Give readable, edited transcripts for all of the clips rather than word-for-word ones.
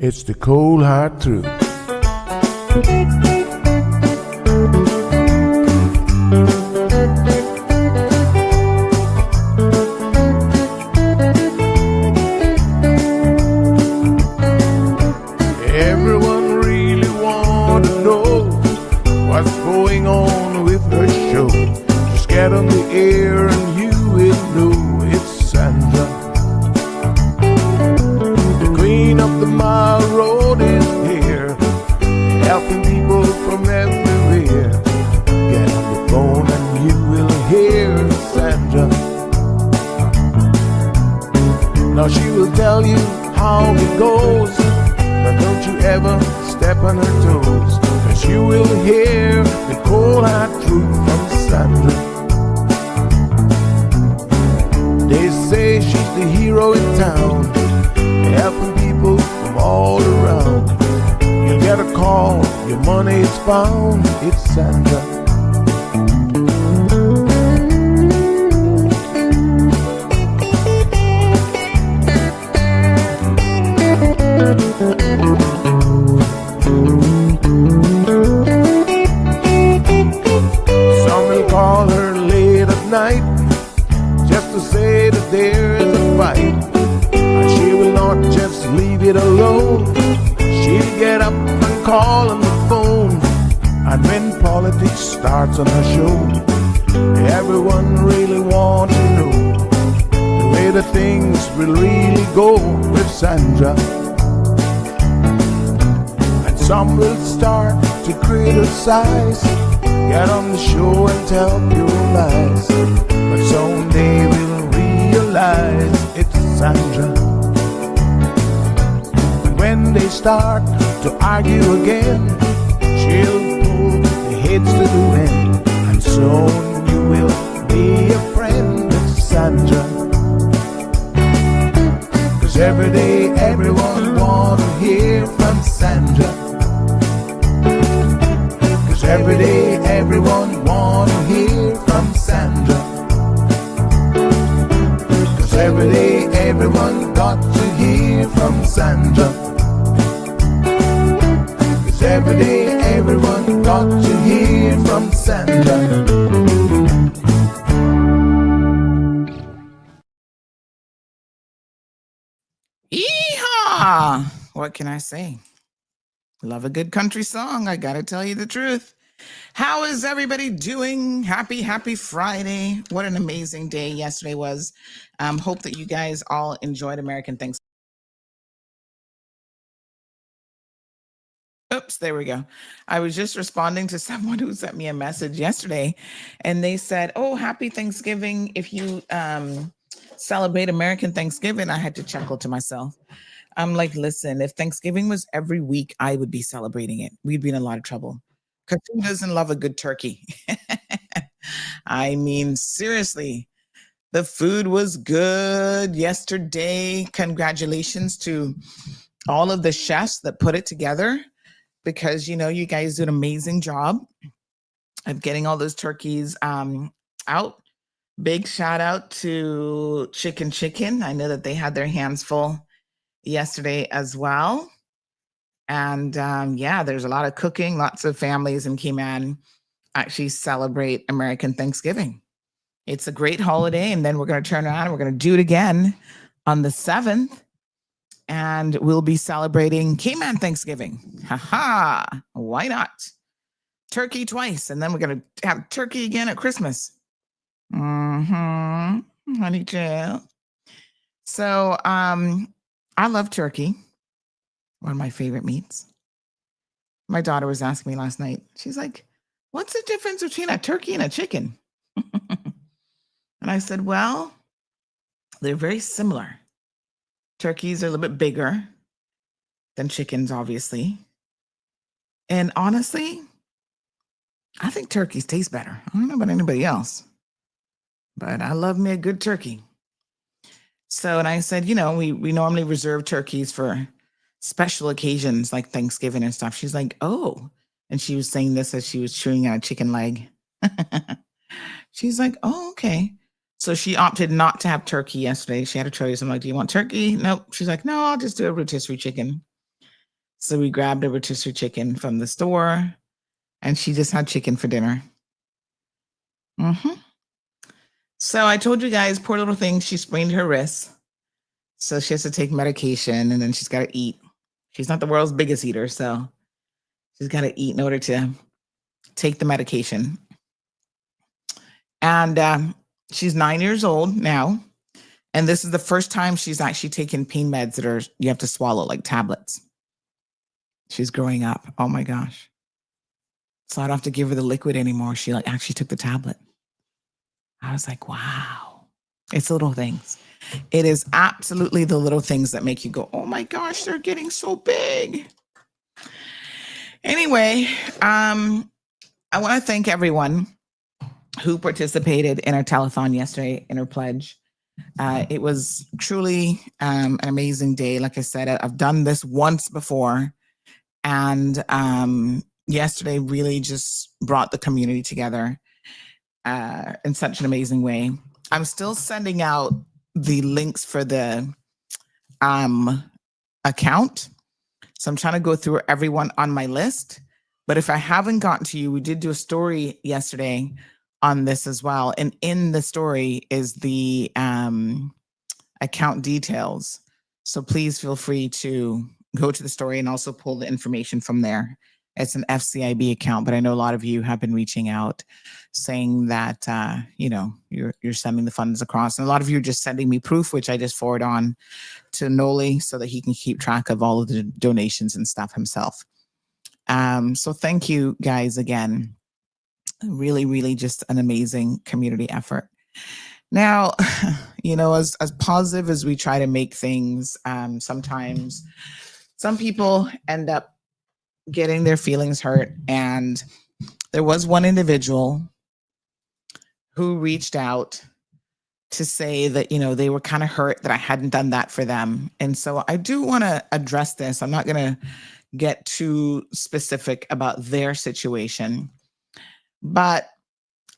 It's the cold hard truth. Everyone really want to know what's going on with her show. Just get on the air and you will know it's Sandra. The queen of the mile road is here, helping people from everywhere. Get on the phone and you will hear Sandra. Now she will tell you how it goes, but don't you ever step on her toes, 'cause you will hear the cold hard truth from Sandra. They say she's the hero in town, helping people from all around. You get a call, your money is found, it's Sandra. Some will call her late at night just to say that there is a fight, and she will not just leave it alone. She'll get up and call on the phone, and when politics starts on her show, everyone really wants to know the way the things will really go with Sandra. Some will start to criticize, get on the show and tell pure lies, but someday we'll realize it's Sandra. And when they start to argue again, she'll pull the heads to the wind, and soon you will be a friend of Sandra. 'Cause every day everyone wanna hear from Sandra. Every day, everyone wanna hear from Sandra. 'Cause every day, everyone got to hear from Sandra. 'Cause every day, everyone got to hear from Sandra. Yeehaw! What can I say? Love a good country song. I gotta tell you the truth. How is everybody doing? Happy Friday. What an amazing day yesterday was. Hope that you guys all enjoyed American Thanksgiving. Oops, there we go. I was just responding to someone who sent me a message yesterday, and they said, "Oh, happy Thanksgiving. If you celebrate American Thanksgiving," I had to chuckle to myself. I'm like, listen, if Thanksgiving was every week, I would be celebrating it. We'd be in a lot of trouble. Because who doesn't love a good turkey? I mean, seriously, the food was good yesterday. Congratulations to all of the chefs that put it together, because, you know, you guys do an amazing job of getting all those turkeys out. Big shout out to Chicken. I know that they had their hands full yesterday as well. And yeah, there's a lot of cooking. Lots of families in Cayman actually celebrate American Thanksgiving. It's a great holiday. And then we're going to turn around and we're going to do it again on the 7th. And we'll be celebrating Cayman Thanksgiving. Haha, why not? Turkey twice. And then we're going to have turkey again at Christmas. Honey chill. So I love turkey. One of my favorite meats. My daughter was asking me last night. She's like, "What's the difference between a turkey and a chicken?" And I said, well, they're very similar. Turkeys are a little bit bigger than chickens, obviously. And honestly, I think turkeys taste better. I don't know about anybody else, but I love me a good turkey. So, and I said, you know, we normally reserve turkeys for special occasions like Thanksgiving and stuff. She's like, oh, and she was saying this as she was chewing on a chicken leg. She's like, oh, okay. So she opted not to have turkey yesterday. She had a choice. I'm like, do you want turkey? Nope. She's like, no, I'll just do a rotisserie chicken. So we grabbed a rotisserie chicken from the store, and she just had chicken for dinner. hmm So I told you guys, poor little thing, she sprained her wrist. So she has to take medication, and then she's got to eat. She's not the world's biggest eater, so she's got to eat in order to take the medication. And she's 9 years old now. And this is the first time she's actually taken pain meds that are you have to swallow, like tablets. She's growing up. Oh my gosh. So I don't have to give her the liquid anymore. She like actually took the tablet. I was like, wow. It's little things. It is absolutely the little things that make you go, oh my gosh, they're getting so big. Anyway, I want to thank everyone who participated in our telethon yesterday, in our pledge. It was truly an amazing day. Like I said, I've done this once before. And yesterday really just brought the community together in such an amazing way. I'm still sending out the links for the account. So I'm trying to go through everyone on my list. But if I haven't gotten to you, we did do a story yesterday on this as well. And in the story is the account details. So please feel free to go to the story and also pull the information from there. It's an FCIB account, but I know a lot of you have been reaching out saying that, you're sending the funds across. And a lot of you are just sending me proof, which I just forward on to Noli so that he can keep track of all of the donations and stuff himself. So thank you guys again. Really, really just an amazing community effort. Now, as positive as we try to make things, sometimes some people end up getting their feelings hurt. And there was one individual who reached out to say that, they were kind of hurt that I hadn't done that for them. And so I do want to address this. I'm not going to get too specific about their situation, but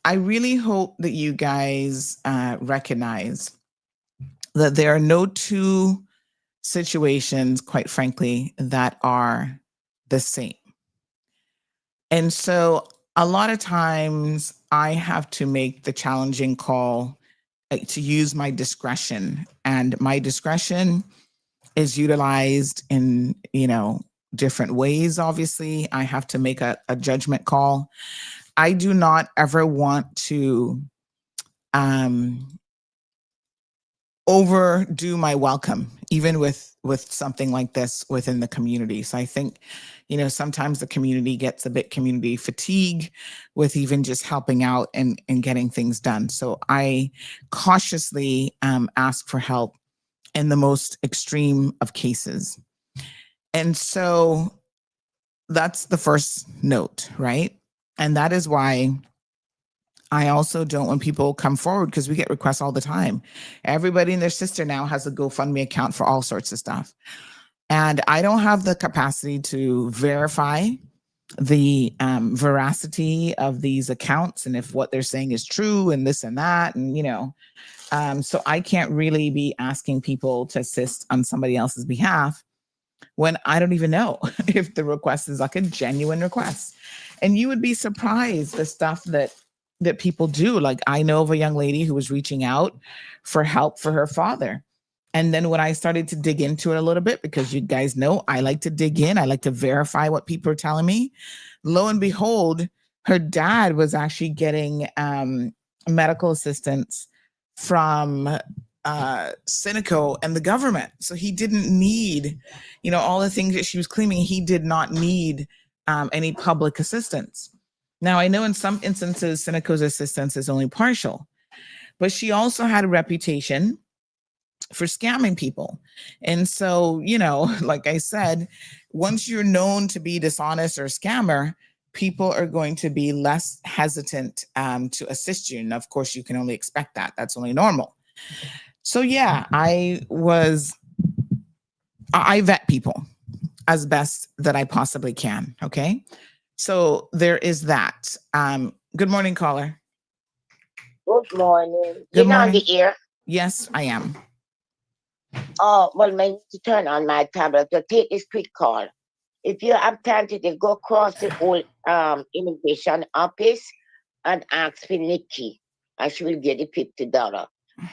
I really hope that you guys recognize that there are no two situations, quite frankly, that are the same. And so a lot of times I have to make the challenging call to use my discretion, and my discretion is utilized in, different ways. Obviously, I have to make a judgment call. I do not ever want to overdo my welcome, even with something like this within the community. So I think, sometimes the community gets a bit community fatigue with even just helping out and getting things done. So I cautiously ask for help in the most extreme of cases. And so that's the first note, right? And that is why I also don't want people come forward, because we get requests all the time. Everybody and their sister now has a GoFundMe account for all sorts of stuff. And I don't have the capacity to verify the veracity of these accounts and if what they're saying is true and this and that. And, so I can't really be asking people to assist on somebody else's behalf when I don't even know if the request is like a genuine request. And you would be surprised the stuff that people do. Like, I know of a young lady who was reaching out for help for her father. And then when I started to dig into it a little bit, because you guys know I like to dig in, I like to verify what people are telling me. Lo and behold, her dad was actually getting medical assistance from Cineco and the government. So he didn't need, all the things that she was claiming. He did not need any public assistance. Now, I know in some instances, Cineco's assistance is only partial, but she also had a reputation for scamming people. And so, like I said, once you're known to be dishonest or a scammer, people are going to be less hesitant to assist you. And of course, you can only expect that. That's only normal. So yeah, I vet people as best that I possibly can. Okay. So there is that. Good morning, caller. Good morning. Good You're on morning. the air. Yes, I am. Oh, well, maybe to turn on my tablet to take this quick call. If you have time today, go across the old immigration office and ask for Nikki, and she will get the $50.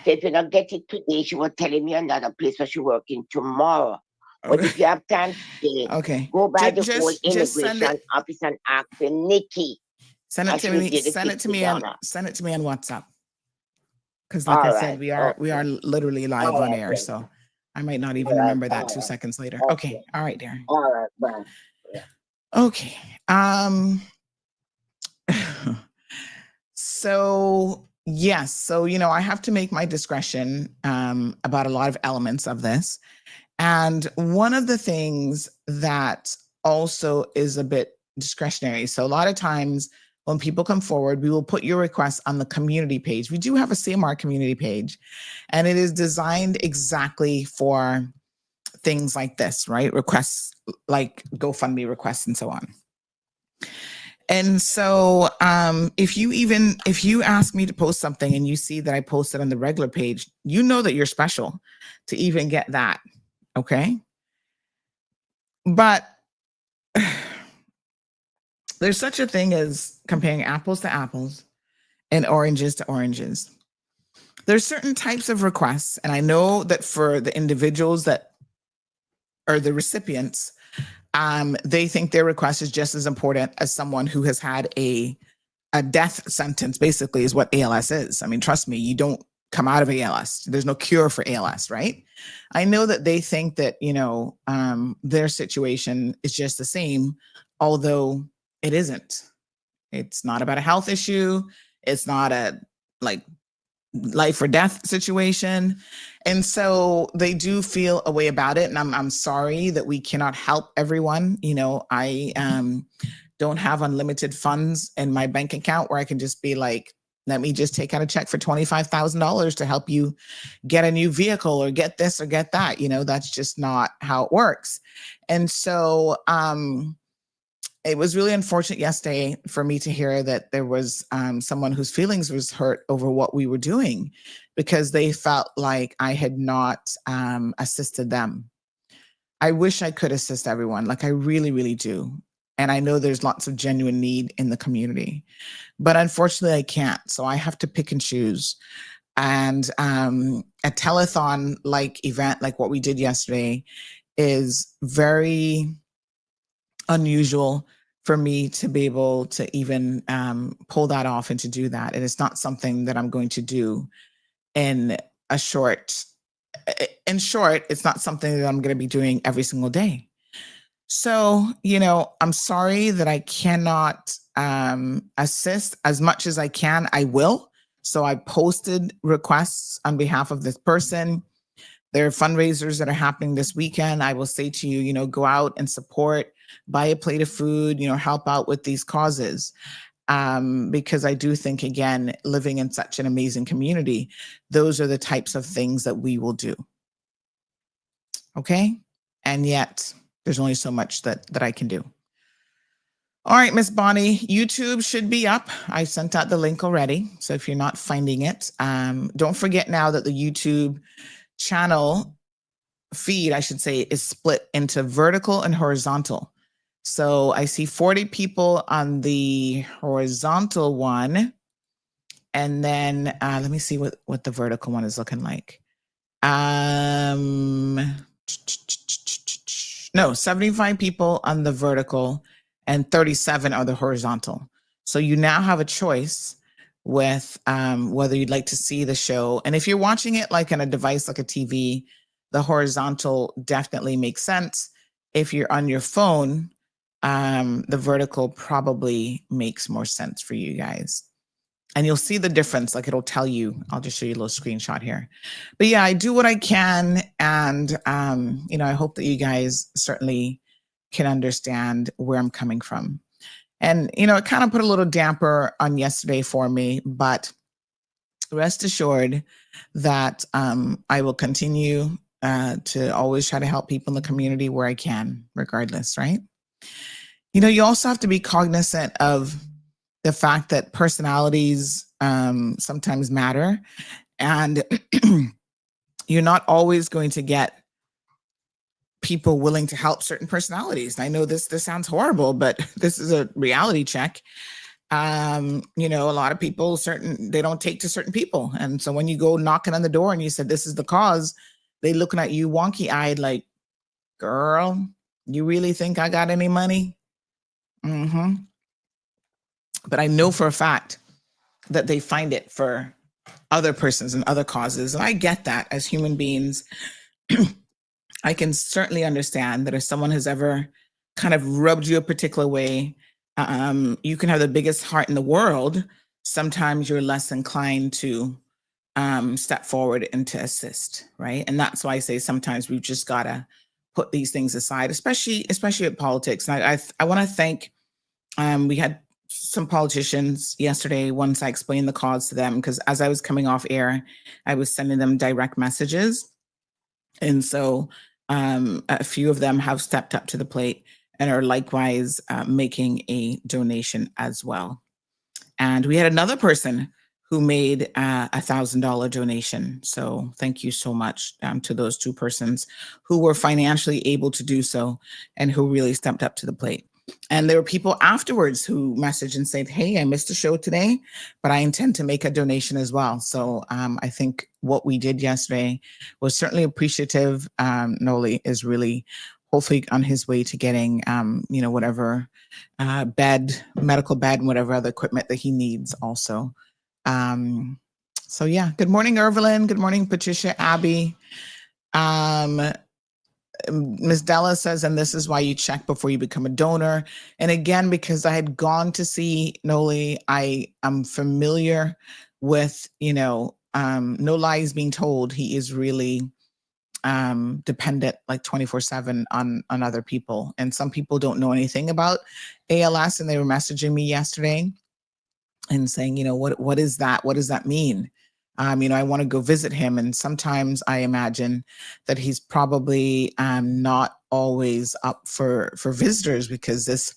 So if you don't get it today, she will tell me another place where she working tomorrow. But if you have time today, Okay. go by the old Just send immigration it. office and ask for Nikki. Send it And she to will me. get the Send it to me on. $50. Send it to me on WhatsApp. Because, like I All said, right. we are Okay. literally live All on right air, then. so I might not even All right. remember that All 2 seconds later. right. Okay. Okay. All right, Darren. All right. Bye. Yeah. Okay. So yes, so I have to make my discretion about a lot of elements of this. And one of the things that also is a bit discretionary. So a lot of times when people come forward, we will put your request on the community page. We do have a CMR community page, and it is designed exactly for things like this, right? Requests like GoFundMe requests and so on. And so if you ask me to post something and you see that I posted on the regular page, you know that you're special to even get that. Okay. But there's such a thing as comparing apples to apples and oranges to oranges. There's certain types of requests, and I know that for the individuals that are the recipients, they think their request is just as important as someone who has had a death sentence, basically, is what ALS is. I mean, trust me, you don't come out of ALS. There's no cure for ALS, right? I know that they think that, their situation is just the same, although it isn't. It's not about a health issue. It's not a life or death situation. And so they do feel a way about it. And I'm sorry that we cannot help everyone. I don't have unlimited funds in my bank account where I can just be like, let me just take out a check for $25,000 to help you get a new vehicle or get this or get that. That's just not how it works. And so it was really unfortunate yesterday for me to hear that there was someone whose feelings was hurt over what we were doing because they felt like I had not assisted them. I wish I could assist everyone. Like I really, really do. And I know there's lots of genuine need in the community, but unfortunately I can't. So I have to pick and choose. And a telethon like event, like what we did yesterday, is very unusual for me to be able to even pull that off and to do that. And it's not something that I'm going to do in short, it's not something that I'm going to be doing every single day. So, I'm sorry that I cannot assist as much as I can. I will. So I posted requests on behalf of this person. There are fundraisers that are happening this weekend. I will say to you, go out and support, buy a plate of food, help out with these causes. Because I do think, again, living in such an amazing community, those are the types of things that we will do. Okay. And yet there's only so much that I can do. All right, Miss Bonnie, YouTube should be up. I sent out the link already. So if you're not finding it, don't forget now that the YouTube channel feed, I should say, is split into vertical and horizontal. So I see 40 people on the horizontal one. And then let me see what the vertical one is looking like. No, 75 people on the vertical and 37 are the horizontal. So you now have a choice with whether you'd like to see the show. And if you're watching it like on a device like a TV, the horizontal definitely makes sense. If you're on your phone, the vertical probably makes more sense for you guys. And you'll see the difference, like it'll tell you. I'll just show you a little screenshot here. But yeah, I do what I can. And, I hope that you guys certainly can understand where I'm coming from. And, it kind of put a little damper on yesterday for me, but rest assured that I will continue to always try to help people in the community where I can, regardless, right? You also have to be cognizant of the fact that personalities sometimes matter, and you're not always going to get people willing to help certain personalities. I know this sounds horrible, but this is a reality check. You know, a lot of people, they don't take to certain people. And so when you go knocking on the door and you said, this is the cause, they looking at you wonky eyed like, girl, you really think I got any money? But I know for a fact that they find it for other persons and other causes. And I get that as human beings. I can certainly understand that if someone has ever kind of rubbed you a particular way, you can have the biggest heart in the world. Sometimes you're less inclined to step forward and to assist, right? And that's why I say sometimes we've just got to put these things aside, especially with politics. And I want to thank, we had some politicians yesterday, once I explained the cause to them, because as I was coming off air, I was sending them direct messages. And so a few of them have stepped up to the plate and are likewise making a donation as well. And we had another person who made a $1,000 donation. So thank you so much to those two persons who were financially able to do so and who really stepped up to the plate. And there were people afterwards who messaged and said, hey, I missed the show today, but I intend to make a donation as well. So I think what we did yesterday was certainly appreciative. Noli is really hopefully on his way to getting, whatever medical bed and whatever other equipment that he needs also. So yeah, good morning, Evelyn. Good morning, Patricia, Abby. Ms. Della says, and this is why you check before you become a donor. And again, because I had gone to see Noli, I am familiar with, no lies being told. He is really dependent like 24/7 on other people. And some people don't know anything about ALS. And they were messaging me yesterday and saying, what is that? What does that mean? I want to go visit him. And sometimes I imagine that he's probably not always up for visitors because this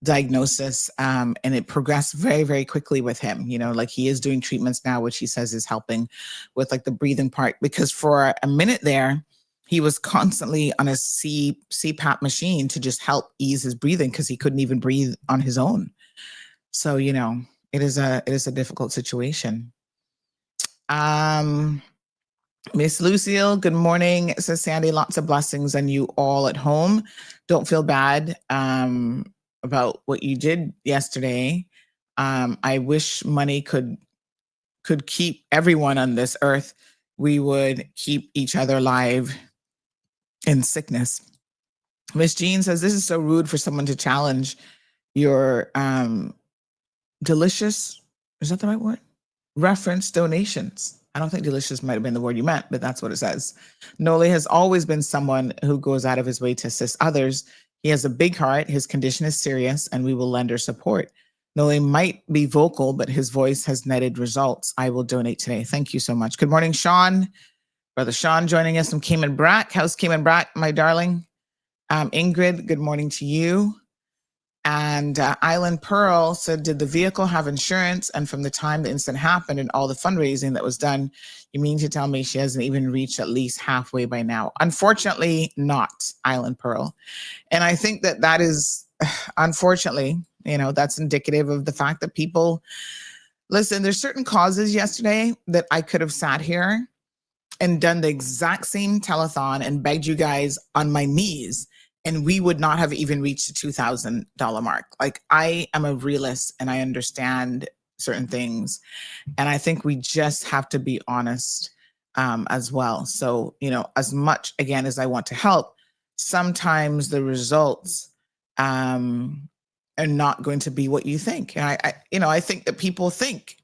diagnosis and it progressed very, very quickly with him. Like he is doing treatments now, which he says is helping with like the breathing part, because for a minute there, he was constantly on a CPAP machine to just help ease his breathing because he couldn't even breathe on his own. So, it is a difficult situation. Miss Lucille, good morning. Says Sandy, lots of blessings on you all at home. Don't feel bad about what you did yesterday. I wish money could keep everyone on this earth. We would keep each other alive in sickness. Miss Jean says, this is so rude for someone to challenge your delicious, is that the right word? Reference donations. I don't think delicious might have been the word you meant, but that's what it says. Noli has always been someone who goes out of his way to assist others. He has a big heart. His condition is serious, and we will lend our support. Noli might be vocal, but his voice has netted results. I will donate today. Thank you so much. Good morning, Sean. Brother Sean joining us from Cayman Brack. How's Cayman Brack, my darling? Ingrid, good morning to you. And Island Pearl said, did the vehicle have insurance? And from the time the incident happened and all the fundraising that was done, you mean to tell me she hasn't even reached at least halfway by now? Unfortunately not, Island Pearl. And I think that is, unfortunately, that's indicative of the fact that people, listen, there's certain causes yesterday that I could have sat here and done the exact same telethon and begged you guys on my knees, and we would not have even reached the $2,000 mark. Like, I am a realist and I understand certain things. And I think we just have to be honest as well. So, as much, again, as I want to help, sometimes the results are not going to be what you think. And I think that people think,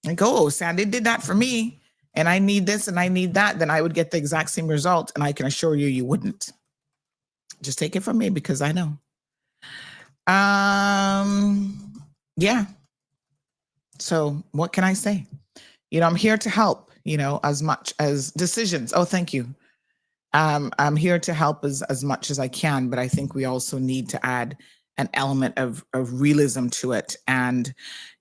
like, oh, Sandy did that for me, and I need this and I need that, then I would get the exact same result. And I can assure you, you wouldn't. Just take it from me because I know. Yeah. So what can I say? I'm here to help, as much as decisions. Oh, thank you. I'm here to help as much as I can, but I think we also need to add an element of realism to it. And,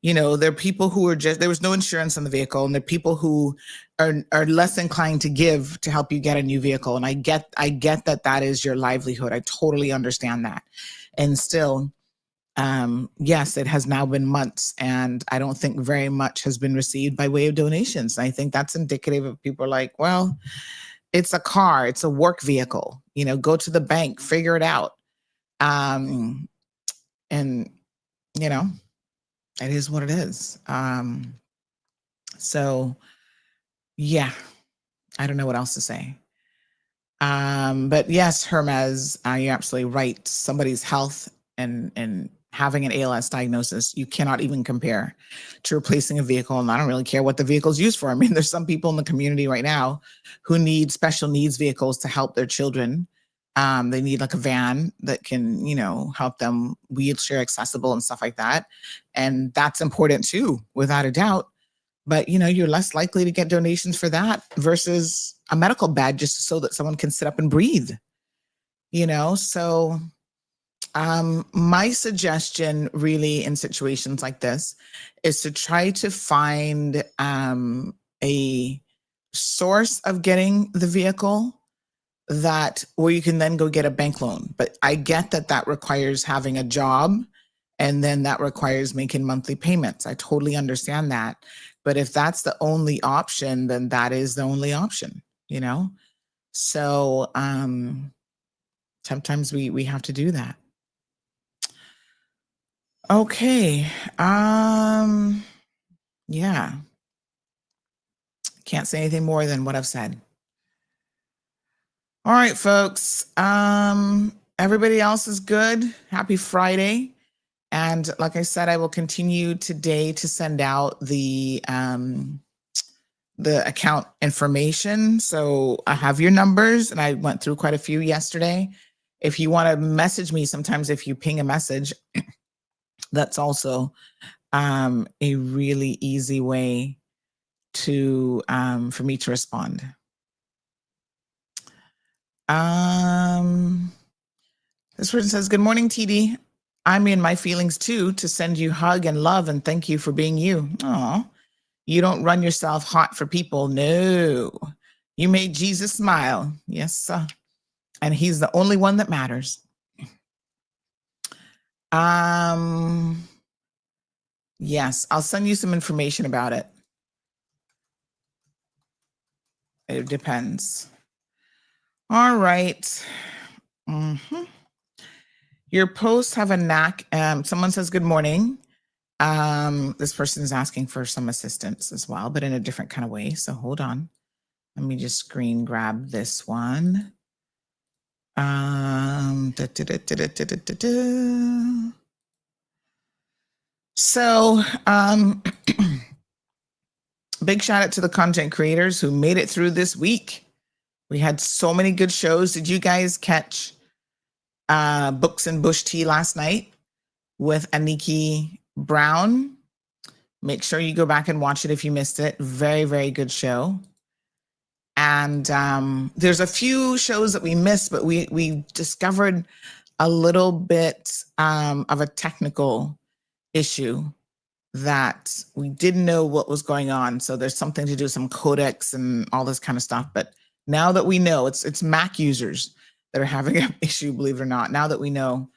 there are people who are there was no insurance on the vehicle, and there are people who are less inclined to give to help you get a new vehicle. And I get that is your livelihood. I totally understand that. And still, yes, it has now been months, and I don't think very much has been received by way of donations. I think that's indicative of people like, well, it's a car, it's a work vehicle, go to the bank, figure it out. And, it is what it is. So yeah, I don't know what else to say. But yes, Hermes, you're absolutely right. Somebody's health and having an ALS diagnosis, you cannot even compare to replacing a vehicle. And I don't really care what the vehicle's used for. I mean, there's some people in the community right now who need special needs vehicles to help their children. They need like a van that can, help them, wheelchair accessible and stuff like that. And that's important too, without a doubt. But, you're less likely to get donations for that versus a medical bed just so that someone can sit up and breathe, So my suggestion really in situations like this is to try to find a source of getting the vehicle where you can then go get a bank loan. But I get that requires having a job, and then that requires making monthly payments. I totally understand that. But if that's the only option, then that is the only option, So sometimes we have to do that. Okay. Yeah. Can't say anything more than what I've said. All right, folks. Everybody else is good. Happy Friday. And like I said, I will continue today to send out the account information. So I have your numbers, and I went through quite a few yesterday. If you want to message me, sometimes if you ping a message, that's also a really easy way to for me to respond. This person says, "Good morning, TD. I'm in my feelings too to send you hug and love and thank you for being you." Oh, you don't run yourself hot for people. No, you made Jesus smile. Yes, sir. And he's the only one that matters. Yes, I'll send you some information about it. It depends. All right. Your posts have a knack. Someone says, "Good morning." This person is asking for some assistance as well, but in a different kind of way. So hold on. Let me just screen grab this one. So, big shout out to the content creators who made it through this week. We had so many good shows. Did you guys catch Books and Bush Tea last night with Aniki Brown? Make sure you go back and watch it if you missed it. Very, very good show. And there's a few shows that we missed, but we discovered a little bit of a technical issue that we didn't know what was going on. So there's something to do with some codecs and all this kind of stuff. But now that we know, it's Mac users that are having an issue, believe it or not. Now that we know,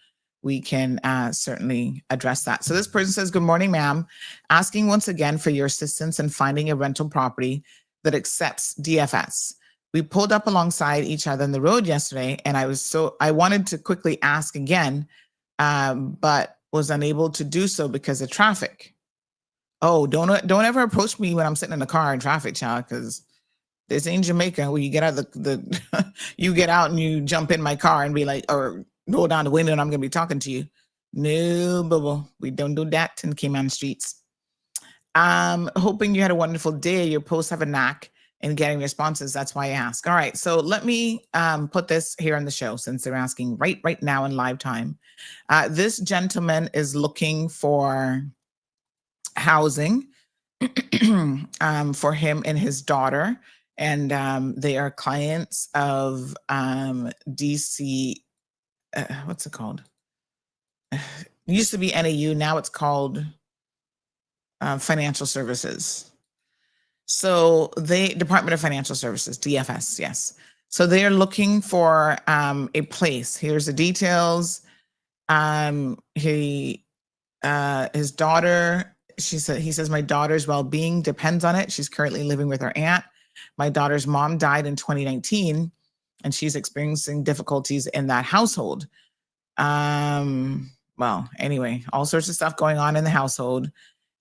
we can certainly address that. So this person says, "Good morning, ma'am. Asking once again for your assistance in finding a rental property that accepts DFS. We pulled up alongside each other on the road yesterday, and I wanted to quickly ask again, but was unable to do so because of traffic." Oh, don't ever approach me when I'm sitting in the car in traffic, child, because this ain't Jamaica where you get out you get out and you jump in my car and be like, or roll down the window and I'm gonna be talking to you. No, bubble, we don't do that in the Cayman streets. Hoping you had a wonderful day. Your posts have a knack in getting responses. That's why I ask. All right, so let me put this here on the show since they're asking right now in live time. This gentleman is looking for housing for him and his daughter, and they are clients of DC. What's it called? used to be NAU, now it's called Financial Services. So Department of Financial Services, DFS, yes. So they are looking for a place. Here's the details. His daughter, he says, my daughter's well-being depends on it. She's currently living with her aunt. My daughter's mom died in 2019, and she's experiencing difficulties in that household. Well, anyway, all sorts of stuff going on in the household.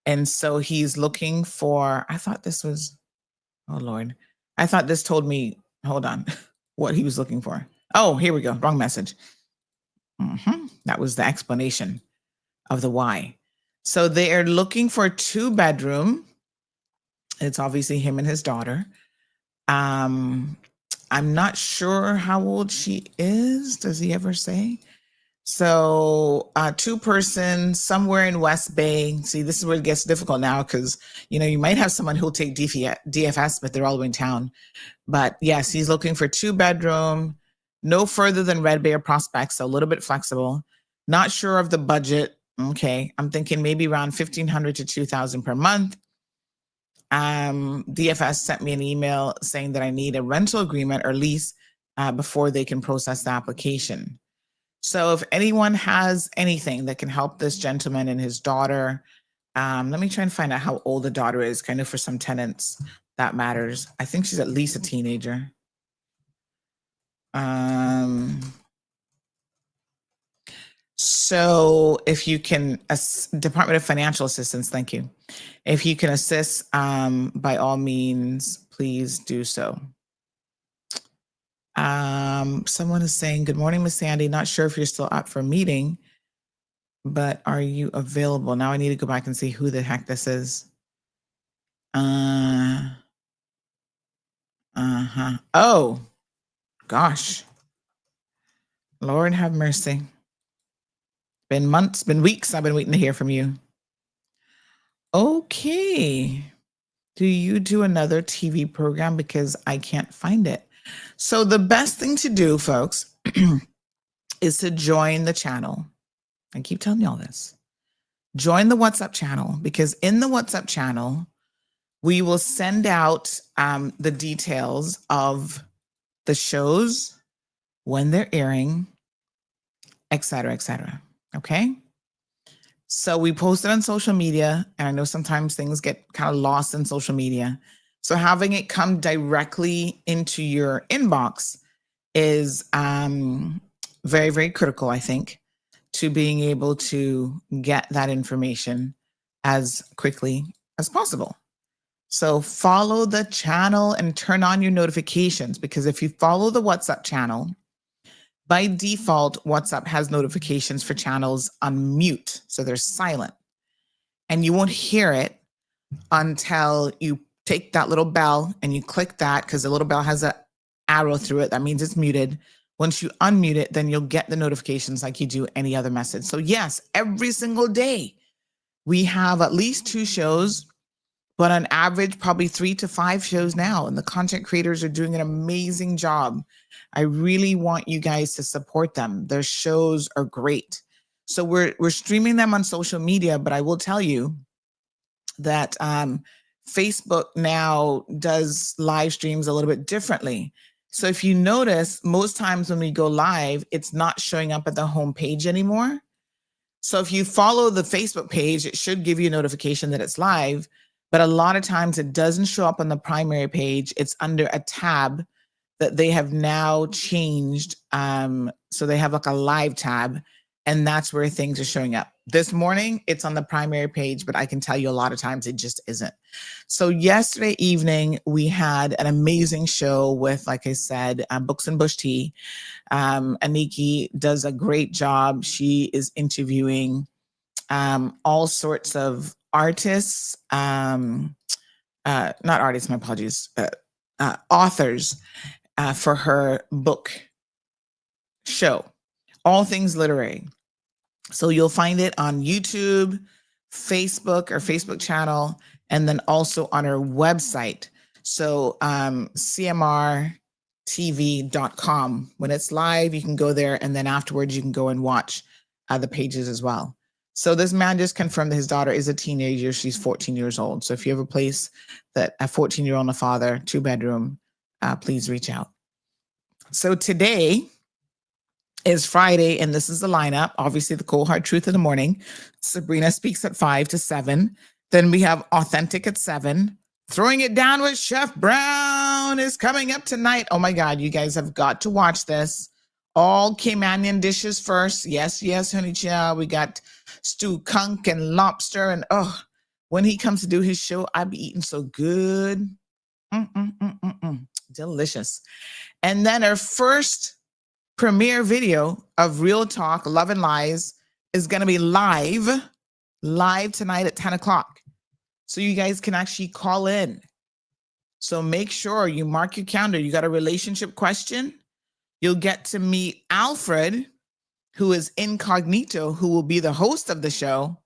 And so he's looking for, I thought this was, oh Lord, I thought this told me, hold on, what he was looking for. Oh, here we go, wrong message. That was the explanation of the why. So they are looking for a 2-bedroom. It's obviously him and his daughter. I'm not sure how old she is. Does he ever say? So 2-person somewhere in West Bay. See, this is where it gets difficult now because, you might have someone who'll take DFS, but they're all the way in town. But yes, he's looking for 2-bedroom, no further than Red Bay or Prospect, so a little bit flexible. Not sure of the budget. Okay, I'm thinking maybe around $1,500 to $2,000 per month. DFS sent me an email saying that I need a rental agreement or lease before they can process the application. So if anyone has anything that can help this gentleman and his daughter, let me try and find out how old the daughter is. Kind of for some tenants that matters. I think she's at least a teenager. So if you can, Department of Financial Assistance, thank you. If you can assist, by all means, please do so. Someone is saying, good morning, Miss Sandy. Not sure if you're still up for a meeting, but are you available? Now I need to go back and see who the heck this is. Oh, gosh. Lord have mercy. Been months, been weeks. I've been waiting to hear from you. Okay. Do you do another TV program? Because I can't find it. So the best thing to do, folks, is to join the channel. I keep telling you all this. Join the WhatsApp channel, because in the WhatsApp channel, we will send out the details of the shows, when they're airing, et cetera, okay? So we post it on social media, and I know sometimes things get kind of lost in social media. So having it come directly into your inbox is very, very critical, I think, to being able to get that information as quickly as possible. So follow the channel and turn on your notifications, because if you follow the WhatsApp channel, by default, WhatsApp has notifications for channels on mute, so they're silent. And you won't hear it until you take that little bell and you click that, because the little bell has an arrow through it. That means it's muted. Once you unmute it, then you'll get the notifications like you do any other message. So yes, every single day, we have at least 2 shows, but on average, probably 3 to 5 shows now. And the content creators are doing an amazing job. I really want you guys to support them. Their shows are great. So we're streaming them on social media, but I will tell you that Facebook now does live streams a little bit differently. So if you notice, most times when we go live, it's not showing up at the home page anymore. So if you follow the Facebook page, it should give you a notification that it's live, but a lot of times it doesn't show up on the primary page. It's under a tab that they have now changed. So they have like a live tab, and that's where things are showing up. This morning, it's on the primary page, but I can tell you a lot of times it just isn't. So yesterday evening, we had an amazing show with, like I said, Books and Bush Tea. Aniki does a great job. She is interviewing all sorts of artists, not artists, my apologies, authors for her book show, all things literary. So you'll find it on YouTube, Facebook, or Facebook channel, and then also on our website. So cmrtv.com. When it's live, you can go there, and then afterwards you can go and watch the pages as well. So this man just confirmed that his daughter is a teenager. She's 14 years old. So if you have a place that a 14-year-old and a father, 2-bedroom, please reach out. So today is Friday, and this is the lineup. Obviously, the cold hard truth in the morning. Sabrina speaks at 5 to 7. Then we have Authentic at 7. Throwing It Down with Chef Brown is coming up tonight. Oh my God, you guys have got to watch this. All Caymanian dishes first. Yes, honey child. We got stew conch and lobster. And when he comes to do his show, I be eating so good. Delicious. And then our first premiere video of Real Talk, Love and Lies is going to be live tonight at 10 o'clock. So you guys can actually call in. So make sure you mark your calendar. You got a relationship question. You'll get to meet Alfred, who is incognito, who will be the host of the show.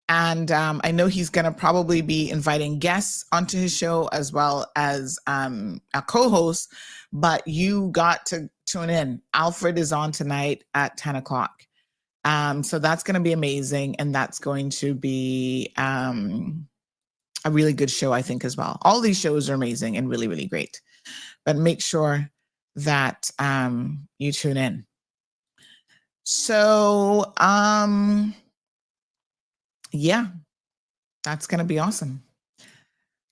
And I know he's going to probably be inviting guests onto his show as well as a co-host, but you got to tune in. Alfred is on tonight at 10 o'clock. So that's going to be amazing. And that's going to be a really good show, I think, as well. All these shows are amazing and really, really great. But make sure that you tune in. So, yeah, that's going to be awesome.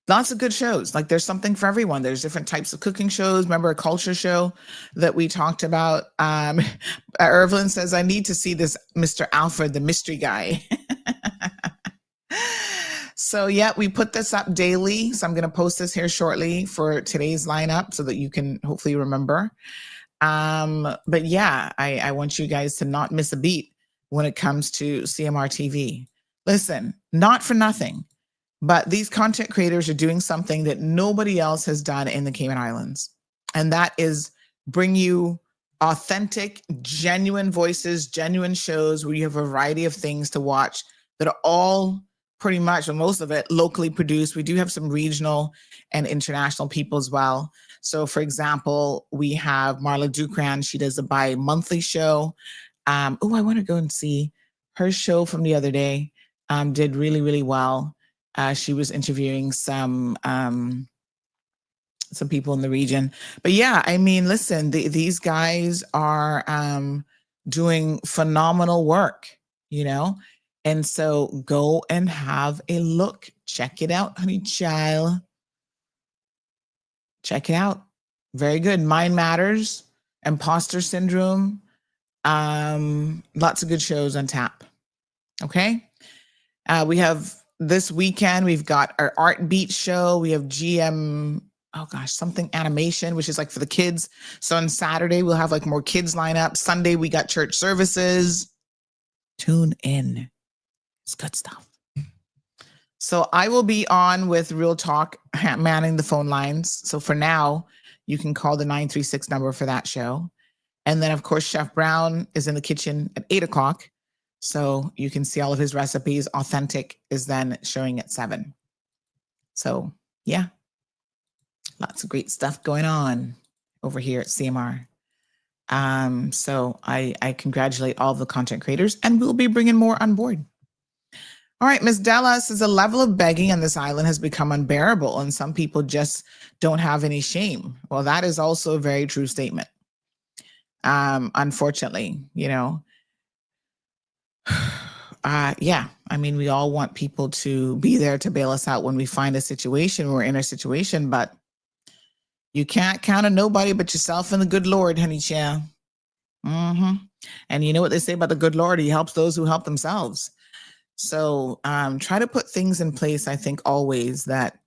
Lots of good shows. Like there's something for everyone. There's different types of cooking shows. Remember a culture show that we talked about? Irvin says, I need to see this Mr. Alfred, the mystery guy. So yeah, we put this up daily. So I'm going to post this here shortly for today's lineup so that you can hopefully remember. But yeah, I want you guys to not miss a beat when it comes to CMR TV. Listen, not for nothing, but these content creators are doing something that nobody else has done in the Cayman Islands. And that is bring you authentic, genuine voices, genuine shows where you have a variety of things to watch that are all pretty much, or most of it, locally produced. We do have some regional and international people as well. So for example, we have Marla Dukran. She does a bi-monthly show. I want to go and see her show from the other day. Did really, really well. She was interviewing some people in the region. But yeah, I mean, listen, these guys are doing phenomenal work, you know? And so go and have a look. Check it out, honey child. Check it out. Very good. Mind Matters, Imposter Syndrome. Lots of good shows on tap. Okay. We have this weekend, we've got our Art Beat show. We have GM, something animation, which is like for the kids. So on Saturday, we'll have like more kids lineup. Sunday, we got church services. Tune in. It's good stuff. So I will be on with Real Talk, manning the phone lines. So for now, you can call the 936 number for that show. And then, of course, Chef Brown is in the kitchen at 8 o'clock. So you can see all of his recipes. Authentic is then showing at 7. So yeah, lots of great stuff going on over here at CMR. So I congratulate all the content creators, and we'll be bringing more on board. All right, Ms. Della says the level of begging on this island has become unbearable, and some people just don't have any shame. Well, that is also a very true statement. Unfortunately, you know. Yeah, I mean, we all want people to be there to bail us out when we find a situation, we're in a situation, but you can't count on nobody but yourself and the good Lord, honey child. And you know what they say about the good Lord? He helps those who help themselves. So try to put things in place, I think, always that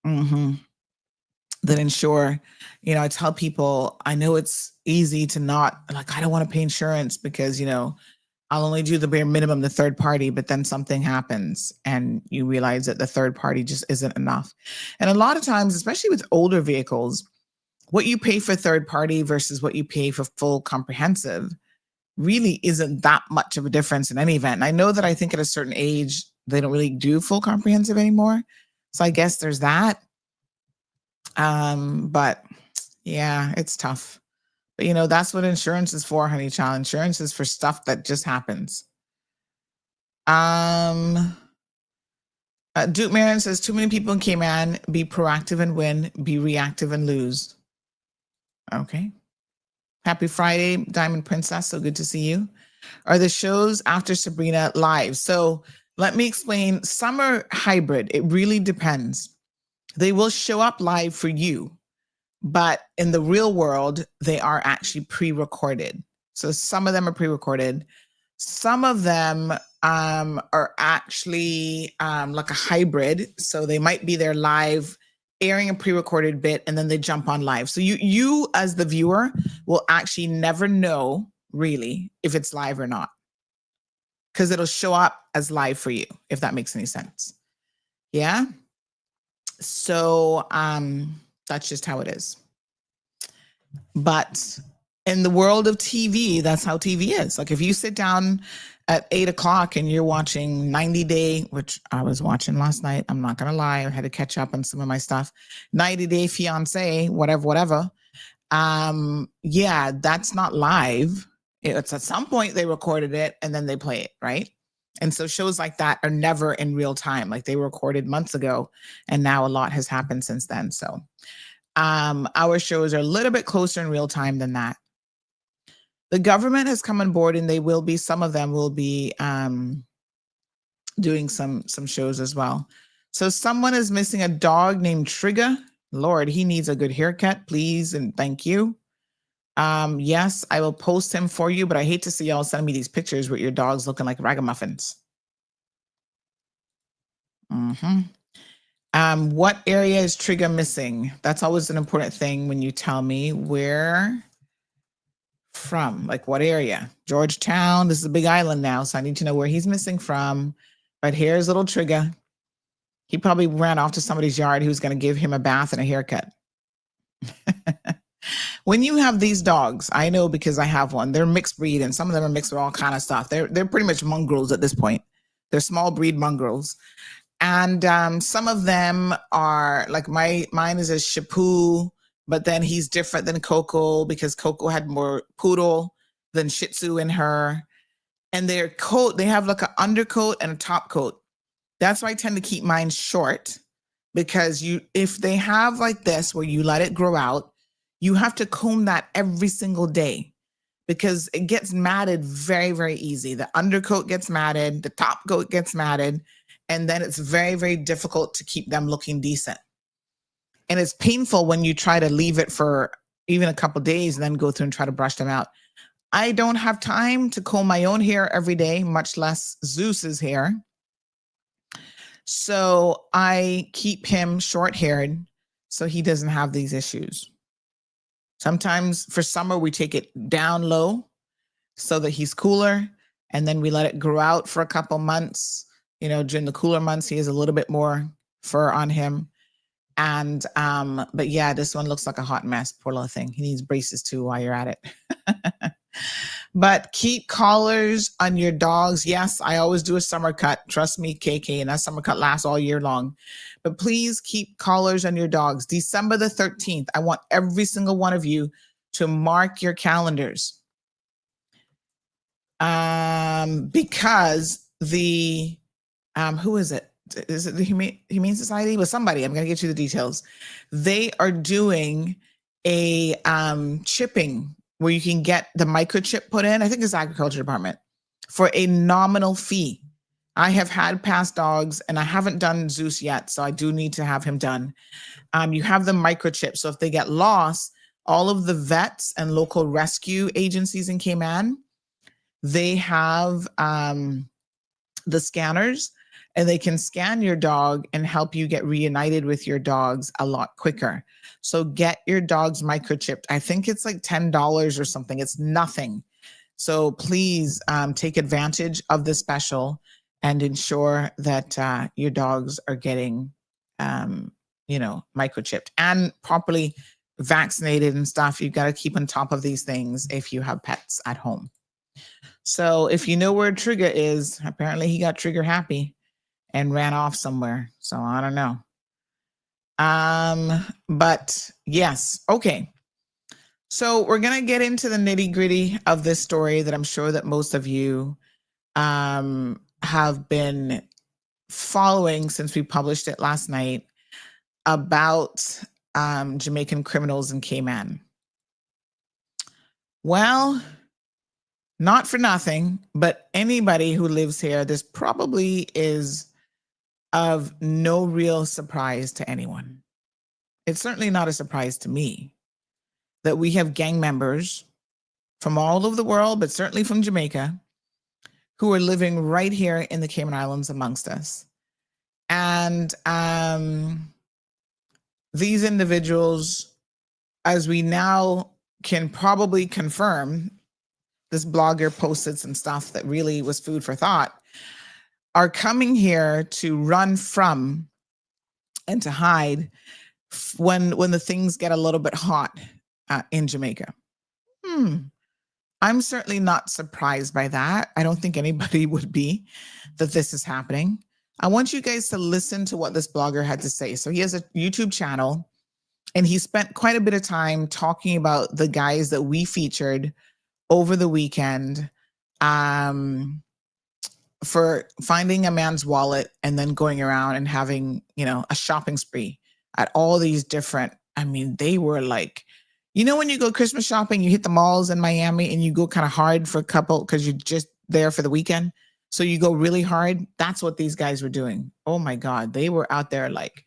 that ensure, you know, I tell people, I know it's easy to not, like, I don't want to pay insurance because, you know, I'll only do the bare minimum, the third party, but then something happens and you realize that the third party just isn't enough. And a lot of times, especially with older vehicles, what you pay for third party versus what you pay for full comprehensive really isn't that much of a difference in any event. And I know that I think at a certain age, they don't really do full comprehensive anymore. So I guess there's that. But yeah, it's tough. But, you know, that's what insurance is for, honey child. Insurance is for stuff that just happens. Duke Marion says, too many people in Cayman. Be proactive and win. Be reactive and lose. Okay. Happy Friday, Diamond Princess. So good to see you. Are the shows after Sabrina live? So let me explain. Some are hybrid. It really depends. They will show up live for you, but in the real world, they are actually pre-recorded. So some of them are pre-recorded. Some of them are actually like a hybrid. So they might be there live, airing a pre-recorded bit, and then they jump on live. So you as the viewer will actually never know really if it's live or not, because it'll show up as live for you, if that makes any sense. Yeah. So that's just how it is. But in the world of TV, that's how TV is. Like if you sit down at 8 o'clock and you're watching 90 Day, which I was watching last night, I'm not going to lie, I had to catch up on some of my stuff. 90 Day Fiancé, whatever. Yeah, that's not live. It's at some point they recorded it and then they play it, right? And so shows like that are never in real time. Like they were recorded months ago and now a lot has happened since then. So our shows are a little bit closer in real time than that. The government has come on board and they will be, some of them will be doing some shows as well. So someone is missing a dog named Trigger. Lord, he needs a good haircut, please and thank you. Yes, I will post him for you, but I hate to see y'all send me these pictures with your dogs looking like ragamuffins. What area is Trigger missing? That's always an important thing when you tell me where from, like what area. Georgetown, this is a big island now, so I need to know where he's missing from. But here's little Trigger. He probably ran off to somebody's yard who's going to give him a bath and a haircut. When you have these dogs, I know because I have one, they're mixed breed and some of them are mixed with all kind of stuff. They're pretty much mongrels at this point. They're small breed mongrels. And some of them are like mine is a Shih-Tzu, but then he's different than Coco because Coco had more poodle than Shih Tzu in her. And their coat, they have like an undercoat and a top coat. That's why I tend to keep mine short, because if they have like this where you let it grow out, you have to comb that every single day because it gets matted very, very easy. The undercoat gets matted, the top coat gets matted, and then it's very, very difficult to keep them looking decent. And it's painful when you try to leave it for even a couple of days and then go through and try to brush them out. I don't have time to comb my own hair every day, much less Zeus's hair. So I keep him short-haired so he doesn't have these issues. Sometimes for summer, we take it down low so that he's cooler, and then we let it grow out for a couple months. You know, during the cooler months, he has a little bit more fur on him. And, but yeah, this one looks like a hot mess. Poor little thing. He needs braces too while you're at it. But keep collars on your dogs. Yes, I always do a summer cut. Trust me, KK, and that summer cut lasts all year long. But please keep collars on your dogs. December the 13th, I want every single one of you to mark your calendars. Because the, who is it? Is it the Humane Society? Well, somebody, I'm going to get you the details. They are doing a chipping where you can get the microchip put in. I think it's the Agriculture Department for a nominal fee. I have had past dogs and I haven't done Zeus yet, so I do need to have him done. You have the microchip. So if they get lost, all of the vets and local rescue agencies in Cayman, they have the scanners, and they can scan your dog and help you get reunited with your dogs a lot quicker. So get your dogs microchipped. I think it's like $10 or something. It's nothing. So please take advantage of the special and ensure that your dogs are getting, microchipped and properly vaccinated and stuff. You've got to keep on top of these things if you have pets at home. So if you know where Trigger is, apparently he got trigger happy and ran off somewhere. So I don't know. But yes. Okay. So we're going to get into the nitty gritty of this story that I'm sure that most of you have been following since we published it last night about Jamaican criminals in Cayman. Well, not for nothing, but anybody who lives here, this probably is of no real surprise to anyone. It's certainly not a surprise to me that we have gang members from all over the world, but certainly from Jamaica, who are living right here in the Cayman Islands amongst us. And these individuals, as we now can probably confirm, this blogger posted some stuff that really was food for thought, are coming here to run from and to hide when the things get a little bit hot in Jamaica. I'm certainly not surprised by that. I don't think anybody would be, that this is happening. I want you guys to listen to what this blogger had to say. So he has a YouTube channel, and he spent quite a bit of time talking about the guys that we featured over the weekend for finding a man's wallet and then going around and having, a shopping spree at all these different, they were like, when you go Christmas shopping, you hit the malls in Miami and you go kind of hard for a couple because you're just there for the weekend. So you go really hard. That's what these guys were doing. Oh my God. They were out there like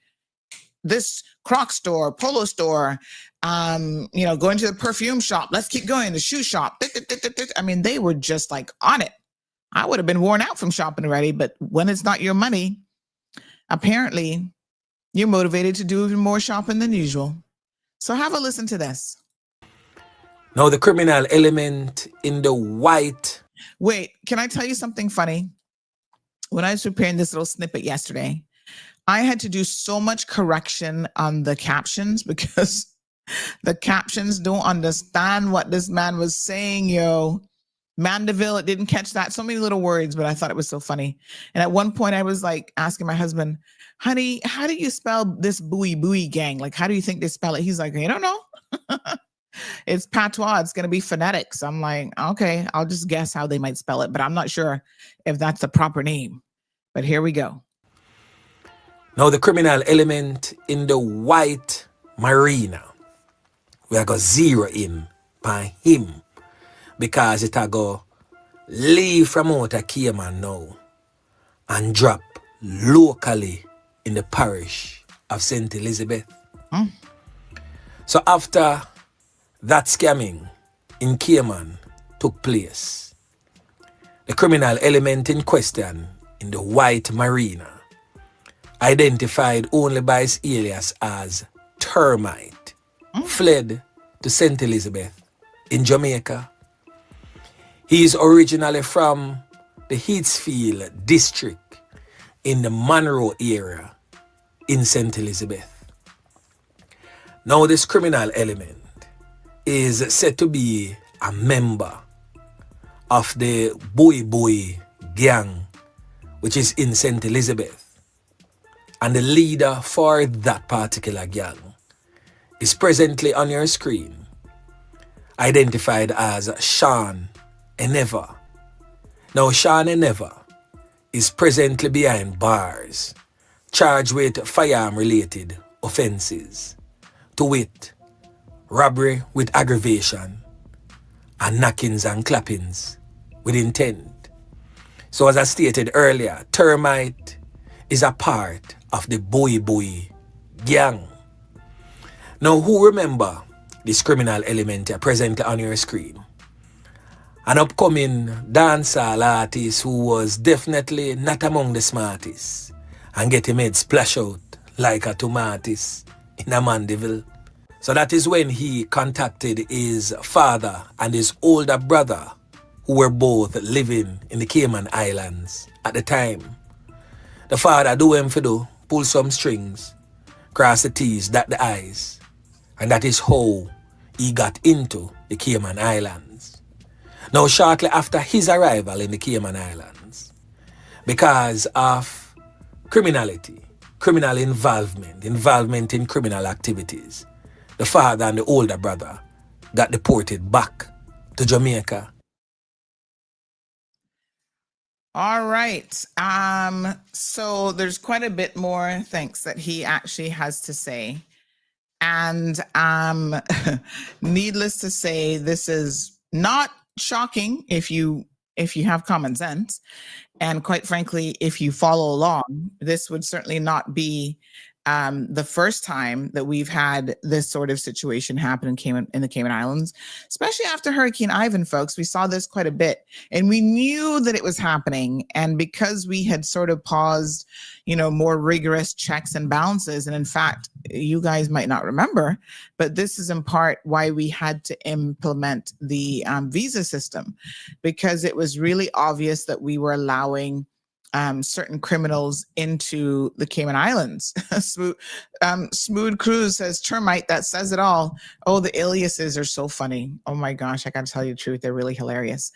this Croc store, Polo store, going to the perfume shop. Let's keep going. The shoe shop. They were just like on it. I would have been worn out from shopping already, but when it's not your money, apparently you're motivated to do even more shopping than usual. So have a listen to this. Now the criminal element in the white. Wait, can I tell you something funny? When I was preparing this little snippet yesterday, I had to do so much correction on the captions because the captions don't understand what this man was saying, yo. Mandeville, it didn't catch that. So many little words, but I thought it was so funny. And at one point I was like asking my husband, honey, how do you spell this buoy gang? Like, how do you think they spell it? He's like, I don't know. It's patois. It's going to be phonetics. I'm like, okay, I'll just guess how they might spell it, but I'm not sure if that's the proper name. But here we go. Now the criminal element in the white marina, we are going to zero in by him because it go leave from out of Cayman now and drop locally in the parish of St. Elizabeth. So after that scamming in Cayman took place, the criminal element in question in the white marina, identified only by his alias as Termite, fled to St. Elizabeth in Jamaica. He is originally from the Heatsfield district in the Monroe area in St. Elizabeth. Now this criminal element is said to be a member of the Boy gang, which is in St. Elizabeth. And the leader for that particular gang is presently on your screen, identified as Sean Eneva. Now, Sean Eneva is presently behind bars, charged with firearm-related offenses, to wit, robbery with aggravation, and knockings and clappings with intent. So as I stated earlier, Termite is a part of the Boy gang. Now, who remember this criminal element here presently on your screen? An upcoming dancehall artist who was definitely not among the smartest and get him head splash out like a tomatis in a Mandeville. So that is when he contacted his father and his older brother, who were both living in the Cayman Islands at the time. The father do him for do, pull some strings, cross the T's, dot the I's. And that is how he got into the Cayman Islands. Now, shortly after his arrival in the Cayman Islands, because of criminality, criminal involvement in criminal activities, the father and the older brother got deported back to Jamaica. All right. So there's quite a bit more thanks that he actually has to say. And needless to say, this is not shocking if you have common sense. And quite frankly, if you follow along, this would certainly not be the first time that we've had this sort of situation happen in the Cayman Islands, especially after Hurricane Ivan, folks. We saw this quite a bit, and we knew that it was happening. And because we had sort of paused, more rigorous checks and balances, and in fact, you guys might not remember, but this is in part why we had to implement the visa system, because it was really obvious that we were allowing certain criminals into the Cayman Islands. Smooth Cruz says, termite, that says it all. Oh, the aliases are so funny. Oh my gosh, I gotta tell you the truth. They're really hilarious.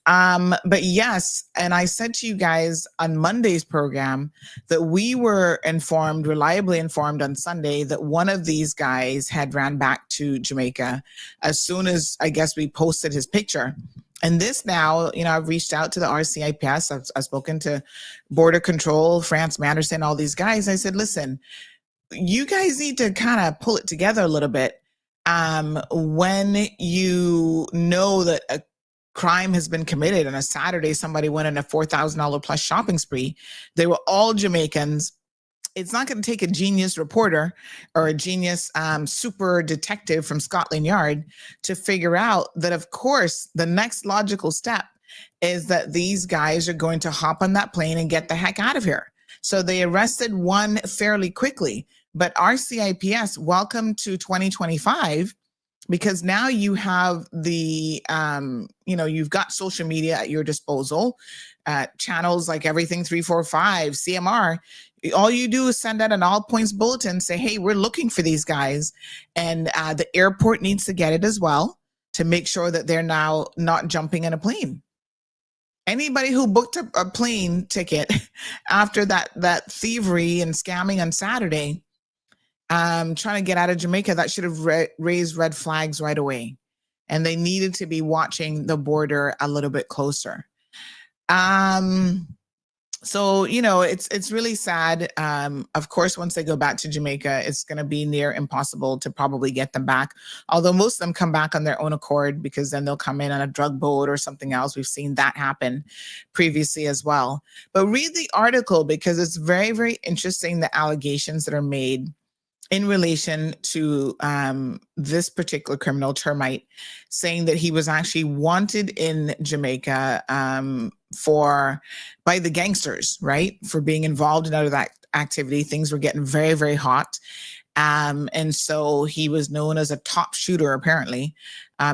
But yes, and I said to you guys on Monday's program that we were reliably informed on Sunday that one of these guys had ran back to Jamaica as soon as, I guess, we posted his picture. And this now, I've reached out to the RCIPS. I've spoken to Border Control, France Manderson, all these guys. I said, listen, you guys need to kind of pull it together a little bit. When you know that a crime has been committed on a Saturday, somebody went on a $4,000 plus shopping spree. They were all Jamaicans. It's not going to take a genius reporter or a genius super detective from Scotland Yard to figure out that, of course, the next logical step is that these guys are going to hop on that plane and get the heck out of here. So they arrested one fairly quickly. But RCIPS, welcome to 2025, because now you have the, you've got social media at your disposal, channels like Everything 345, CMR. All you do is send out an all points bulletin, say, hey, we're looking for these guys. And the airport needs to get it as well to make sure that they're now not jumping in a plane. Anybody who booked a plane ticket after that thievery and scamming on Saturday, trying to get out of Jamaica, that should have raised red flags right away. And they needed to be watching the border a little bit closer. So, it's really sad. Of course, once they go back to Jamaica, it's going to be near impossible to probably get them back. Although most of them come back on their own accord, because then they'll come in on a drug boat or something else. We've seen that happen previously as well. But read the article, because it's very, very interesting, the allegations that are made in relation to this particular criminal, Termite, saying that he was actually wanted in Jamaica by the gangsters, right? For being involved in that activity. Things were getting very, very hot. And so he was known as a top shooter, apparently,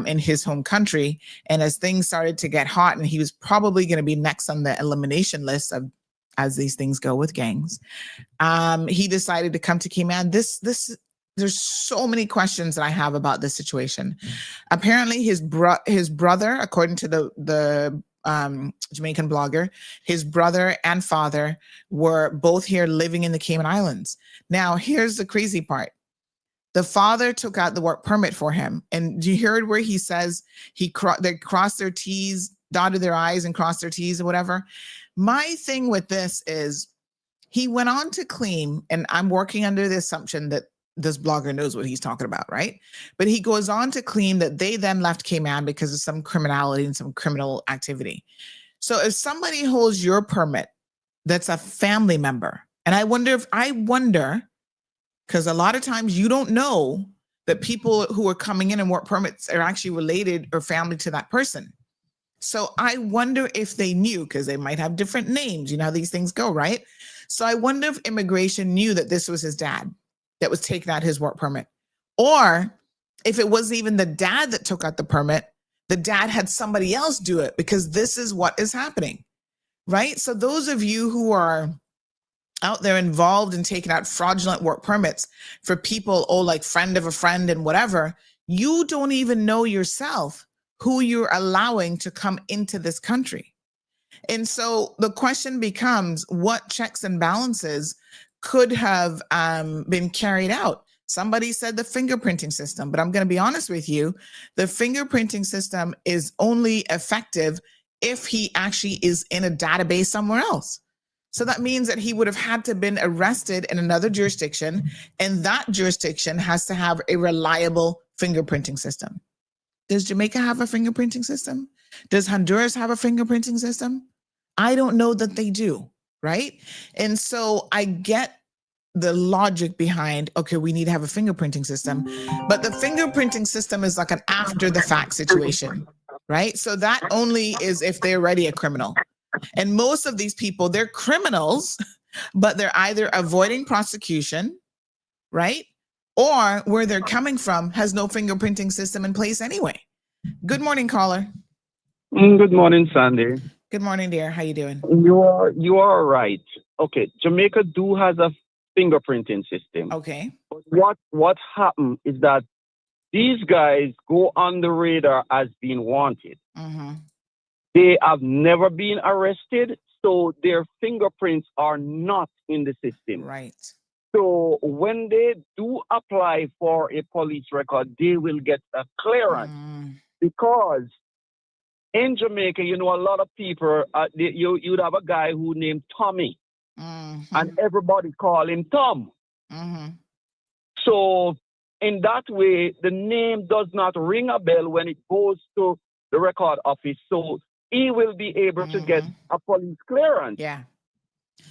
in his home country. And as things started to get hot, and he was probably going to be next on the elimination list of, as these things go with gangs, he decided to come to Cayman. There's so many questions that I have about this situation. Apparently, his brother, according to the Jamaican blogger, his brother and father were both here living in the Cayman Islands. Now, here's the crazy part. The father took out the work permit for him. And you heard where he says they crossed their T's, dotted their I's, and crossed their T's or whatever. My thing with this is he went on to claim, and I'm working under the assumption that this blogger knows what he's talking about, right? But he goes on to claim that they then left Cayman because of some criminality and some criminal activity. So if somebody holds your permit that's a family member, and I wonder, because a lot of times you don't know that people who are coming in and work permits are actually related or family to that person. So I wonder if they knew, because they might have different names. You know how these things go, right? So I wonder if immigration knew that this was his dad that was taking out his work permit. Or if it wasn't even the dad that took out the permit, the dad had somebody else do it, because this is what is happening, right? So those of you who are out there involved in taking out fraudulent work permits for people, like friend of a friend and whatever, you don't even know yourself who you're allowing to come into this country. And so the question becomes, what checks and balances could have been carried out? Somebody said the fingerprinting system, but I'm going to be honest with you. The fingerprinting system is only effective if he actually is in a database somewhere else. So that means that he would have had to have been arrested in another jurisdiction, and that jurisdiction has to have a reliable fingerprinting system. Does Jamaica have a fingerprinting system? Does Honduras have a fingerprinting system? I don't know that they do, right? And so I get the logic behind, okay, we need to have a fingerprinting system, but the fingerprinting system is like an after the fact situation, right? So that only is if they're already a criminal. And most of these people, they're criminals, but they're either avoiding prosecution, right? Or where they're coming from has no fingerprinting system in place anyway. Good morning, caller. Good morning, Sandy. Good morning, dear. How you doing? You are right. Okay, Jamaica do has a fingerprinting system. Okay. But what happened is that these guys go on the radar as being wanted. Mm-hmm. They have never been arrested, so their fingerprints are not in the system. Right. So when they do apply for a police record, they will get a clearance because in Jamaica, you know, a lot of people, you'd have a guy who named Tommy, and everybody call him Tom. So in that way, the name does not ring a bell when it goes to the record office. So he will be able to get a police clearance. Yeah.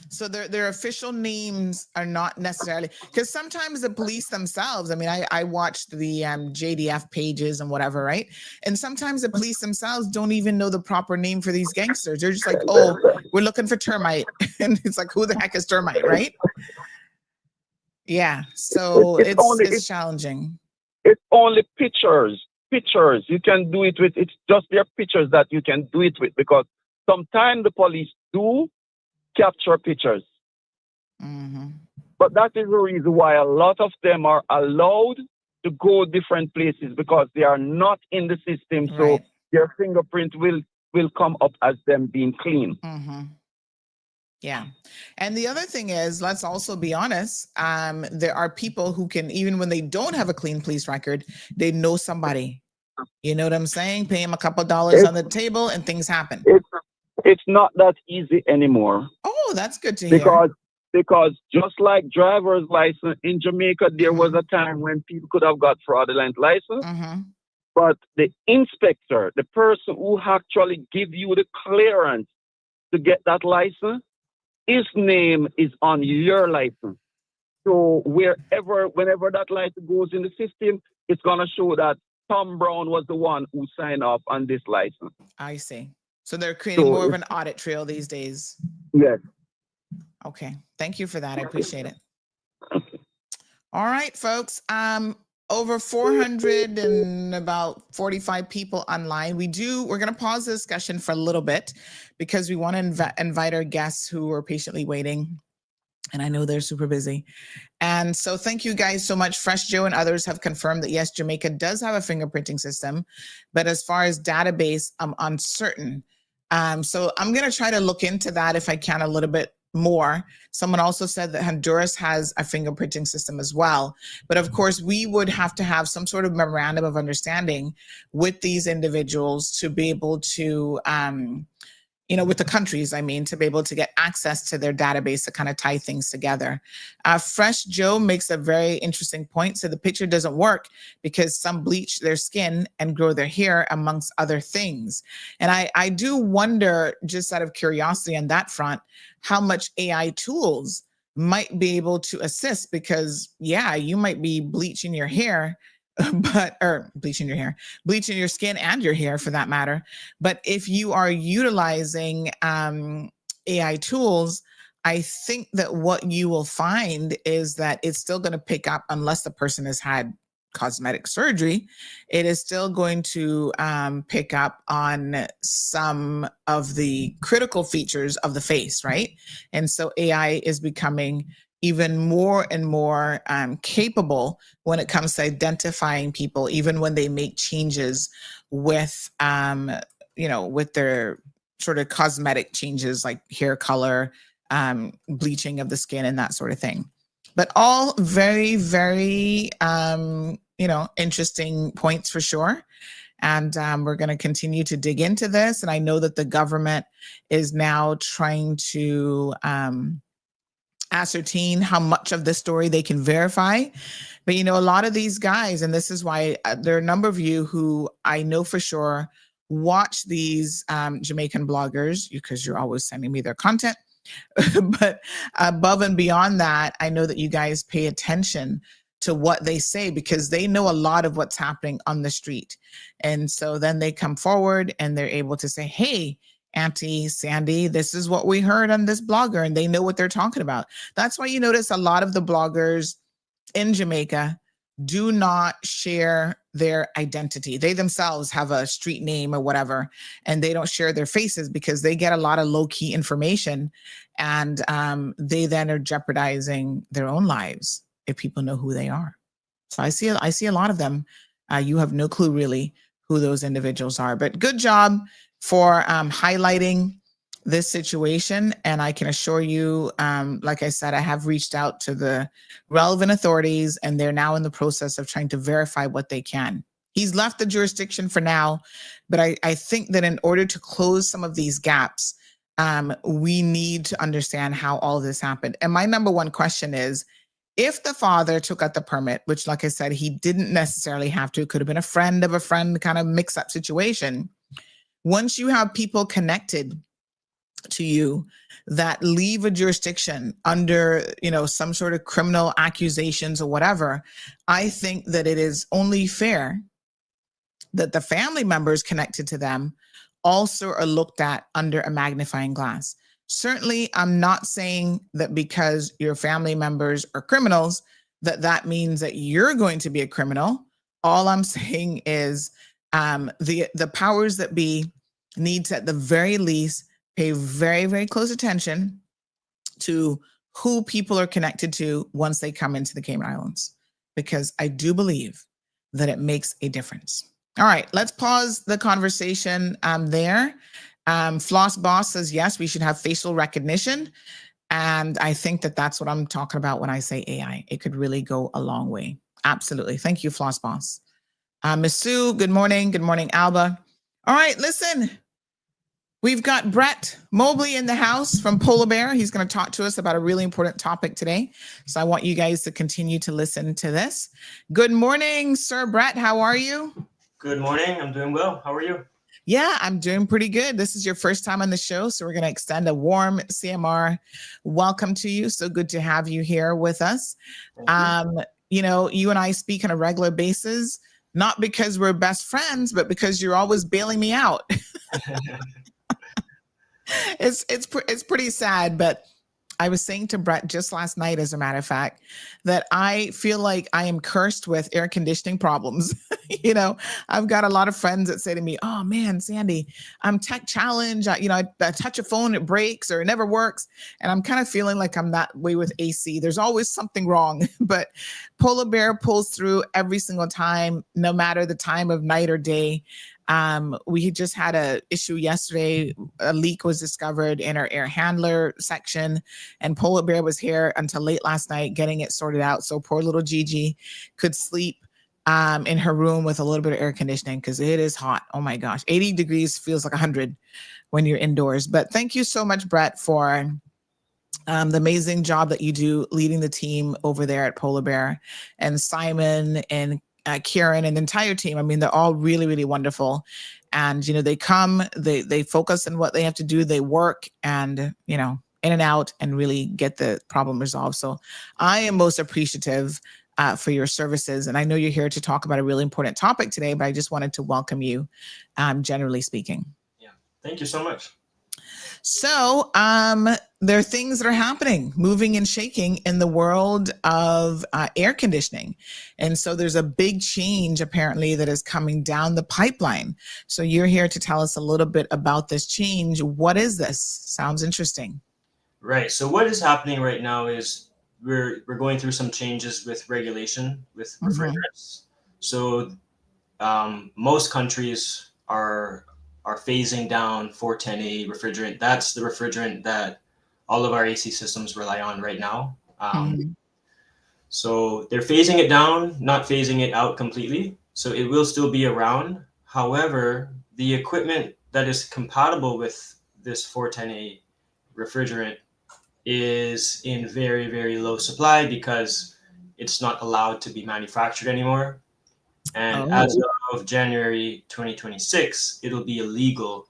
So their official names are not necessarily, because sometimes the police themselves, I mean, I watched the JDF pages and whatever, right? And sometimes the police themselves don't even know the proper name for these gangsters. They're just like, oh, we're looking for Termite. And it's like, who the heck is Termite, right? Yeah. So it's challenging. It's only pictures. You can do it with, it's just their pictures that you can do it with, because sometimes the police do capture pictures. But that is the reason why a lot of them are allowed to go different places, because they are not in the system. So Right. their fingerprint will come up as them being clean. Yeah. And the other thing is, let's also be honest, there are people who can, even when they don't have a clean police record, they know somebody. You know what I'm saying? Pay them a couple dollars on the table and things happen. It's not that easy anymore. Oh, that's good to hear. Because just like driver's license in Jamaica, there was a time when people could have got fraudulent license. But the inspector, the person who actually give you the clearance to get that license, his name is on your license. So whenever that license goes in the system, it's going to show that Tom Brown was the one who signed off on this license. I see. So they're creating more of an audit trail these days. Yes. Okay. Thank you for that. I appreciate it. All right, folks. Over 400 and about 45 people online. We're going to pause the discussion for a little bit because we want to invite our guests who are patiently waiting. And I know they're super busy. And so thank you guys so much. Fresh Joe and others have confirmed that yes, Jamaica does have a fingerprinting system, but as far as database, I'm uncertain. So I'm going to try to look into that if I can a little bit more. Someone also said that Honduras has a fingerprinting system as well. But of course, we would have to have some sort of memorandum of understanding with these individuals to be able to, with the countries, to be able to get access to their database to kind of tie things together. Fresh Joe makes a very interesting point. So the picture doesn't work because some bleach their skin and grow their hair, amongst other things. And I do wonder, just out of curiosity on that front, how much AI tools might be able to assist, because you might be bleaching your hair, bleaching your skin and your hair for that matter. But if you are utilizing AI tools, I think that what you will find is that it's still going to pick up, unless the person has had cosmetic surgery, it is still going to pick up on some of the critical features of the face, right? And so AI is becoming even more and more capable when it comes to identifying people, even when they make changes with, with their sort of cosmetic changes like hair color, bleaching of the skin and that sort of thing. But all very, very, interesting points for sure. And we're going to continue to dig into this. And I know that the government is now trying to ascertain how much of the story they can verify. But, you know, a lot of these guys, and this is why there are a number of you who I know for sure watch these Jamaican bloggers, because you're always sending me their content. But above and beyond that, I know that you guys pay attention to what they say, because they know a lot of what's happening on the street. And so then they come forward and they're able to say, hey, Auntie Sandy, this is what we heard on this blogger, and they know what they're talking about. That's why you notice a lot of the bloggers in Jamaica do not share their identity. They themselves have a street name or whatever, and they don't share their faces because they get a lot of low-key information, and they then are jeopardizing their own lives if people know who they are. So I see a lot of them. You have no clue really who those individuals are, but good job for highlighting this situation. And I can assure you, like I said, I have reached out to the relevant authorities, and they're now in the process of trying to verify what they can. He's left the jurisdiction for now, but I think that in order to close some of these gaps, we need to understand how all this happened. And my number one question is, if the father took out the permit, which, like I said, he didn't necessarily have to, it could have been a friend of a friend kind of mix-up situation. Once you have people connected to you that leave a jurisdiction under, you know, some sort of criminal accusations or whatever, I think that it is only fair that the family members connected to them also are looked at under a magnifying glass. Certainly, I'm not saying that because your family members are criminals, that means that you're going to be a criminal. All I'm saying is the powers that be need to, at the very least, pay very, very close attention to who people are connected to once they come into the Cayman Islands, because I do believe that it makes a difference. All right, let's pause the conversation there. Floss Boss says, yes, we should have facial recognition. And I think that that's what I'm talking about when I say AI. It could really go a long way. Absolutely. Thank you, Floss Boss. Miss Sue, good morning. Good morning, Alba. All right, listen. We've got Brett Mobley in the house from Polar Bear. He's going to talk to us about a really important topic today. So I want you guys to continue to listen to this. Good morning, Sir Brett. How are you? Good morning. I'm doing well. How are you? Yeah, I'm doing pretty good. This is your first time on the show, so we're going to extend a warm CMR welcome to you. So good to have you here with us. You know, you and I speak on a regular basis, not because we're best friends, but because you're always bailing me out. It's pretty sad, but I was saying to Brett just last night, as a matter of fact, that I feel like I am cursed with air conditioning problems. You know, I've got a lot of friends that say to me, oh man, Sandy, I'm tech challenged. I touch a phone, it breaks or it never works. And I'm kind of feeling like I'm that way with AC. There's always something wrong, but Polar Bear pulls through every single time, no matter the time of night or day. We just had an issue yesterday. A leak was discovered in our air handler section, and Polar Bear was here until late last night getting it sorted out. So poor little Gigi could sleep in her room with a little bit of air conditioning, because it is hot. Oh my gosh, 80 degrees feels like 100 when you're indoors. But thank you so much, Brett, for the amazing job that you do leading the team over there at Polar Bear, and Simon and Kieran and the entire team. I mean, they're all really, really wonderful. And, you know, they come, they focus on what they have to do. They work and, you know, in and out, and really get the problem resolved. So I am most appreciative for your services. And I know you're here to talk about a really important topic today, but I just wanted to welcome you, generally speaking. Yeah, thank you so much. So there are things that are happening, moving and shaking in the world of air conditioning. And so there's a big change apparently that is coming down the pipeline. So you're here to tell us a little bit about this change. What is this? Sounds interesting. Right. So what is happening right now is we're going through some changes with regulation with refrigerants. So most countries are phasing down 410A refrigerant. That's the refrigerant that all of our AC systems rely on right now. So they're phasing it down, not phasing it out completely. So it will still be around. However, the equipment that is compatible with this 410A refrigerant is in very, very low supply because it's not allowed to be manufactured anymore. And as Oh. of January 2026, it'll be illegal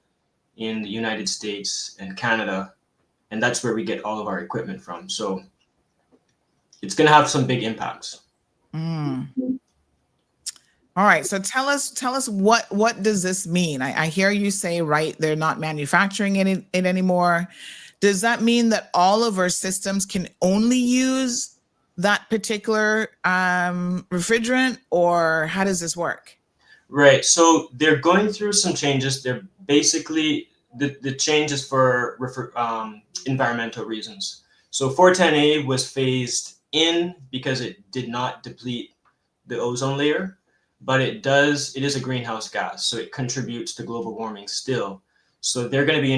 in the United States and Canada. And that's where we get all of our equipment from. So it's going to have some big impacts. Mm. All right. So tell us what does this mean? I hear you say, right, they're not manufacturing it anymore. Does that mean that all of our systems can only use that particular refrigerant, or how does this work? Right. So they're going through some changes. They're basically the changes for environmental reasons. So 410A was phased in because it did not deplete the ozone layer, but it is a greenhouse gas, so it contributes to global warming still. So they're going to be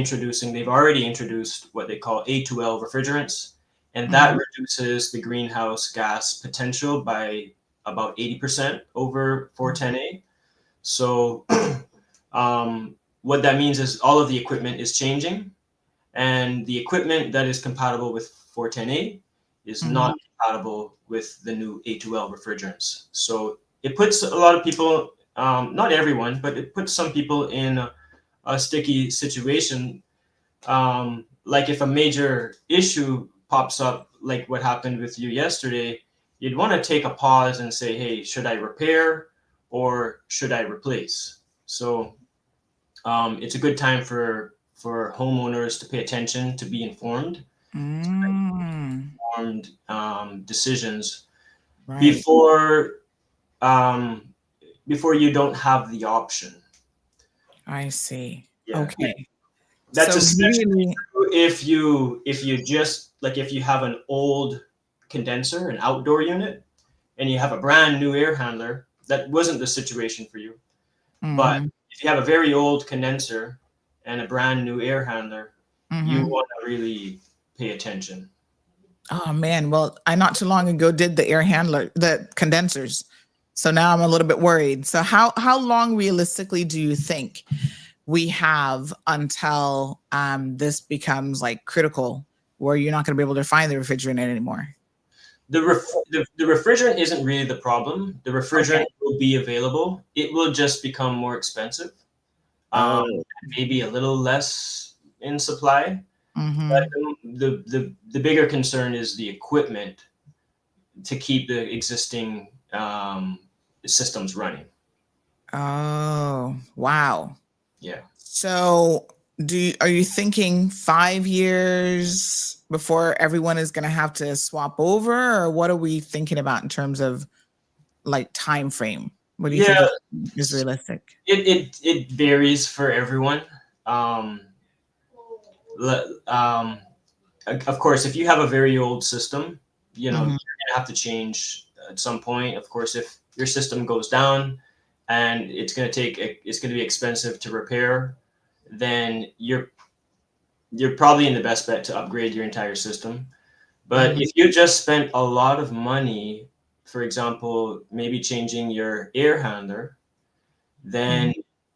they've already introduced what they call A2L refrigerants, and that reduces the greenhouse gas potential by about 80% over 410A. So what that means is all of the equipment is changing, and the equipment that is compatible with 410A is not compatible with the new A2L refrigerants. So it puts a lot of people, not everyone, but it puts some people in a sticky situation. Like if a major issue pops up, like what happened with you yesterday, you'd want to take a pause and say, hey, should I repair or should I replace? So it's a good time for homeowners to pay attention, to be informed, informed decisions Right. before you don't have the option. I see. Yeah. Okay. That's So especially really, true if you just like if you have an old condenser, an outdoor unit, and you have a brand new air handler. That wasn't the situation for you. But if you have a very old condenser and a brand new air handler, you want to really pay attention. oh man, well, I not too long ago did the condensers. So now I'm a little bit worried. So how long realistically do you think we have until this becomes like critical, where you're not going to be able to find the refrigerant anymore? The refrigerant isn't really the problem. The refrigerant will be available. It will just become more expensive, maybe a little less in supply. But the bigger concern is the equipment to keep the existing systems running. Oh, wow. Yeah. So are you thinking 5 years before everyone is going to have to swap over, or what are we thinking about in terms of like time frame? What do you think is realistic? It varies for everyone. Of course, if you have a very old system, you're gonna have to change at some point. Of course, if your system goes down and it's gonna be expensive to repair, then you're probably in the best bet to upgrade your entire system. But if you just spent a lot of money, for example, maybe changing your air handler, then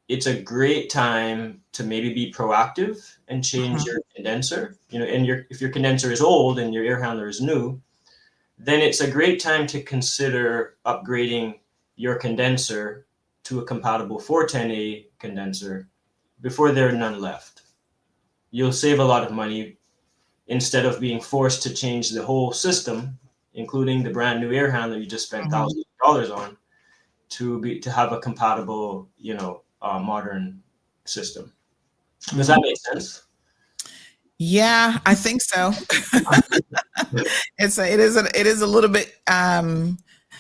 it's a great time to maybe be proactive and change your condenser. And if your condenser is old and your air handler is new, then it's a great time to consider upgrading your condenser to a compatible 410A condenser before there are none left. You'll save a lot of money instead of being forced to change the whole system, including the brand new air handler you just spent thousands of dollars on, to have a compatible, modern system. Does that make sense? Yeah, I think so. It is a little bit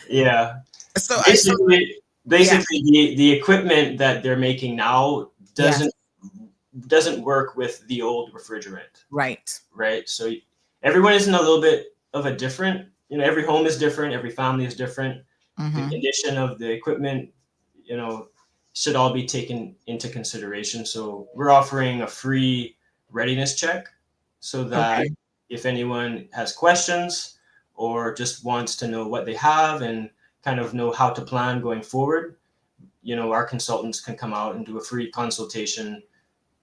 Yeah. so Basically, the equipment that they're making now doesn't work with the old refrigerant. Right. So everyone is in a little bit of a different, every home is different, every family is different. The condition of the equipment, should all be taken into consideration. So we're offering a free readiness check so that if anyone has questions or just wants to know what they have and kind of know how to plan going forward, our consultants can come out and do a free consultation,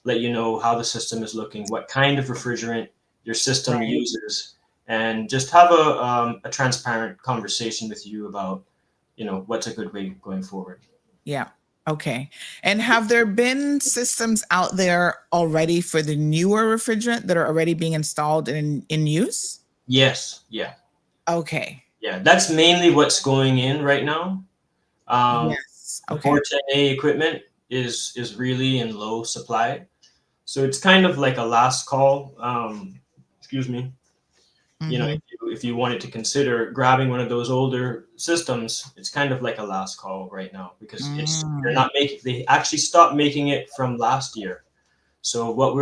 let you know how the system is looking, what kind of refrigerant your system uses, and just have a transparent conversation with you about, what's a good way going forward. Yeah. Okay. And have there been systems out there already for the newer refrigerant that are already being installed and in use? Yes. Yeah. Okay. Yeah. That's mainly what's going in right now. Yes. The Okay. 410A equipment is really in low supply. So it's kind of like a last call. Excuse me. If you wanted to consider grabbing one of those older systems, it's kind of like a last call right now, because they actually stopped making it from last year. So what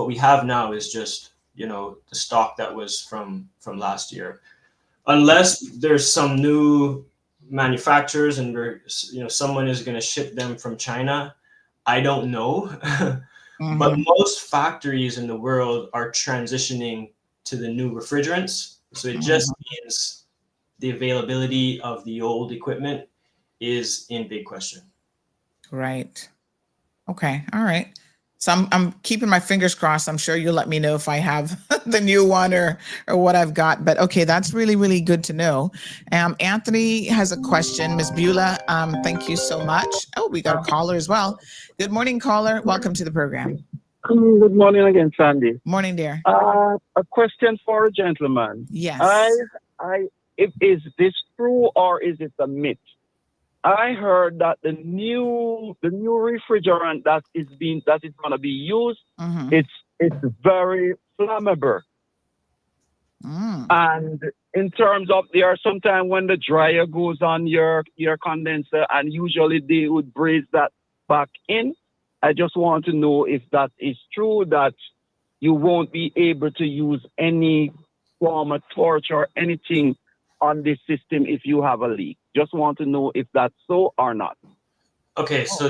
we have now is just, the stock that was from last year, unless there's some new manufacturers and someone is going to ship them from China. I don't know. But most factories in the world are transitioning to the new refrigerants. So it just means the availability of the old equipment is in big question. Right. Okay. All right. So I'm keeping my fingers crossed. I'm sure you'll let me know if I have the new one or what I've got. But okay, that's really, really good to know. Anthony has a question. Ms. Beulah, thank you so much. Oh, we got a caller as well. Good morning, caller. Welcome to the program. Good morning again, Sandy. Morning, dear. A question for a gentleman. Yes. Is this true or is it a myth? I heard that the new refrigerant that is going to be used, it's very flammable. And in terms of, there are sometimes when the dryer goes on your condenser, and usually they would braze that back in. I just want to know if that is true, that you won't be able to use any form of torch or anything on this system if you have a leak. Just want to know if that's so or not. Okay, so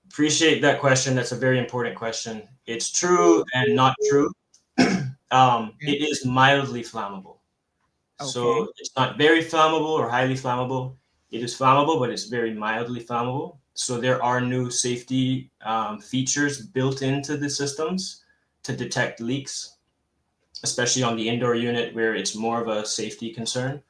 appreciate that question. That's a very important question. It's true and not true. It is mildly flammable. Okay. So it's not very flammable or highly flammable. It is flammable, but it's very mildly flammable. So there are new safety features built into the systems to detect leaks, especially on the indoor unit where it's more of a safety concern.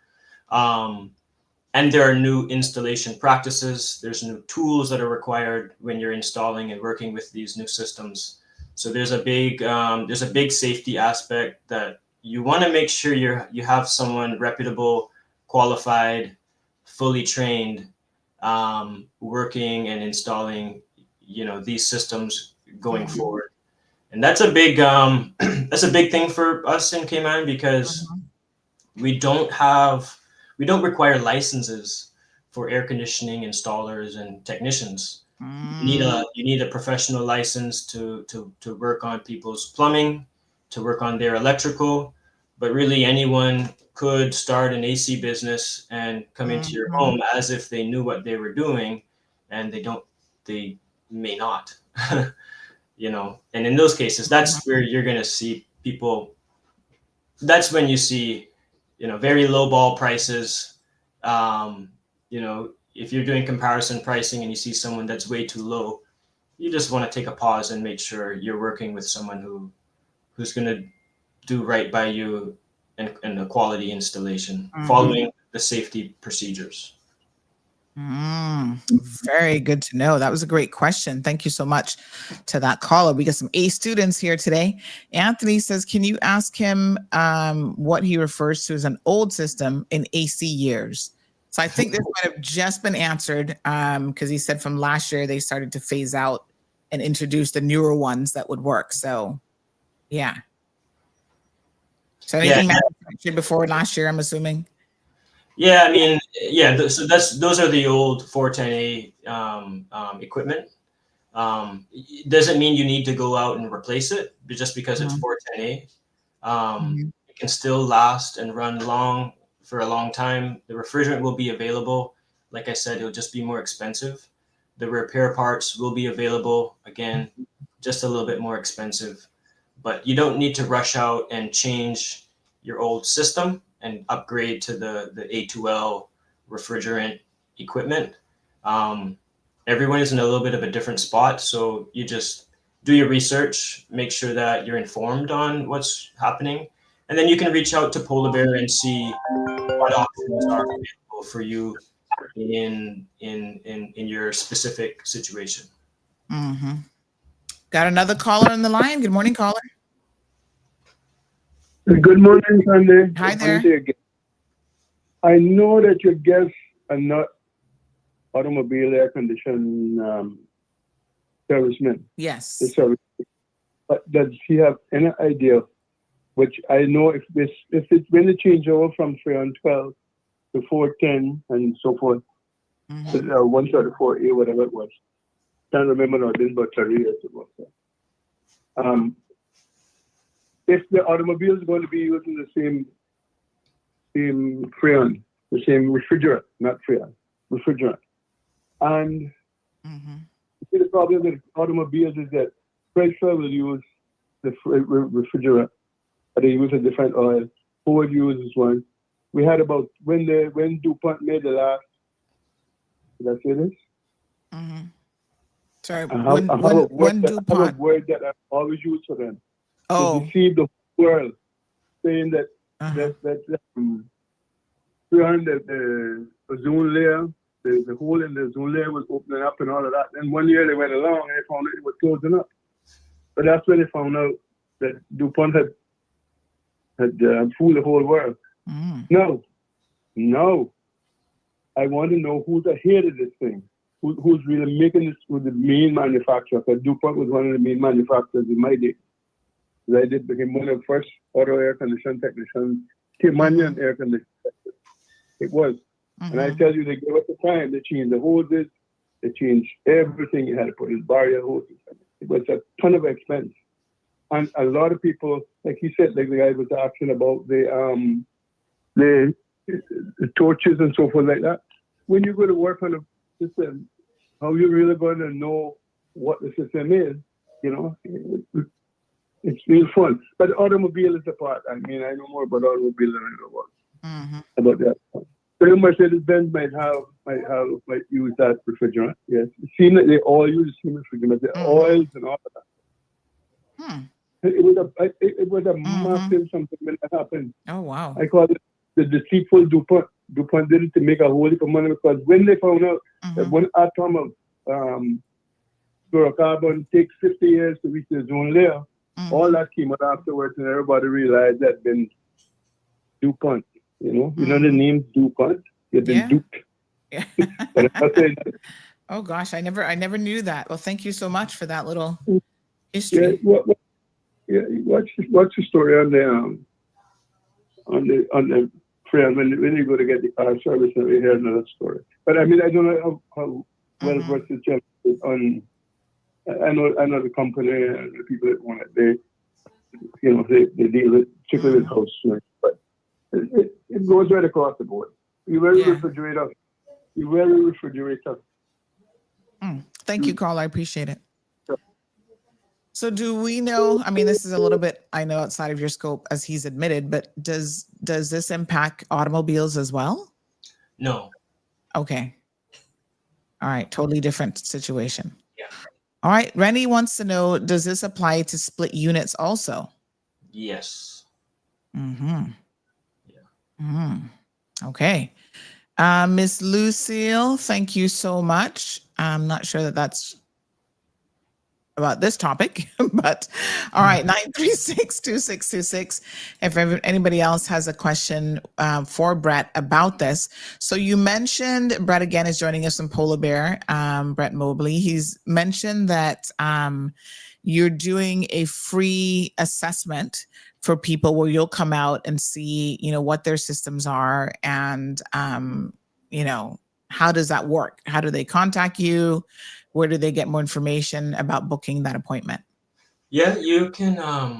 And there are new installation practices. There's new tools that are required when you're installing and working with these new systems. So there's a big safety aspect that you want to make sure you have someone reputable, qualified, fully trained, working and installing, these systems going forward. And that's a big thing for us in Cayman, because we don't require licenses for air conditioning installers and technicians. You need a professional license to work on people's plumbing, to work on their electrical, but really anyone could start an AC business and come into your home as if they knew what they were doing, and they may not. And in those cases, that's where you're going to see people. That's when you see, very low ball prices. If you're doing comparison pricing and you see someone that's way too low, you just want to take a pause and make sure you're working with someone who's going to do right by you and a quality installation, following the safety procedures. Very good to know. That was a great question. Thank you so much to that caller. We got some A students here today. Anthony says, can you ask him what he refers to as an old system in AC years? So I think this might have just been answered because he said from last year they started to phase out and introduce the newer ones that would work. So yeah. So anything manufactured before last year, I'm assuming? Yeah, I mean, so those are the old 410A equipment. It doesn't mean you need to go out and replace it, but just because it's 410A. It can still last and run for a long time. The refrigerant will be available. Like I said, it'll just be more expensive. The repair parts will be available, again, just a little bit more expensive. But you don't need to rush out and change your old system and upgrade to the A2L refrigerant equipment. everyone is in a little bit of a different spot. So you just do your research, make sure that you're informed on what's happening, and then you can reach out to Polar Bear and see what options are available for you in your specific situation. Mm-hmm. Got another caller on the line. Good morning, caller. Good morning, Sunday. Hi Good there. morning to your guests. I know that your guests are not automobile air condition servicemen. Yes. The service, but does she have any idea? Which I know if it's when they change over from 312 to 410 and so forth, Mm-hmm. 134A, whatever it was. Can't remember now. This is about 30 years ago. So. If the automobile is going to be using the same freon, the same refrigerant, not freon, refrigerant. And the problem with automobiles is that Chrysler will use the refrigerant, but they use a different oil. Ford uses one. We had about when DuPont made the last. Did I say this? Sorry. I have DuPont. a word that I always use for them. Oh. To deceive the world, saying that freon, the ozone layer, the hole in the ozone layer was opening up and all of that. And one year they went along and they found it was closing up. But that's when they found out that DuPont had fooled the whole world. No. I want to know who's ahead of this thing. Who's really making this with the main manufacturer? Because DuPont was one of the main manufacturers in my day. I became one of the first auto air conditioning technicians, Cayman air conditioning. It was. And I tell you, they gave us the time. They changed the hoses. They changed everything. You had to put in barrier hoses. It was a ton of expense. And a lot of people, like he said, like the guy was asking about the torches and so forth like that. When you go to work on a system, how you really going to know what the system is, you know? It's real fun. But the automobile is the part. I mean, I know more about automobile than I know about that. So Mercedes-Benz might use that refrigerant. Yes. It seems that they all use the same refrigerant, the oils and all of that. It was a massive something when that happened. Oh, wow. I call it the deceitful DuPont. DuPont did it to make a whole heap of money because when they found out that one atom of fluorocarbon takes 50 years to reach the ozone layer, all that came out afterwards, and everybody realized that been DuPont. You know the name DuPont. You've been duped. Yeah. But I'm not saying that. Oh gosh, I never knew that. Well, thank you so much for that little history. Watch the story on the friend when you go to get the car service and we hear another story. But I mean, I don't know how well versed the chef is on. I know the company and the people that want it. They deal with particularly with house, but it goes right across the board. You wear a refrigerator. Thank you, Carl. I appreciate it. So do we know, I mean, this is a little bit, I know, outside of your scope, as he's admitted, but does this impact automobiles as well? No. Okay. All right. Totally different situation. Yeah. All right. Rennie wants to know, does this apply to split units also? Yes. Okay. Miss Lucille, thank you so much. I'm not sure that that's about this topic, but all right, 936-2626. If anybody else has a question for Brett about this. So you mentioned, Brett again is joining us from Polar Bear, Brett Mobley. He's mentioned that you're doing a free assessment for people where you'll come out and see, what their systems are and, how does that work? How do they contact you? Where do they get more information about booking that appointment? Yeah, you can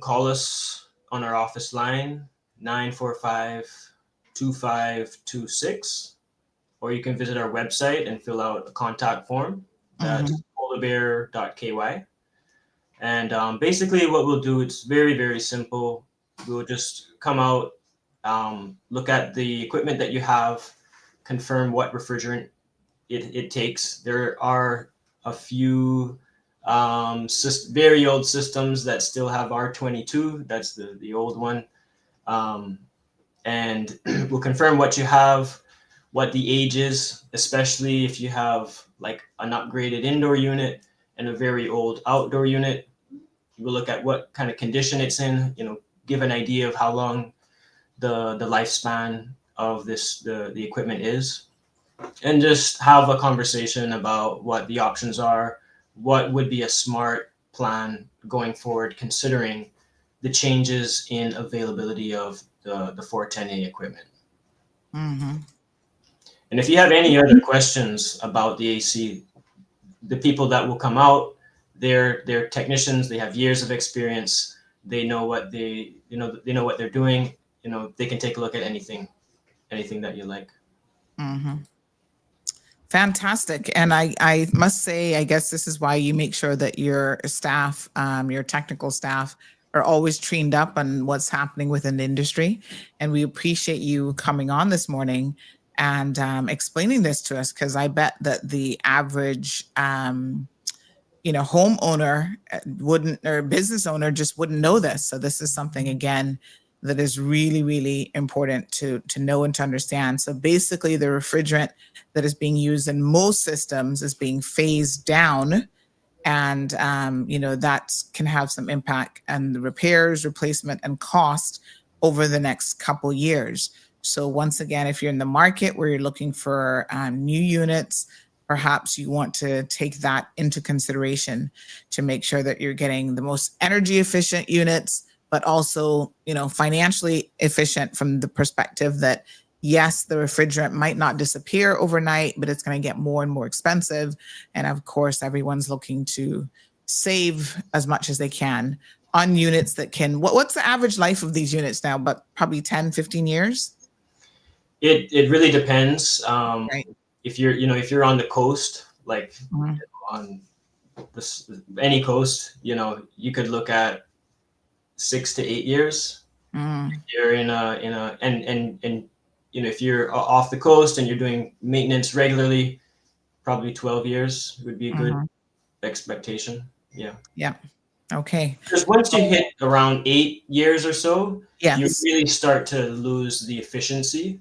call us on our office line, 945-2526, or you can visit our website and fill out a contact form. That's polarbear.ky. And basically what we'll do, it's very, very simple. We'll just come out, look at the equipment that you have, confirm what refrigerant it takes. There are a few very old systems that still have R22. That's the old one. And we'll confirm what you have, what the age is, especially if you have like an upgraded indoor unit and a very old outdoor unit. We'll look at what kind of condition it's in, give an idea of how long the lifespan of the equipment is, and just have a conversation about what the options are, what would be a smart plan going forward, considering the changes in availability of the 410A equipment. Mm-hmm. And if you have any other questions about the AC, the people that will come out, they're technicians, they have years of experience, they know what they know what they're doing, they can take a look at anything that you like. Mm-hmm. Fantastic. And I must say, I guess this is why you make sure that your staff, your technical staff, are always trained up on what's happening within the industry. And we appreciate you coming on this morning and explaining this to us, because I bet that the average homeowner wouldn't, or business owner just wouldn't know this. So this is something, again, that is really, really important to know and to understand. So basically, the refrigerant that is being used in most systems is being phased down, and that can have some impact on the repairs, replacement, and cost over the next couple years. So once again, if you're in the market where you're looking for new units, perhaps you want to take that into consideration to make sure that you're getting the most energy efficient units, but also, financially efficient from the perspective that, yes, the refrigerant might not disappear overnight, but it's going to get more and more expensive. And of course, everyone's looking to save as much as they can on units that can, what's the average life of these units now? But probably 10, 15 years? It really depends. Right. If you're on the coast, like on any coast, you could look at 6 to 8 years. If you're if you're off the coast and you're doing maintenance regularly, probably 12 years would be a good expectation. Yeah. Okay. Because once you hit around 8 years or so, yes, you really start to lose the efficiency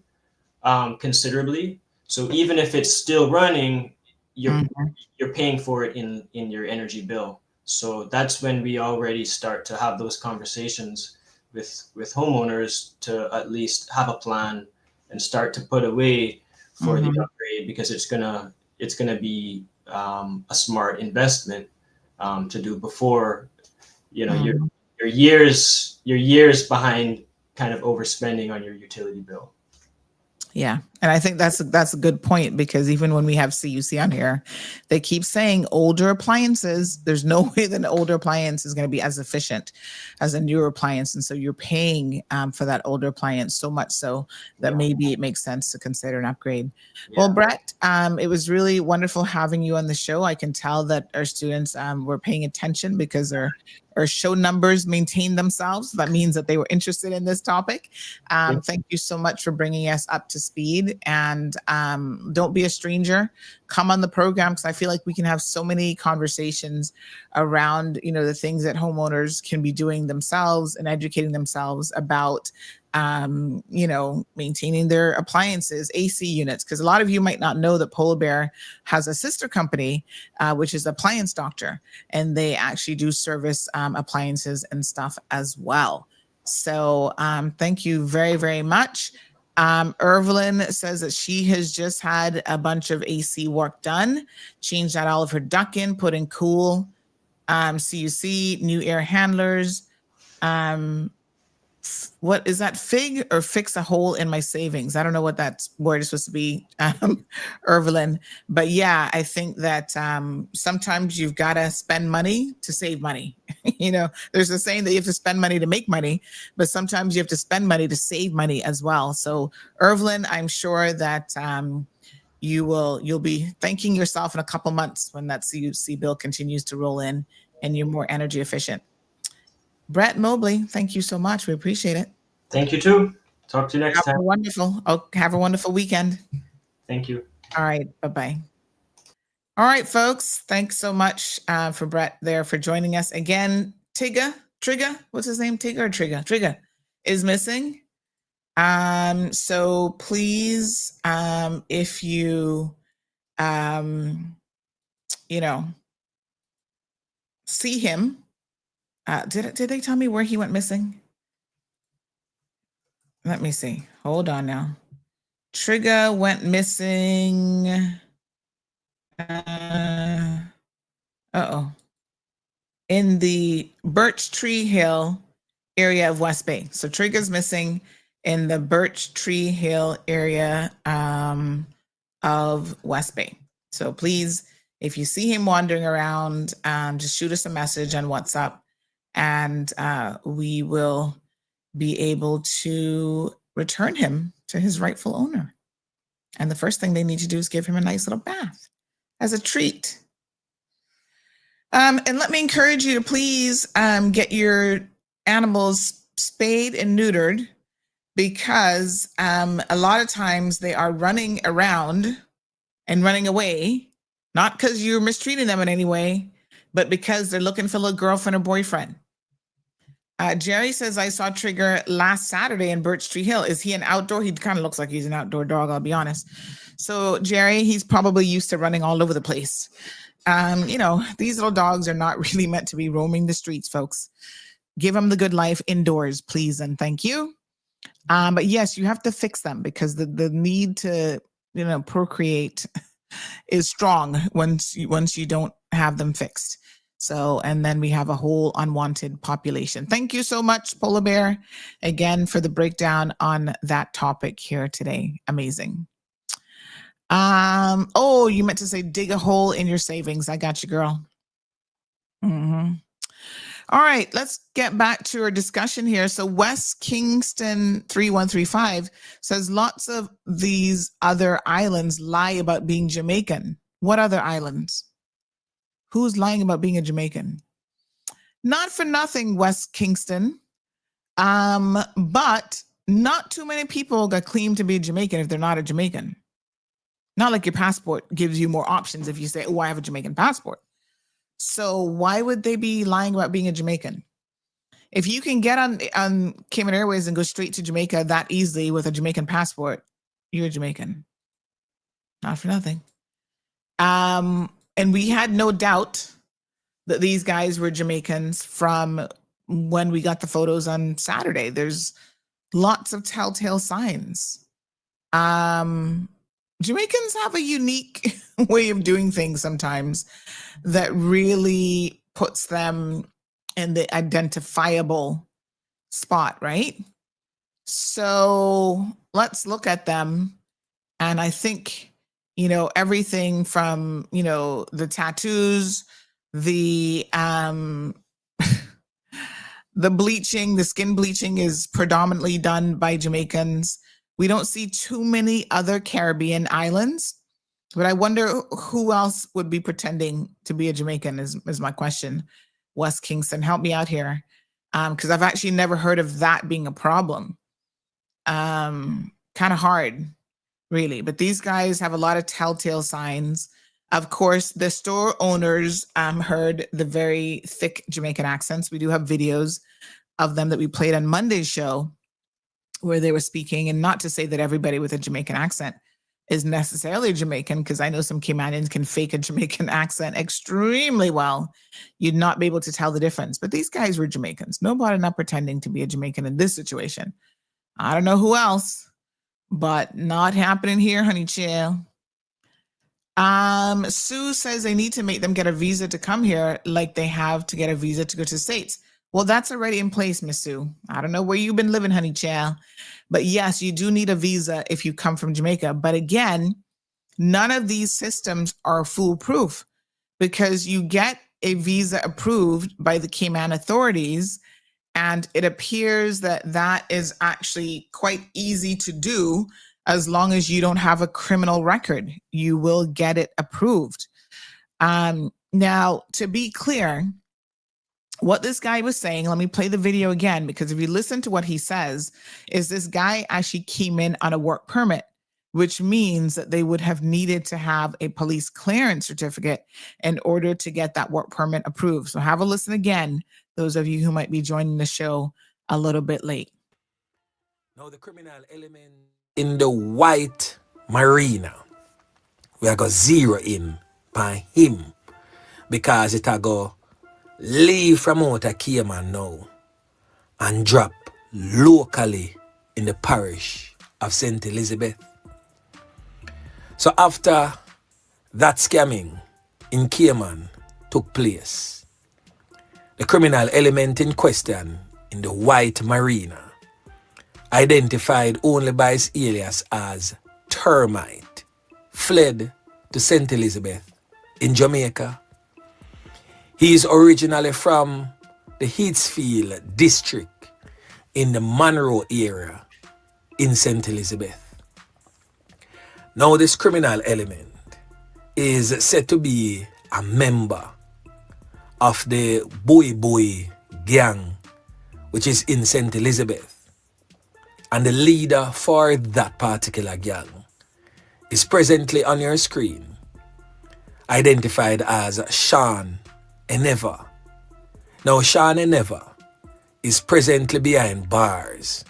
considerably. So even if it's still running, you're paying for it in your energy bill. So that's when we already start to have those conversations with homeowners to at least have a plan and start to put away for the upgrade, because it's gonna be a smart investment to do before you're years behind, kind of overspending on your utility bill. Yeah. And I think that's a good point, because even when we have CUC on here, they keep saying older appliances, there's no way that an older appliance is going to be as efficient as a newer appliance. And so you're paying for that older appliance so much so that maybe it makes sense to consider an upgrade. Yeah. Well, Brett, it was really wonderful having you on the show. I can tell that our students were paying attention, because our show numbers maintain themselves. That means that they were interested in this topic. Thank you so much for bringing us up to speed. And don't be a stranger. Come on the program, because I feel like we can have so many conversations around, the things that homeowners can be doing themselves and educating themselves about, maintaining their appliances, AC units. Because a lot of you might not know that Polar Bear has a sister company, which is Appliance Doctor, and they actually do service appliances and stuff as well. So thank you very, very much. Evelyn says that she has just had a bunch of AC work done, changed out all of her ducting, put in cool, CUC, new air handlers. What is that, fig or fix a hole in my savings? I don't know what that word is supposed to be, Evelyn. But yeah, I think that sometimes you've got to spend money to save money. There's a saying that you have to spend money to make money, but sometimes you have to spend money to save money as well. So Evelyn, I'm sure that you'll be thanking yourself in a couple months when that CUC bill continues to roll in and you're more energy efficient. Brett Mobley, thank you so much. We appreciate it. Thank you too. Talk to you next time. Have a wonderful weekend. Thank you. All right. Bye-bye. All right, folks. Thanks so much for Brett there for joining us again. Trigger, what's his name? Trigger is missing. So please, if you, see him, did they tell me where he went missing? Let me see. Hold on now. Trigger went missing. In the Birch Tree Hill area of West Bay. So Trigger's missing in the Birch Tree Hill area of West Bay. So please, if you see him wandering around, just shoot us a message on WhatsApp, and we will be able to return him to his rightful owner. And the first thing they need to do is give him a nice little bath as a treat. And let me encourage you to please get your animals spayed and neutered, because a lot of times they are running around and running away, not because you're mistreating them in any way, but because they're looking for a little girlfriend or boyfriend. Jerry says, I saw Trigger last Saturday in Birch Tree Hill. Is he an outdoor? He kind of looks like he's an outdoor dog, I'll be honest. So Jerry, he's probably used to running all over the place. These little dogs are not really meant to be roaming the streets, folks. Give them the good life indoors, please, and thank you. But yes, you have to fix them, because the need to, procreate is strong once you don't have them fixed. So, and then we have a whole unwanted population. Thank you so much, Polar Bear, again, for the breakdown on that topic here today. Amazing. You meant to say dig a hole in your savings. I got you, girl. All right, let's get back to our discussion here. So West Kingston 3135 says lots of these other islands lie about being Jamaican. What other islands? Who's lying about being a Jamaican? Not for nothing, West Kingston. But not too many people got claimed to be Jamaican if they're not a Jamaican. Not like your passport gives you more options if you say, oh, I have a Jamaican passport. So why would they be lying about being a Jamaican? If you can get on Cayman Airways and go straight to Jamaica that easily with a Jamaican passport, you're a Jamaican. Not for nothing. And we had no doubt that these guys were Jamaicans from when we got the photos on Saturday. There's lots of telltale signs. Jamaicans have a unique way of doing things sometimes that really puts them in the identifiable spot, right? So let's look at them. And I think, everything from, the tattoos, the the bleaching, the skin bleaching is predominantly done by Jamaicans. We don't see too many other Caribbean islands, but I wonder who else would be pretending to be a Jamaican is my question. West Kingston, help me out here. Because I've actually never heard of that being a problem. Kind of hard, really. But these guys have a lot of telltale signs. Of course, the store owners heard the very thick Jamaican accents. We do have videos of them that we played on Monday's show where they were speaking, and not to say that everybody with a Jamaican accent is necessarily Jamaican, because I know some Caymanians can fake a Jamaican accent extremely well. You'd not be able to tell the difference. But these guys were Jamaicans. Nobody not pretending to be a Jamaican in this situation. I don't know who else, but not happening here, honey chill. Sue says they need to make them get a visa to come here like they have to get a visa to go to the States. Well, that's already in place, Miss Sue. I don't know where you've been living, honey child. But yes, you do need a visa if you come from Jamaica. But again, none of these systems are foolproof, because you get a visa approved by the Cayman authorities, and it appears that that is actually quite easy to do. As long as you don't have a criminal record, you will get it approved. Now, to be clear, what this guy was saying, let me play the video again, because if you listen to what he says, is this guy actually came in on a work permit, which means that they would have needed to have a police clearance certificate in order to get that work permit approved. So have a listen again, those of you who might be joining the show a little bit late. Now the criminal element in the white marina, we are going to zero in by him because it are go leave from out of Cayman now and drop locally in the parish of St. Elizabeth. So after that scamming in Cayman took place, the criminal element in question in the white marina, identified only by his alias as Termite, fled to St. Elizabeth in Jamaica. He is originally from the Heatsfield district in the Monroe area in St. Elizabeth. Now this criminal element is said to be a member of the Boy Boy gang, which is in St. Elizabeth. And the leader for that particular gang is presently on your screen, identified as Sean Eneva. Now, Sean Eneva is presently behind bars,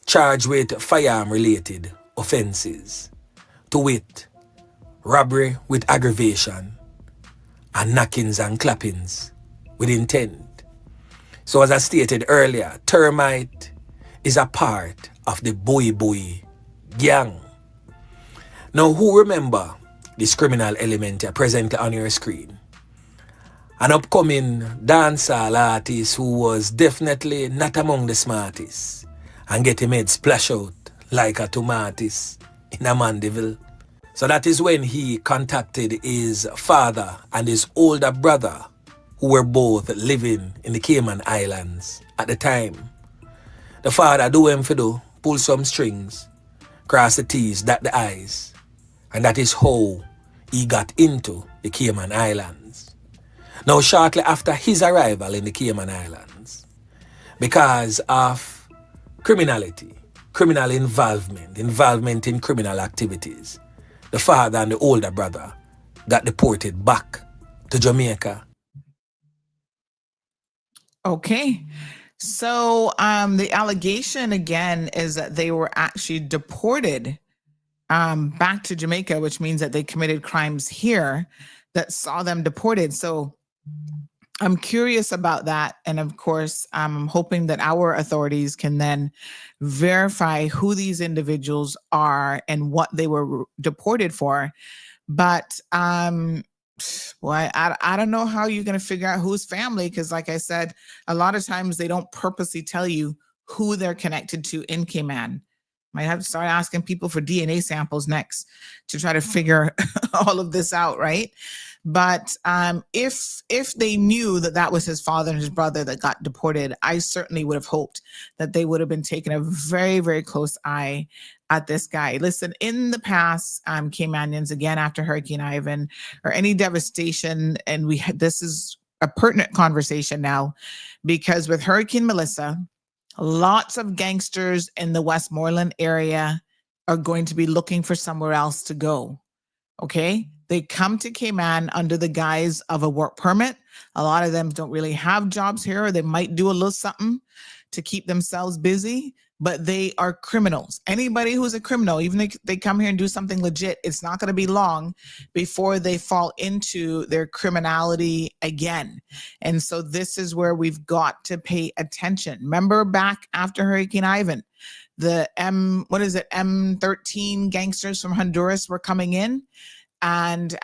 charged with firearm-related offenses, to wit, robbery with aggravation, and knockings and clappings with intent. So as I stated earlier, Termite is a part of the Boy Boy gang. Now, who remember this criminal element presently on your screen? An upcoming dancehall artist who was definitely not among the smartest and get him head splash out like a tomatoes in a Mandeville. So that is when he contacted his father and his older brother, who were both living in the Cayman Islands at the time. The father do him for do, pull some strings, cross the T's, dot the I's, and that is how he got into the Cayman Islands. Now, shortly after his arrival in the Cayman Islands, because of criminality, criminal involvement in criminal activities, the father and the older brother got deported back to Jamaica. Okay. So the allegation again is that they were actually deported back to Jamaica, which means that they committed crimes here that saw them deported. So I'm curious about that. And of course, I'm hoping that our authorities can then verify who these individuals are and what they were deported for. But well, I don't know how you're going to figure out who's family, because like I said, a lot of times they don't purposely tell you who they're connected to in Cayman. Might have to start asking people for DNA samples next to try to figure all of this out, right? But if they knew that that was his father and his brother that got deported, I certainly would have hoped that they would have been taking a very, very close eye at this guy. Listen, in the past, Caymanians, again, after Hurricane Ivan or any devastation, and this is a pertinent conversation now, because with Hurricane Melissa, lots of gangsters in the Westmoreland area are going to be looking for somewhere else to go. Okay? They come to Cayman under the guise of a work permit. A lot of them don't really have jobs here, or they might do a little something to keep themselves busy, but they are criminals. Anybody who's a criminal, even if they come here and do something legit, it's not going to be long before they fall into their criminality again. And so this is where we've got to pay attention. Remember back after Hurricane Ivan, the M13 gangsters from Honduras were coming in, and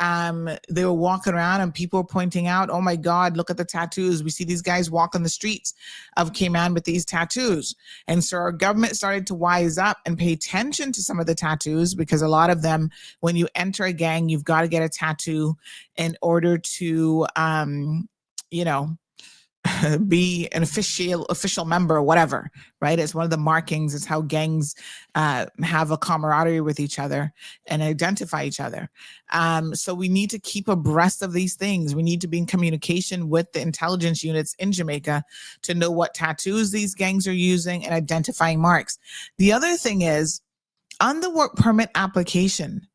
they were walking around and people were pointing out, oh my God, look at the tattoos. We see these guys walking the streets of Cayman with these tattoos. And so our government started to wise up and pay attention to some of the tattoos, because a lot of them, when you enter a gang, you've got to get a tattoo in order to, be an official member or whatever, right? It's one of the markings. It's how gangs have a camaraderie with each other and identify each other. So we need to keep abreast of these things. We need to be in communication with the intelligence units in Jamaica to know what tattoos these gangs are using and identifying marks. The other thing is, On the work permit application,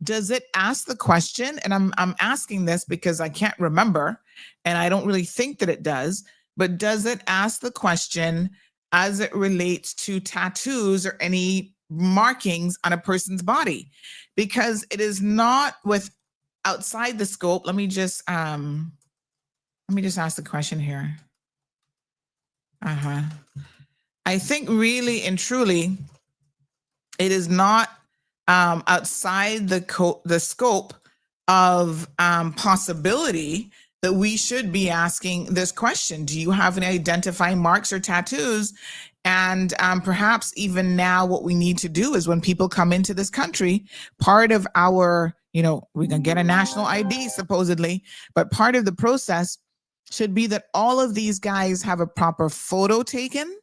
does it ask the question? And I'm asking this because I can't remember, and I don't really think that it does, but does it ask the question as it relates to tattoos or any markings on a person's body? Because it is not with outside the scope. Let me just ask the question here. I think really and truly, it is not outside the scope of possibility that we should be asking this question. Do you have any identifying marks or tattoos? And perhaps even now what we need to do is when people come into this country, part of our, we can get a national ID supposedly, but part of the process should be that all of these guys have a proper photo taken.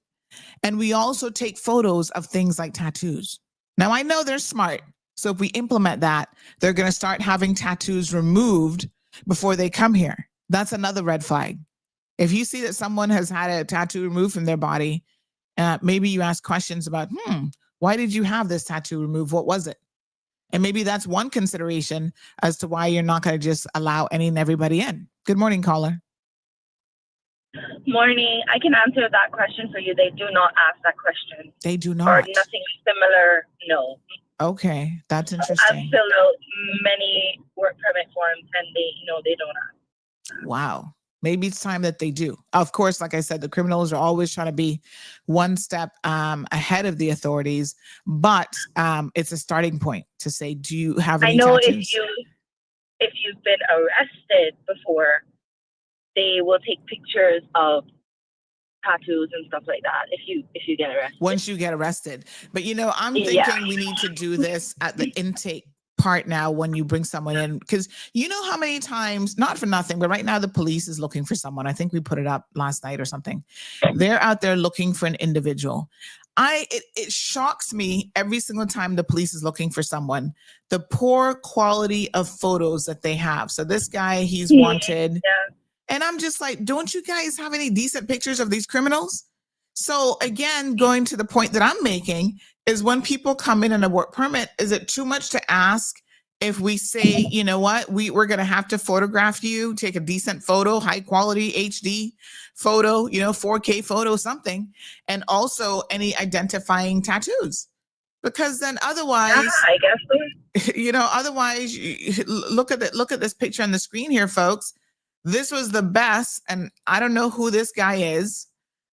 And we also take photos of things like tattoos. Now, I know they're smart. So if we implement that, they're going to start having tattoos removed before they come here. That's another red flag. If you see that someone has had a tattoo removed from their body, maybe you ask questions about, why did you have this tattoo removed? What was it? And maybe that's one consideration as to why you're not going to just allow any and everybody in. Good morning, caller. Morning. I can answer that question for you. They do not ask that question. They do not. Or nothing similar. No. Okay, that's interesting. I've filled out many work permit forms and they don't ask. Wow. Maybe it's time that they do. Of course, like I said, the criminals are always trying to be one step ahead of the authorities, but it's a starting point to say, do you have any tattoos? If you've been arrested before, they will take pictures of tattoos and stuff like that if you get arrested. Once you get arrested. But I'm thinking we need to do this at the intake part now when you bring someone in, because how many times, not for nothing, but right now the police is looking for someone. I think we put it up last night or something. They're out there looking for an individual. It shocks me every single time the police is looking for someone, the poor quality of photos that they have. So this guy, he's wanted. Yeah. And I'm just like, don't you guys have any decent pictures of these criminals? So again, going to the point that I'm making is when people come in on a work permit, is it too much to ask if we say, you know what, we're going to have to photograph you, take a decent photo, high quality HD photo, 4K photo, something, and also any identifying tattoos? Because then otherwise, I guess so. Otherwise, look at this picture on the screen here, folks. This was the best, and I don't know who this guy is,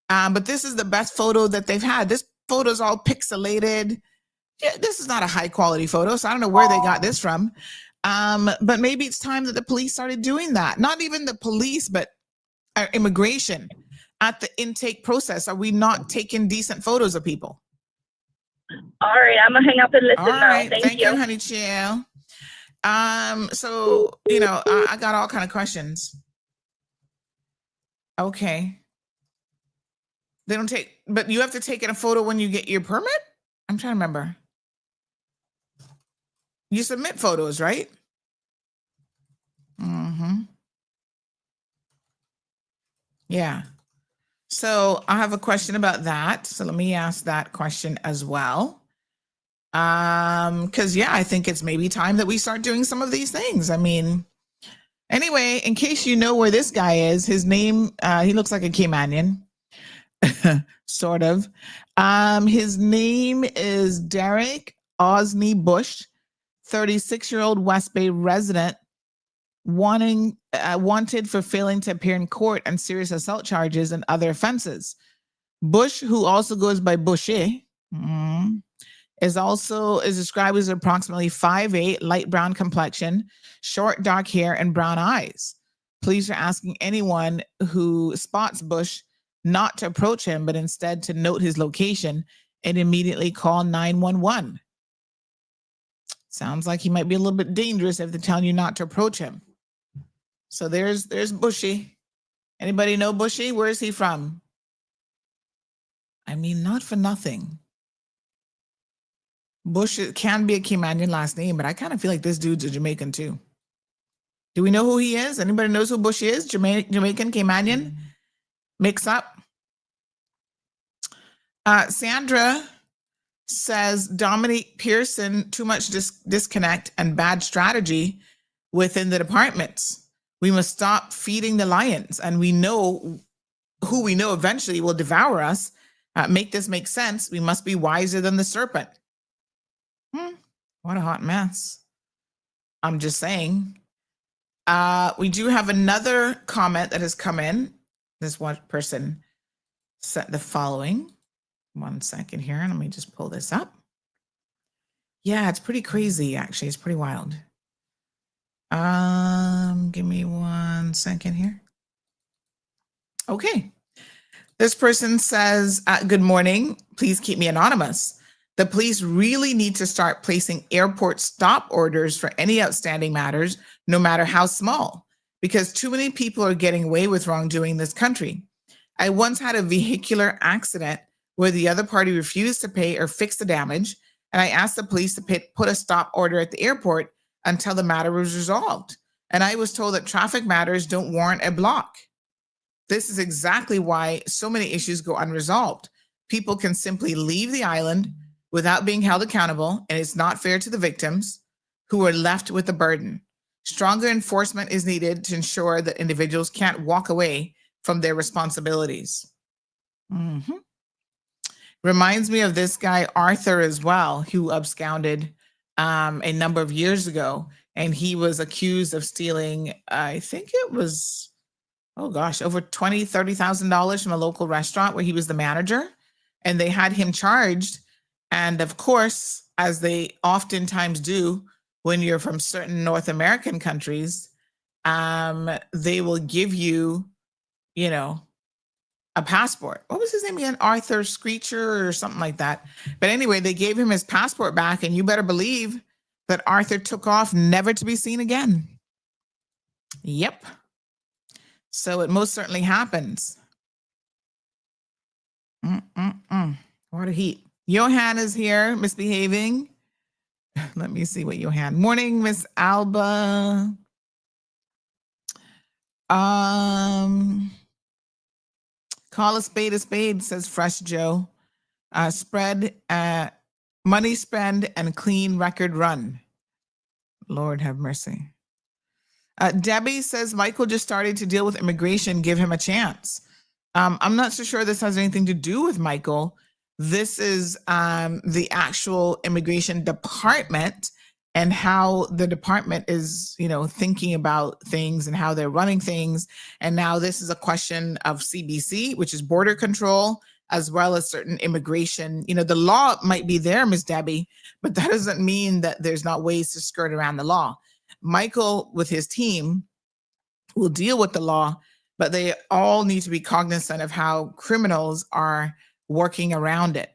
but this is the best photo that they've had. This photo is all pixelated. Yeah, this is not a high quality photo, so I don't know where they got this from. But maybe it's time that the police started doing that. Not even the police, but immigration at the intake process. Are we not taking decent photos of people? All right, I'm gonna hang up and listen all right, now. Thank you, honey chill. So, I got all kind of questions. Okay. They don't take, but you have to take in a photo when you get your permit? I'm trying to remember. You submit photos, right? Yeah. So I have a question about that. So let me ask that question as well. Because I think it's maybe time that we start doing some of these things. I mean, anyway, in case you know where this guy is, his name, he looks like a Caymanian, sort of. His name is Derek Osney Bush, 36-year-old West Bay resident, wanted for failing to appear in court on serious assault charges and other offenses. Bush, who also goes by Bushy, is described as approximately 5'8", light brown complexion, short dark hair, and brown eyes. Police are asking anyone who spots Bush not to approach him, but instead to note his location and immediately call 911. Sounds like he might be a little bit dangerous if they're telling you not to approach him. So there's Bushy. Anybody know Bushy? Where is he from? I mean, not for nothing. Bush can be a Caymanian last name, but I kind of feel like this dude's a Jamaican too. Do we know who he is? Anybody knows who Bush is? Jamaican, Caymanian? Mix up. Sandra says Dominique Pearson, too much disconnect and bad strategy within the departments. We must stop feeding the lions, and we know who we know eventually will devour us. Make this make sense. We must be wiser than the serpent. What a hot mess. I'm just saying. We do have another comment that has come in. This one person sent the following. 1 second here. Let me just pull this up. Yeah, it's pretty crazy, actually. It's pretty wild. Give me 1 second here. Okay. This person says, good morning. Please keep me anonymous. The police really need to start placing airport stop orders for any outstanding matters, no matter how small, because too many people are getting away with wrongdoing in this country. I once had a vehicular accident where the other party refused to pay or fix the damage, and I asked the police to put a stop order at the airport until the matter was resolved. And I was told that traffic matters don't warrant a block. This is exactly why so many issues go unresolved. People can simply leave the island without being held accountable, and it's not fair to the victims who are left with the burden. Stronger enforcement is needed to ensure that individuals can't walk away from their responsibilities. Reminds me of this guy, Arthur, as well, who absconded a number of years ago, and he was accused of stealing, I think it was, over $20,000, $30,000 from a local restaurant where he was the manager, and they had him charged. And of course, as they oftentimes do when you're from certain North American countries, they will give you, a passport. What was his name again? Arthur Screecher or something like that. But anyway, they gave him his passport back, and you better believe that Arthur took off never to be seen again. Yep. So it most certainly happens. What a heat. Johan is here, misbehaving. Let me see what Johan. Morning, Miss Alba. Call a spade, says Fresh Joe. Money spend and clean record run. Lord have mercy. Debbie says Michael just started to deal with immigration. Give him a chance. I'm not so sure this has anything to do with Michael. This is the actual immigration department and how the department is, thinking about things and how they're running things. And now this is a question of CBC, which is border control, as well as certain immigration. The law might be there, Ms. Debbie, but that doesn't mean that there's not ways to skirt around the law. Michael, with his team, will deal with the law, but they all need to be cognizant of how criminals are working around it.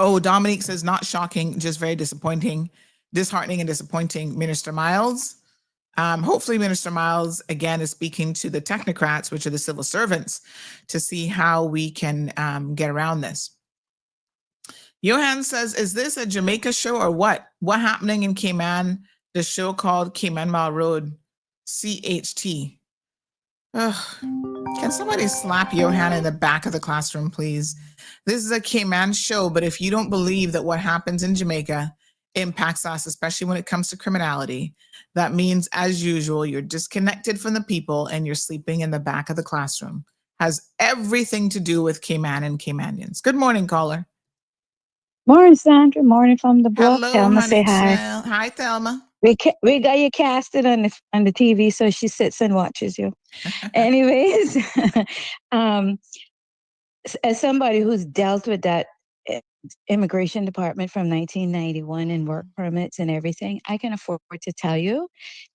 Oh, Dominique says, not shocking, just very disappointing, disheartening and disappointing. Minister Miles. Hopefully Minister Miles, again, is speaking to the technocrats, which are the civil servants, to see how we can get around this. Johan says, is this a Jamaica show or what? What happening in Cayman? The show called Cayman Mile Road, CHT. Can somebody slap Johan in the back of the classroom, please? This is a Cayman show, but if you don't believe that what happens in Jamaica impacts us, especially when it comes to criminality, that means, as usual, you're disconnected from the people and you're sleeping in the back of the classroom. Has everything to do with Cayman and Caymanians. Good morning, caller. Morning, Sandra. Morning from the block. Hello, Thelma, honey say hi. child. Hi, Thelma. We got you casted on the TV, so she sits and watches you. Anyways, as somebody who's dealt with that immigration department from 1991 and work permits and everything, I can afford to tell you,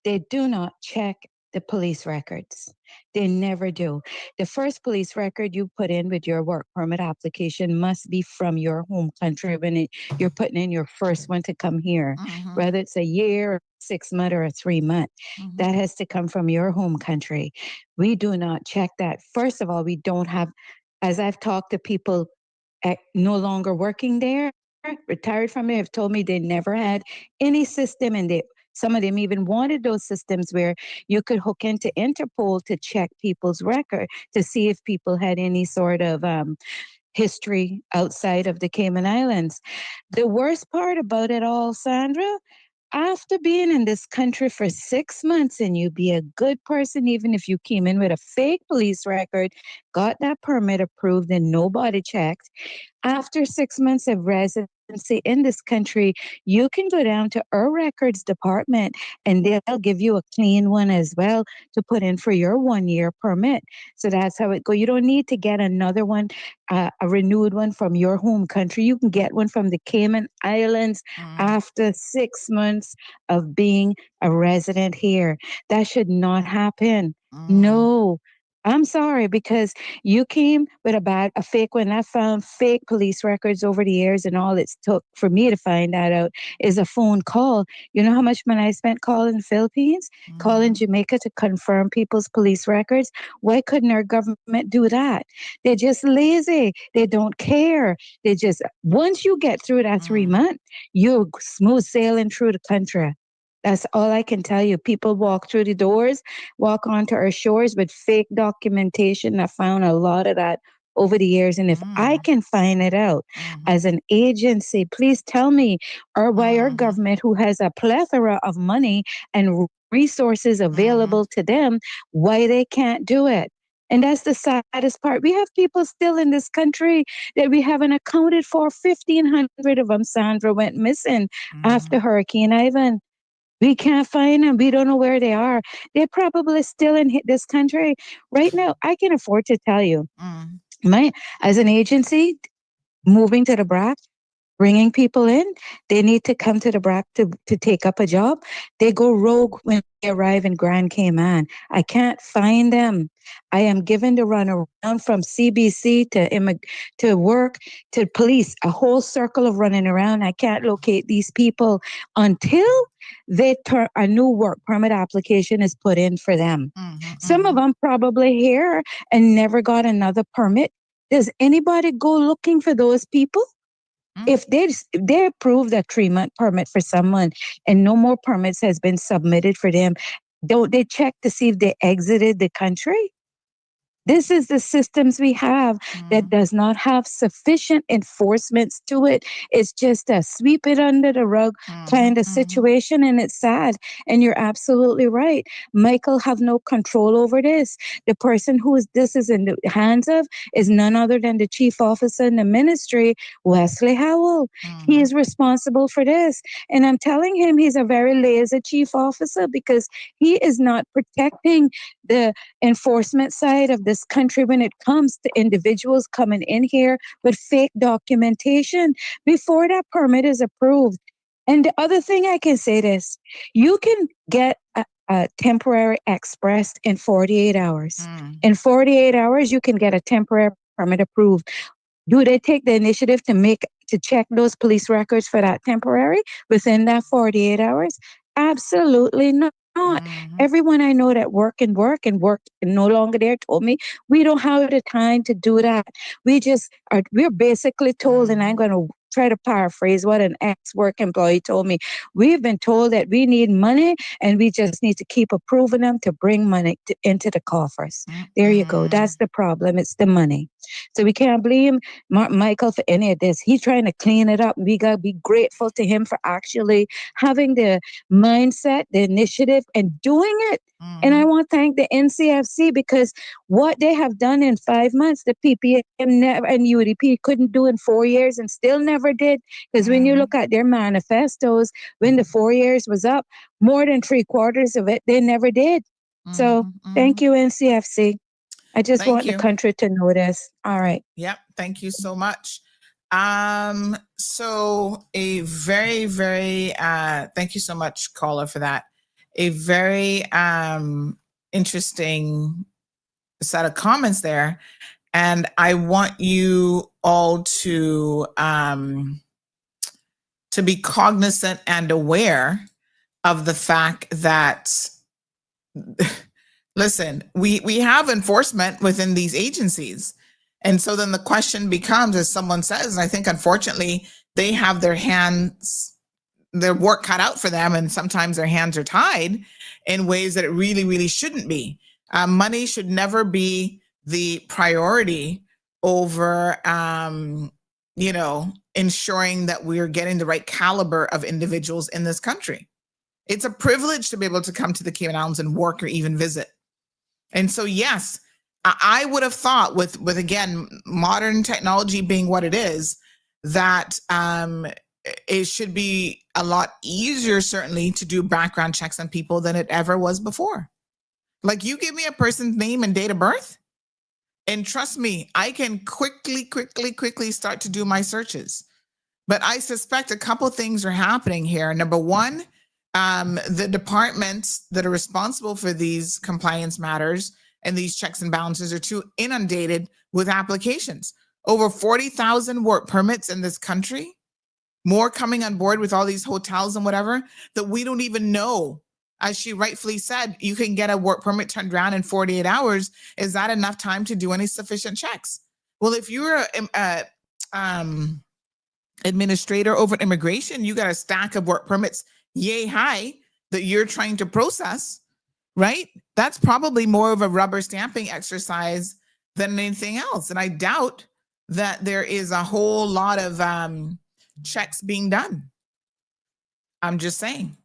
they do not check the police records. They never do. The first police record you put in with your work permit application must be from your home country when you're putting in your first one to come here, whether it's a year, 6 month, or a 3 month. That has to come from your home country. We do not check that. First of all, we don't have, as I've talked to people no longer working there, retired from it, have told me they never had any system, and Some of them even wanted those systems where you could hook into Interpol to check people's record to see if people had any sort of history outside of the Cayman Islands. The worst part about it all, Sandra, after being in this country for 6 months and you be a good person, even if you came in with a fake police record, got that permit approved and nobody checked, after 6 months of residency in this country, you can go down to our records department and they'll give you a clean one as well to put in for your 1-year permit. So that's how it goes. You don't need to get another one, a renewed one from your home country. You can get one from the Cayman Islands after 6 months of being a resident here. That should not happen. No. I'm sorry, because you came with a fake one. I found fake police records over the years, and all it took for me to find that out is a phone call. You know how much money I spent calling the Philippines, calling Jamaica to confirm people's police records? Why couldn't our government do that? They're just lazy. They don't care. They just, once you get through that 3 months, you're smooth sailing through the country. That's all I can tell you. People walk through the doors, walk onto our shores with fake documentation. I found a lot of that over the years. And if I can find it out as an agency, please tell me, or why our government, who has a plethora of money and resources available to them, why they can't do it. And that's the saddest part. We have people still in this country that we haven't accounted for. 1,500 of them, Sandra, went missing after Hurricane Ivan. We can't find them. We don't know where they are. They're probably still in this country right now. I can afford to tell you, as an agency, moving to the BRAC, bringing people in, they need to come to the BRAC to take up a job. They go rogue when they arrive in Grand Cayman. I can't find them. I am given to run around from CBC to work to police, a whole circle of running around. I can't locate these people until a new work permit application is put in for them. Some of them probably here and never got another permit. Does anybody go looking for those people? If they approved a 3-month permit for someone and no more permits has been submitted for them, don't they check to see if they exited the country? This is the systems we have that does not have sufficient enforcements to it. It's just a sweep it under the rug kind of situation, and it's sad. And you're absolutely right. Michael have no control over this. The person this is in the hands of is none other than the chief officer in the ministry, Wesley Howell. He is responsible for this. And I'm telling him he's a very lazy chief officer because he is not protecting the enforcement side of this country when it comes to individuals coming in here with fake documentation before that permit is approved. And the other thing I can say this, you can get a temporary express in 48 hours. In 48 hours, you can get a temporary permit approved. Do they take the initiative to check those police records for that temporary within that 48 hours? Absolutely not. Everyone I know that work and no longer there told me we don't have the time to do that. We're basically told, and I'm going to try to paraphrase what an ex-work employee told me. We've been told that we need money and we just need to keep approving them to bring money into the coffers. There you go. That's the problem. It's the money. So we can't blame Michael for any of this. He's trying to clean it up. We got to be grateful to him for actually having the mindset, the initiative, and doing it. And I want to thank the NCFC because what they have done in 5 months, the PPM and UDP couldn't do in 4 years and still never did. Because when you look at their manifestos, when the 4 years was up, more than 3/4 of it, they never did. So thank you, NCFC. I just want the country to know this. All right. Yep. Thank you so much. So a very, very, thank you so much, caller, for that. A very interesting set of comments there. And I want you all to be cognizant and aware of the fact that, listen, we have enforcement within these agencies. And so then the question becomes, as someone says, and I think unfortunately they have their hands their work cut out for them, and sometimes their hands are tied in ways that it really, really shouldn't be. Money should never be the priority over, ensuring that we're getting the right caliber of individuals in this country. It's a privilege to be able to come to the Cayman Islands and work or even visit. And so, yes, I would have thought with again, modern technology being what it is, that it should be a lot easier, certainly, to do background checks on people than it ever was before. Like, you give me a person's name and date of birth, and trust me, I can quickly start to do my searches. But I suspect a couple things are happening here. Number one, the departments that are responsible for these compliance matters and these checks and balances are too inundated with applications. Over 40,000 work permits in this country, more coming on board with all these hotels and whatever, that we don't even know. As she rightfully said, you can get a work permit turned around in 48 hours. Is that enough time to do any sufficient checks? Well, if you're an administrator over immigration, you got a stack of work permits yay high that you're trying to process, right? That's probably more of a rubber stamping exercise than anything else. And I doubt that there is a whole lot of checks being done. I'm just saying.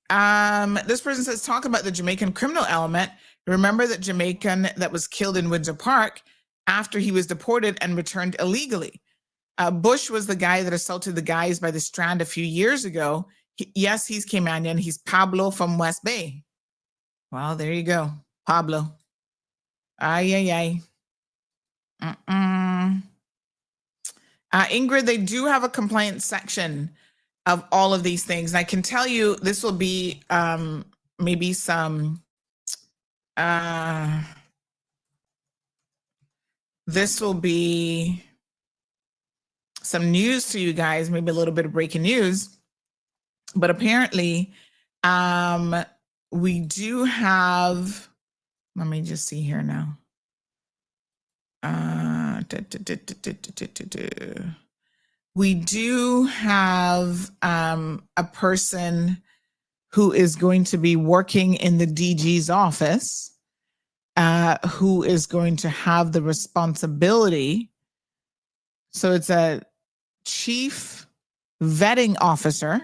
This person says, talk about the Jamaican criminal element. Remember that Jamaican that was killed in Windsor Park after he was deported and returned illegally. Bush was the guy that assaulted the guys by the Strand a few years ago. Yes, he's Caymanian. He's Pablo from West Bay. Well, there you go. Pablo. Ay. Ingrid, they do have a compliance section of all of these things. And I can tell you this will be maybe some, this will be some news to you guys, maybe a little bit of breaking news. But apparently, we do have, let me just see here now. We do have a person who is going to be working in the DG's office, who is going to have the responsibility. So it's a chief vetting officer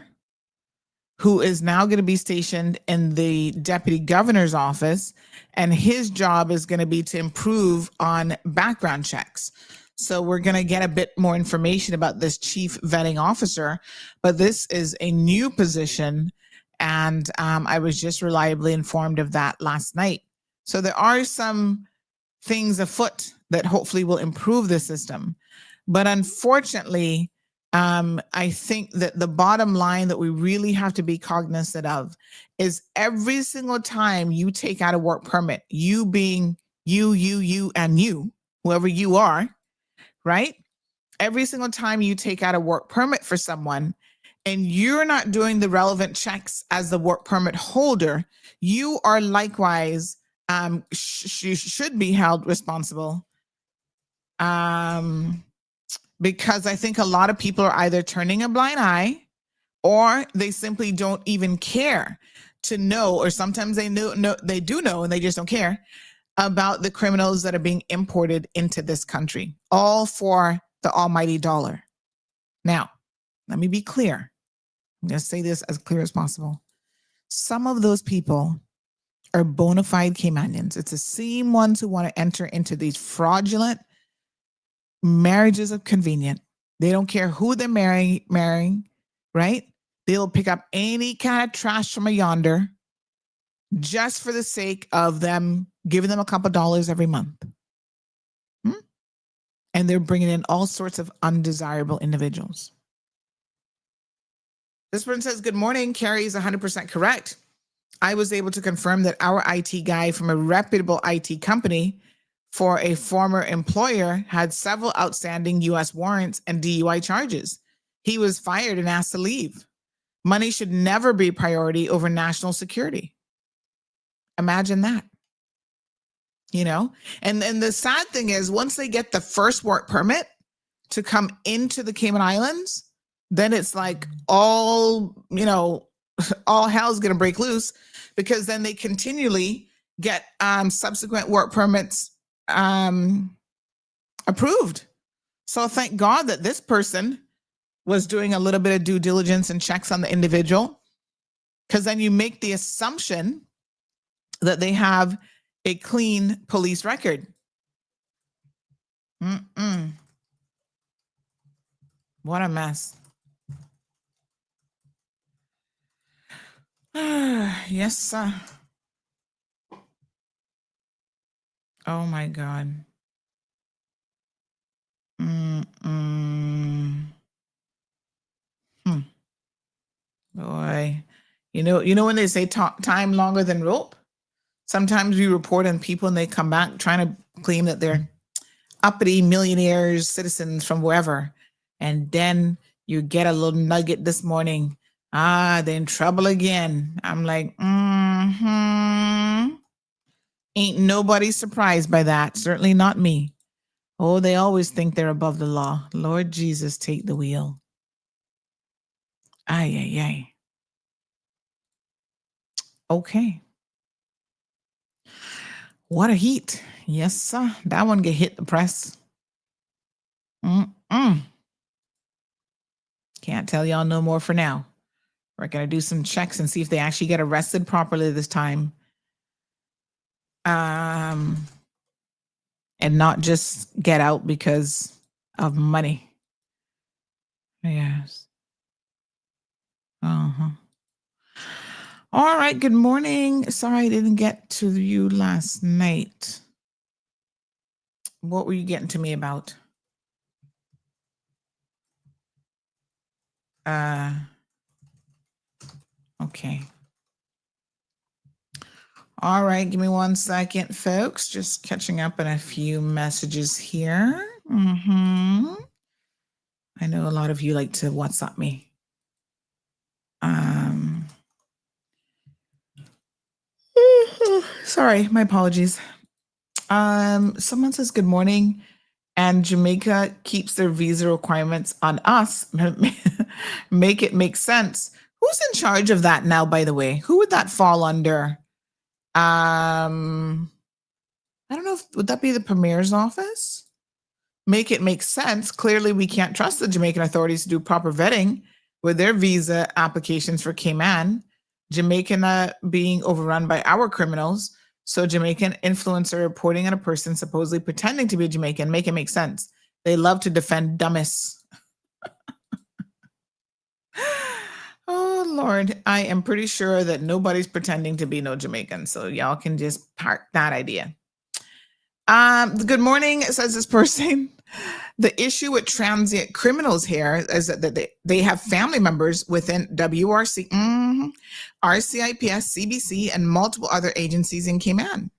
who is now going to be stationed in the deputy governor's office, and his job is going to be to improve on background checks. So we're going to get a bit more information about this chief vetting officer, but this is a new position, and I was just reliably informed of that last night. So there are some things afoot that hopefully will improve the system. But unfortunately, I think that the bottom line that we really have to be cognizant of is every single time you take out a work permit, you being you, and you, whoever you are, right? Every single time you take out a work permit for someone and you're not doing the relevant checks as the work permit holder, you are likewise should be held responsible. Because I think a lot of people are either turning a blind eye or they simply don't even care to know, or sometimes they they do know and they just don't care about the criminals that are being imported into this country, all for the almighty dollar. Now, let me be clear. I'm going to say this as clear as possible. Some of those people are bona fide Caymanians. It's the same ones who want to enter into these fraudulent marriages of convenient. They don't care who they're marrying, right? They'll pick up any kind of trash from a yonder just for the sake of them giving them a couple dollars every month. And they're bringing in all sorts of undesirable individuals. This person says, good morning. Carrie is 100% correct. I was able to confirm that our IT guy from a reputable IT company for a former employer had several outstanding U.S. warrants and DUI charges. He was fired and asked to leave. Money should never be a priority over national security. Imagine that. You know, and the sad thing is, once they get the first work permit to come into the Cayman Islands, then it's like all, all hell's going to break loose, because then they continually get subsequent work permits approved. So thank God that this person was doing a little bit of due diligence and checks on the individual, because then you make the assumption that they have a clean police record. What a mess. Yes, sir. Oh my God. Boy, you know when they say time longer than rope? Sometimes we report on people and they come back trying to claim that they're uppity millionaires, citizens from wherever. And then you get a little nugget this morning. They're in trouble again. I'm like, ain't nobody surprised by that. Certainly not me. Oh, they always think they're above the law. Lord Jesus, take the wheel. Ay, ay, ay. Okay. What a heat. Yes, sir. That one get hit the press. Can't tell y'all no more for now. We're going to do some checks and see if they actually get arrested properly this time. And not just get out because of money. Yes. All right. Good morning. Sorry I didn't get to you last night. What were you getting to me about? Okay. All right. Give me 1 second, folks. Just catching up on a few messages here. I know a lot of you like to WhatsApp me. Sorry, my apologies. Someone says good morning, and Jamaica keeps their visa requirements on us. Make it make sense. Who's in charge of that now, by the way? Who would that fall under? I don't know. Would that be the Premier's office? Make it make sense. Clearly, we can't trust the Jamaican authorities to do proper vetting with their visa applications for Cayman. Jamaican being overrun by our criminals. So Jamaican influencer reporting on a person supposedly pretending to be Jamaican. Make it make sense. They love to defend dumbass. Oh, Lord. I am pretty sure that nobody's pretending to be no Jamaican. So y'all can just park that idea. Good morning, says this person. The issue with transient criminals here is that they have family members within WRC, RCIPS, CBC, and multiple other agencies in Cayman.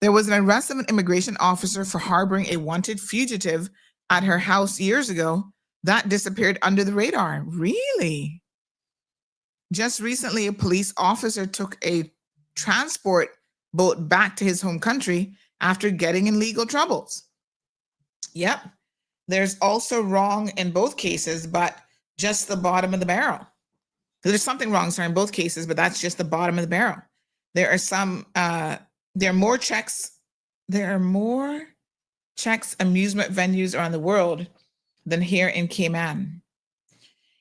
There was an arrest of an immigration officer for harboring a wanted fugitive at her house years ago that disappeared under the radar. Really? Just recently, a police officer took a transport boat back to his home country after getting in legal troubles. Yep. There's also wrong in both cases, but just the bottom of the barrel. There's something wrong, sorry, in both cases, but that's just the bottom of the barrel. There are some, there are more checks, amusement venues around the world than here in Cayman.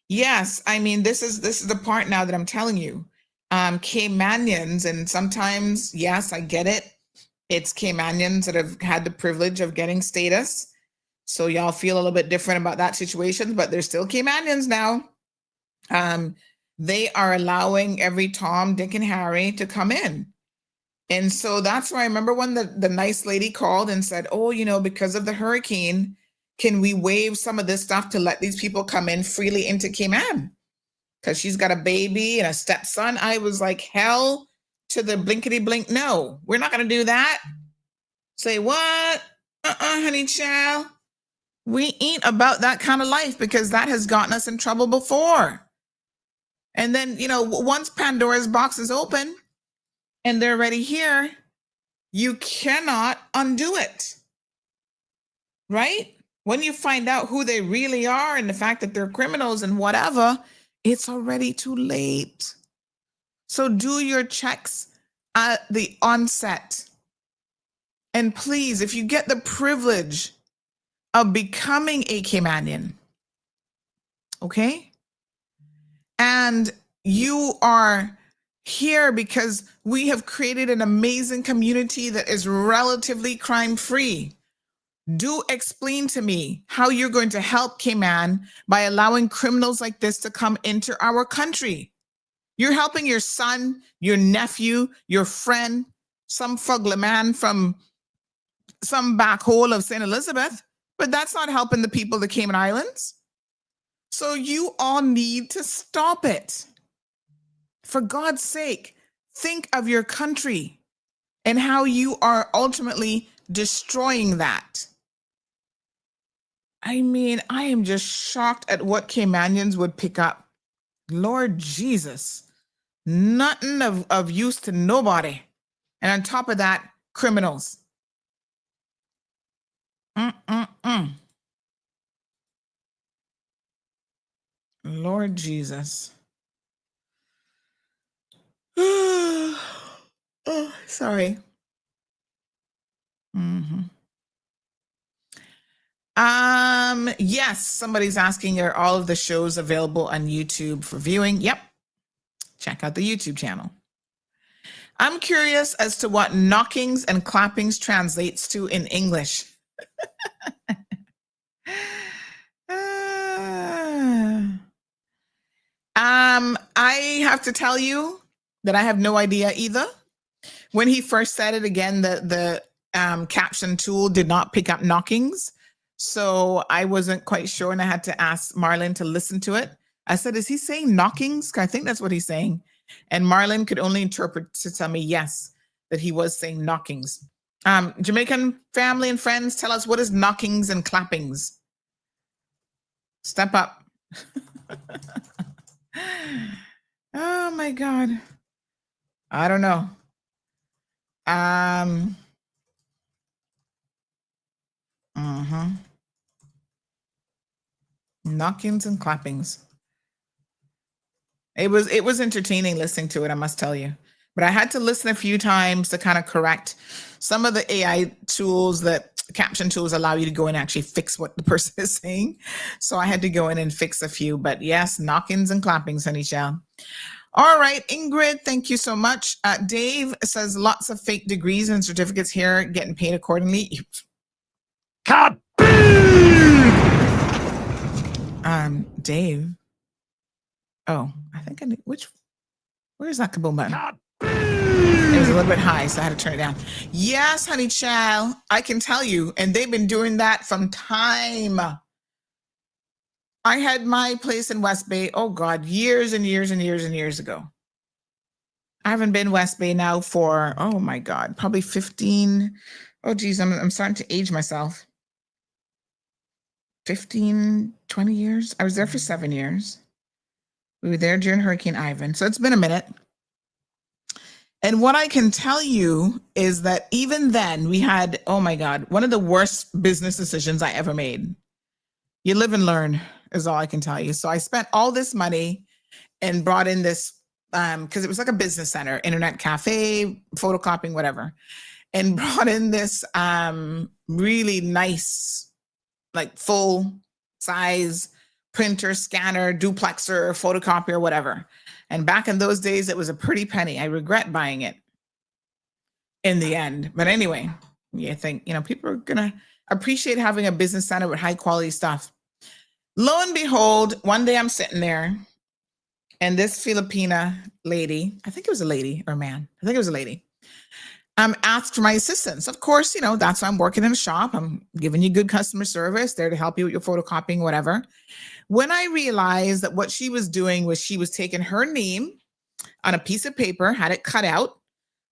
Yes, I mean, this is the part now that I'm telling you. Caymanians, and sometimes, yes, I get it. It's Caymanians that have had the privilege of getting status. So y'all feel a little bit different about that situation, but they're still Caymanians now. They are allowing every Tom, Dick, and Harry to come in. And so that's why I remember when the nice lady called and said, oh, because of the hurricane, can we waive some of this stuff to let these people come in freely into Cayman? Because she's got a baby and a stepson. I was like, hell to the blinkety blink. No, we're not going to do that. Say what? Honey child. We ain't about that kind of life, because that has gotten us in trouble before. And then, once Pandora's box is open and they're already here, you cannot undo it. Right? When you find out who they really are and the fact that they're criminals and whatever, it's already too late. So do your checks at the onset. And please, if you get the privilege of becoming a Caymanian, okay? And you are here because we have created an amazing community that is relatively crime-free. Do explain to me how you're going to help Cayman by allowing criminals like this to come into our country. You're helping your son, your nephew, your friend, some fugly man from some back hole of St. Elizabeth, but that's not helping the people of the Cayman Islands. So you all need to stop it. For God's sake, think of your country and how you are ultimately destroying that. I mean, I am just shocked at what Caymanians would pick up. Lord Jesus, nothing of use to nobody. And on top of that, criminals. Lord Jesus. Oh, sorry. Yes, somebody's asking, are all of the shows available on YouTube for viewing? Yep. Check out the YouTube channel. I'm curious as to what knockings and clappings translates to in English. I have to tell you that I have no idea either. When he first said it again, the caption tool did not pick up knockings. So I wasn't quite sure, and I had to ask Marlon to listen to it. I said, is he saying knockings? I think that's what he's saying. And Marlon could only interpret to tell me, yes, that he was saying knockings. Jamaican family and friends, tell us, what is knockings and clappings? Step up. Oh my God. I don't know. Knockings and clappings. It was entertaining listening to it, I must tell you. But I had to listen a few times to kind of correct some of the AI tools, that caption tools allow you to go and actually fix what the person is saying. So I had to go in and fix a few. But yes, knockings and clappings, honey child. All right, Ingrid, thank you so much. Dave says lots of fake degrees and certificates here, getting paid accordingly. Dave. Oh, I think I need, where's that kaboom button? It was a little bit high, so I had to turn it down. Yes, honey child, I can tell you, and they've been doing that from time. I had my place in West Bay, oh God, years and years and years and years ago. I haven't been West Bay now for, oh my God, probably 15. Oh geez, I'm starting to age myself. 15, 20 years. I was there for 7 years. We were there during Hurricane Ivan. So it's been a minute. And what I can tell you is that even then we had, oh my God, one of the worst business decisions I ever made. You live and learn is all I can tell you. So I spent all this money and brought in this, because it was like a business center, internet cafe, photocopying, whatever, and brought in this really nice, like full size printer, scanner, duplexer, photocopier, whatever. And back in those days, it was a pretty penny. I regret buying it in the end. But anyway, you think, people are going to appreciate having a business center with high quality stuff. Lo and behold, one day I'm sitting there and this Filipina lady, I think it was a lady or a man. I think it was a lady. Asked for my assistance. Of course, that's why I'm working in a shop. I'm giving you good customer service, there to help you with your photocopying, whatever. When I realized that what she was doing was she was taking her name on a piece of paper, had it cut out,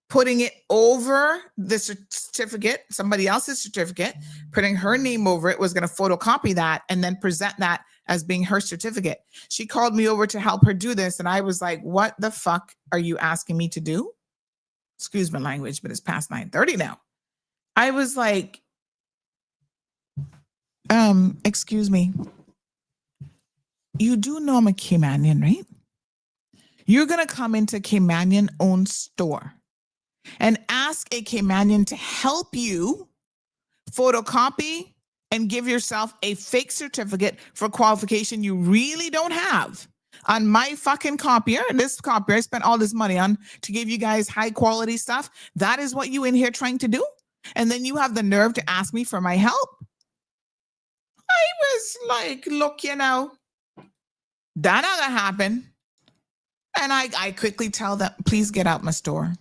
putting it over the certificate, somebody else's certificate, putting her name over it, was going to photocopy that and then present that as being her certificate. She called me over to help her do this. And I was like, what the fuck are you asking me to do? Excuse my language, but it's past 9:30 now. I was like, Excuse me. You do know I'm a Caymanian, right? You're going to come into Caymanian owned store and ask a Caymanian to help you photocopy and give yourself a fake certificate for qualification you really don't have. On my fucking copier, this copier I spent all this money on to give you guys high quality stuff. That is what you in here trying to do? And then you have the nerve to ask me for my help? I was like, look, that not gonna happen. And I quickly tell them, please get out my store.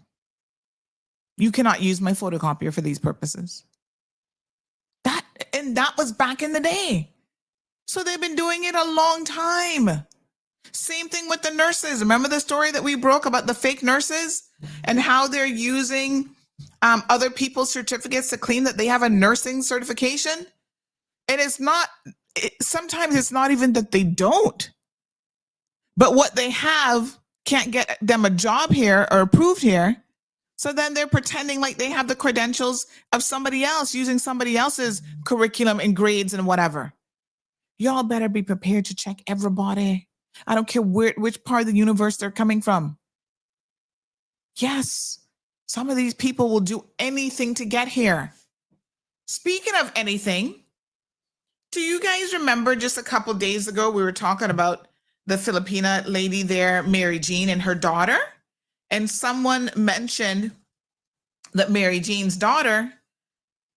You cannot use my photocopier for these purposes. That was back in the day. So they've been doing it a long time. Same thing with the nurses. Remember the story that we broke about the fake nurses and how they're using other people's certificates to claim that they have a nursing certification? And sometimes it's not even that they don't, but what they have can't get them a job here or approved here. So then they're pretending like they have the credentials of somebody else, using somebody else's curriculum and grades and whatever. Y'all better be prepared to check everybody. I don't care which part of the universe they're coming from. Yes, some of these people will do anything to get here. Speaking of anything, do you guys remember just a couple days ago, we were talking about the Filipina lady there, Mary Jean, and her daughter? And someone mentioned that Mary Jean's daughter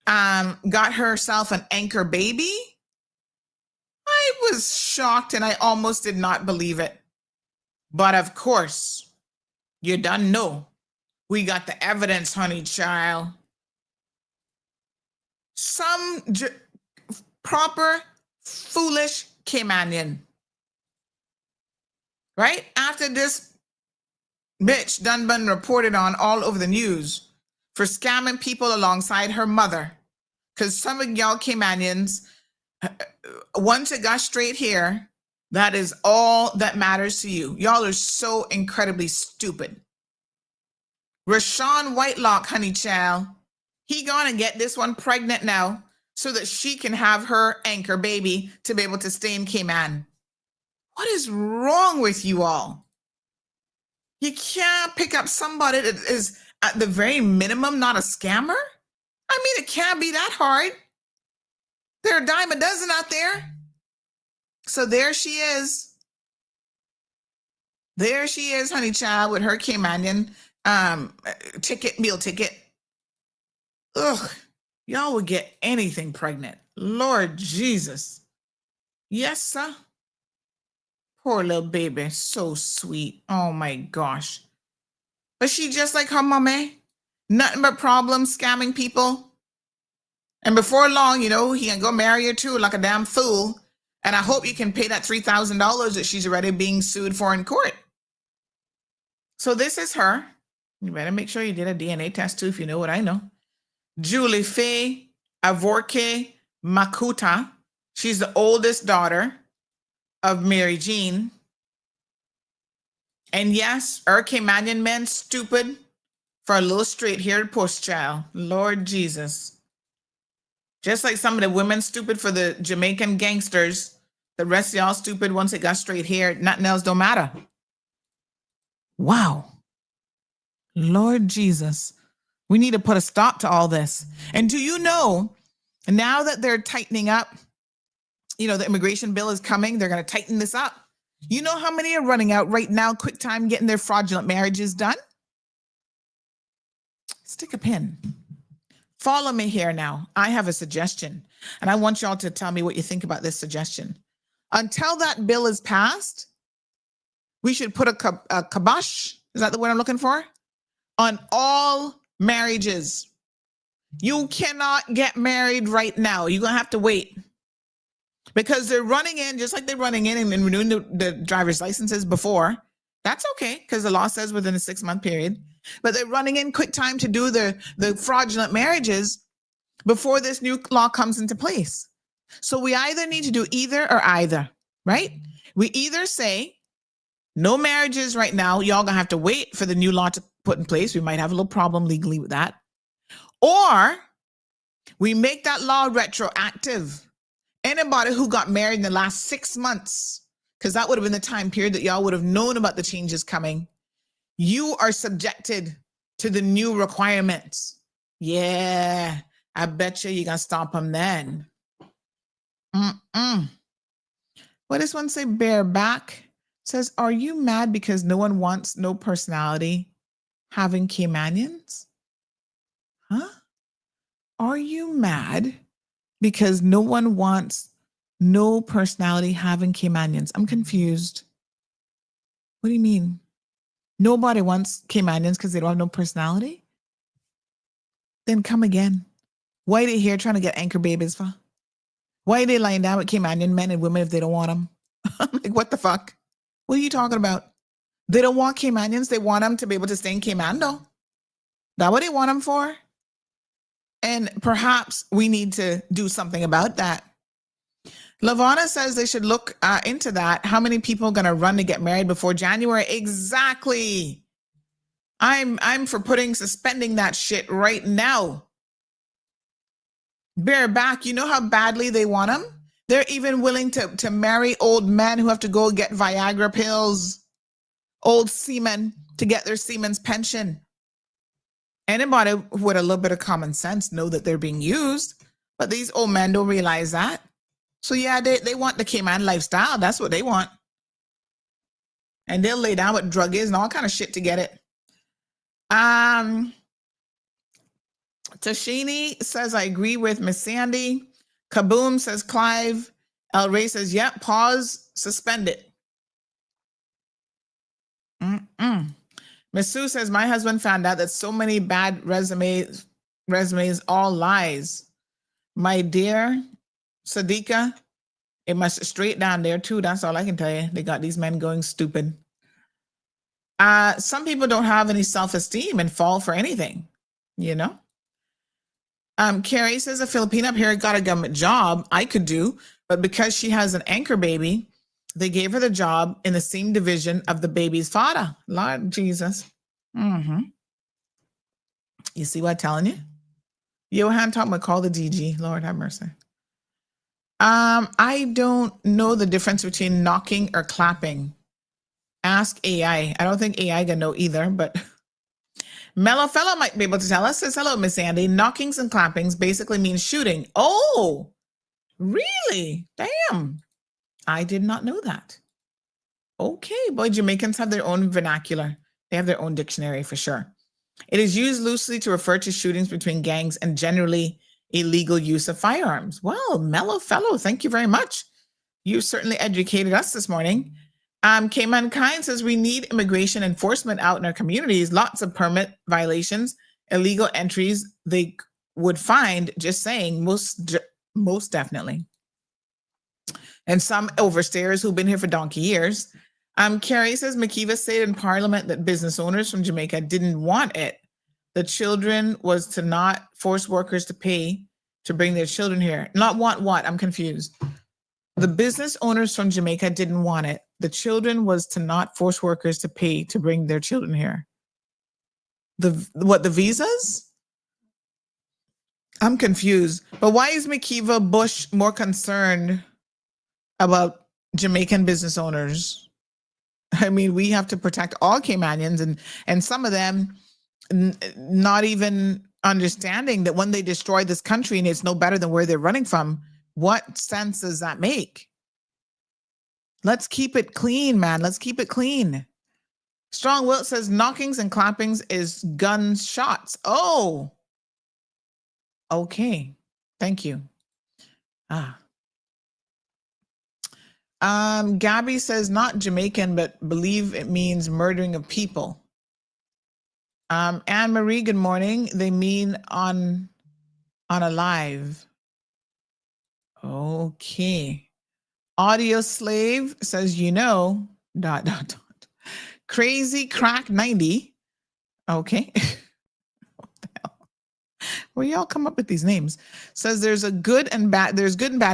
got herself an anchor baby. I was shocked and I almost did not believe it. But of course, you done know. We got the evidence, honey child. Some proper foolish Caymanian. Right? After this bitch done been reported on all over the news for scamming people alongside her mother. Because some of y'all Caymanians, once it got straight here, that is all that matters to you. Y'all are so incredibly stupid. Rashawn Whitelock, honey child, he gonna get this one pregnant now so that she can have her anchor baby to be able to stay in Cayman. What is wrong with you all? You can't pick up somebody that is at the very minimum not a scammer? I mean, it can't be that hard. There are a dime a dozen out there. So there she is. There she is, honey child, with her Caymanian meal ticket. Ugh, y'all would get anything pregnant. Lord Jesus. Yes, sir. Poor little baby, so sweet. Oh my gosh. But she just like her mommy, nothing but problems, scamming people. And before long, he can go marry her too like a damn fool. And I hope you can pay that $3,000 that she's already being sued for in court. So this is her. You better make sure you did a DNA test too, if you know what I know. Julie Faye Avorke Makuta. She's the oldest daughter of Mary Jean. And yes, her Caymanian men stupid for a little straight-haired post child. Lord Jesus. Just like some of the women stupid for the Jamaican Gangsters, the rest of y'all stupid once it got straight hair, nothing else don't matter. Wow. Lord Jesus. We need to put a stop to all this. And do you know, now that they're tightening up, the immigration bill is coming, they're going to tighten this up. You know how many are running out right now, quick time, getting their fraudulent marriages done? Stick a pin. Follow me here now. I have a suggestion, and I want y'all to tell me what you think about this suggestion. Until that bill is passed, we should put a kibosh, is that the word I'm looking for? On all marriages. You cannot get married right now. You're going to have to wait. Because they're running in, just like they're running in and renewing the driver's licenses before. That's okay, because the law says within a 6-month period. But they're running in quick time to do the fraudulent marriages before this new law comes into place. So we either need to do either or either, right? We either say, no marriages right now. Y'all gonna have to wait for the new law to put in place. We might have a little problem legally with that. Or we make that law retroactive. Anybody who got married in the last 6 months, because that would have been the time period that y'all would have known about the changes coming, you are subjected to the new requirements. Yeah, I bet you're going to stop them then. What does one say? Bareback says, are you mad because no one wants no personality having Caymanians? Huh? Are you mad because no one wants no personality having Caymanians? I'm confused. What do you mean? Nobody wants Caymanians because they don't have no personality? Then come again. Why are they here trying to get anchor babies for? Why are they lying down with Caymanian men and women if they don't want them? Like, what the fuck? What are you talking about? They don't want Caymanians. They want them to be able to stay in Cayman, though. That's what they want them for. And perhaps we need to do something about that. Lavana says they should look into that. How many people are going to run to get married before January? Exactly. I'm for suspending that shit right now. Bareback, you know how badly they want them? They're even willing to marry old men who have to go get Viagra pills, old seamen to get their seamen's pension. Anybody with a little bit of common sense know that they're being used, but these old men don't realize that. So yeah, they want the Cayman lifestyle. That's what they want. And they'll lay down with druggies and all kind of shit to get it. Tashini says, I agree with Miss Sandy. Kaboom says Clive. El Ray says, yep, pause, suspend it. Miss Sue says, my husband found out that so many bad resumes, all lies. My dear Sadiqa, it must straight down there too. That's all I can tell you. They got these men going stupid. Some people don't have any self-esteem and fall for anything, you know? Carrie says, a Filipina up here got a government job I could do, but because she has an anchor baby, they gave her the job in the same division of the baby's father. Lord Jesus. You see what I'm telling you? Johan talking about call the DG. Lord have mercy. I don't know the difference between knocking or clapping. Ask AI. I don't think AI gonna know either, but Mellow Fellow might be able to tell us. Says, hello, Miss Andy. Knockings and clappings basically means shooting. Oh, really? Damn. I did not know that. Okay, boy, Jamaicans have their own vernacular. They have their own dictionary for sure. It is used loosely to refer to shootings between gangs and generally illegal use of firearms. Well, Mellow Fellow, thank you very much. You certainly educated us this morning. Cayman Kind says we need immigration enforcement out in our communities. Lots of permit violations, illegal entries they would find, just saying, most definitely. And some overstayers who've been here for donkey years. Carrie says McKeever stated in Parliament that business owners from Jamaica didn't want it. The children was to not force workers to pay to bring their children here. Not want what? I'm confused. The business owners from Jamaica didn't want it. The children was to not force workers to pay to bring their children here. The visas? I'm confused. But why is McKeever Bush more concerned about Jamaican business owners? I mean, we have to protect all Caymanians, and some of them not even understanding that when they destroy this country and it's no better than where they're running from, what sense does that make? Let's keep it clean, man. Let's keep it clean. Strong Will says knockings and clappings is gunshots. Oh, okay. Thank you. Gabby says not Jamaican, but believe it means murdering of people. Anne Marie, good morning. They mean on alive. Okay. Audio Slave says, ... Crazy Crack 90. Okay. What the hell? Where y'all come up with these names? Says there's good and bad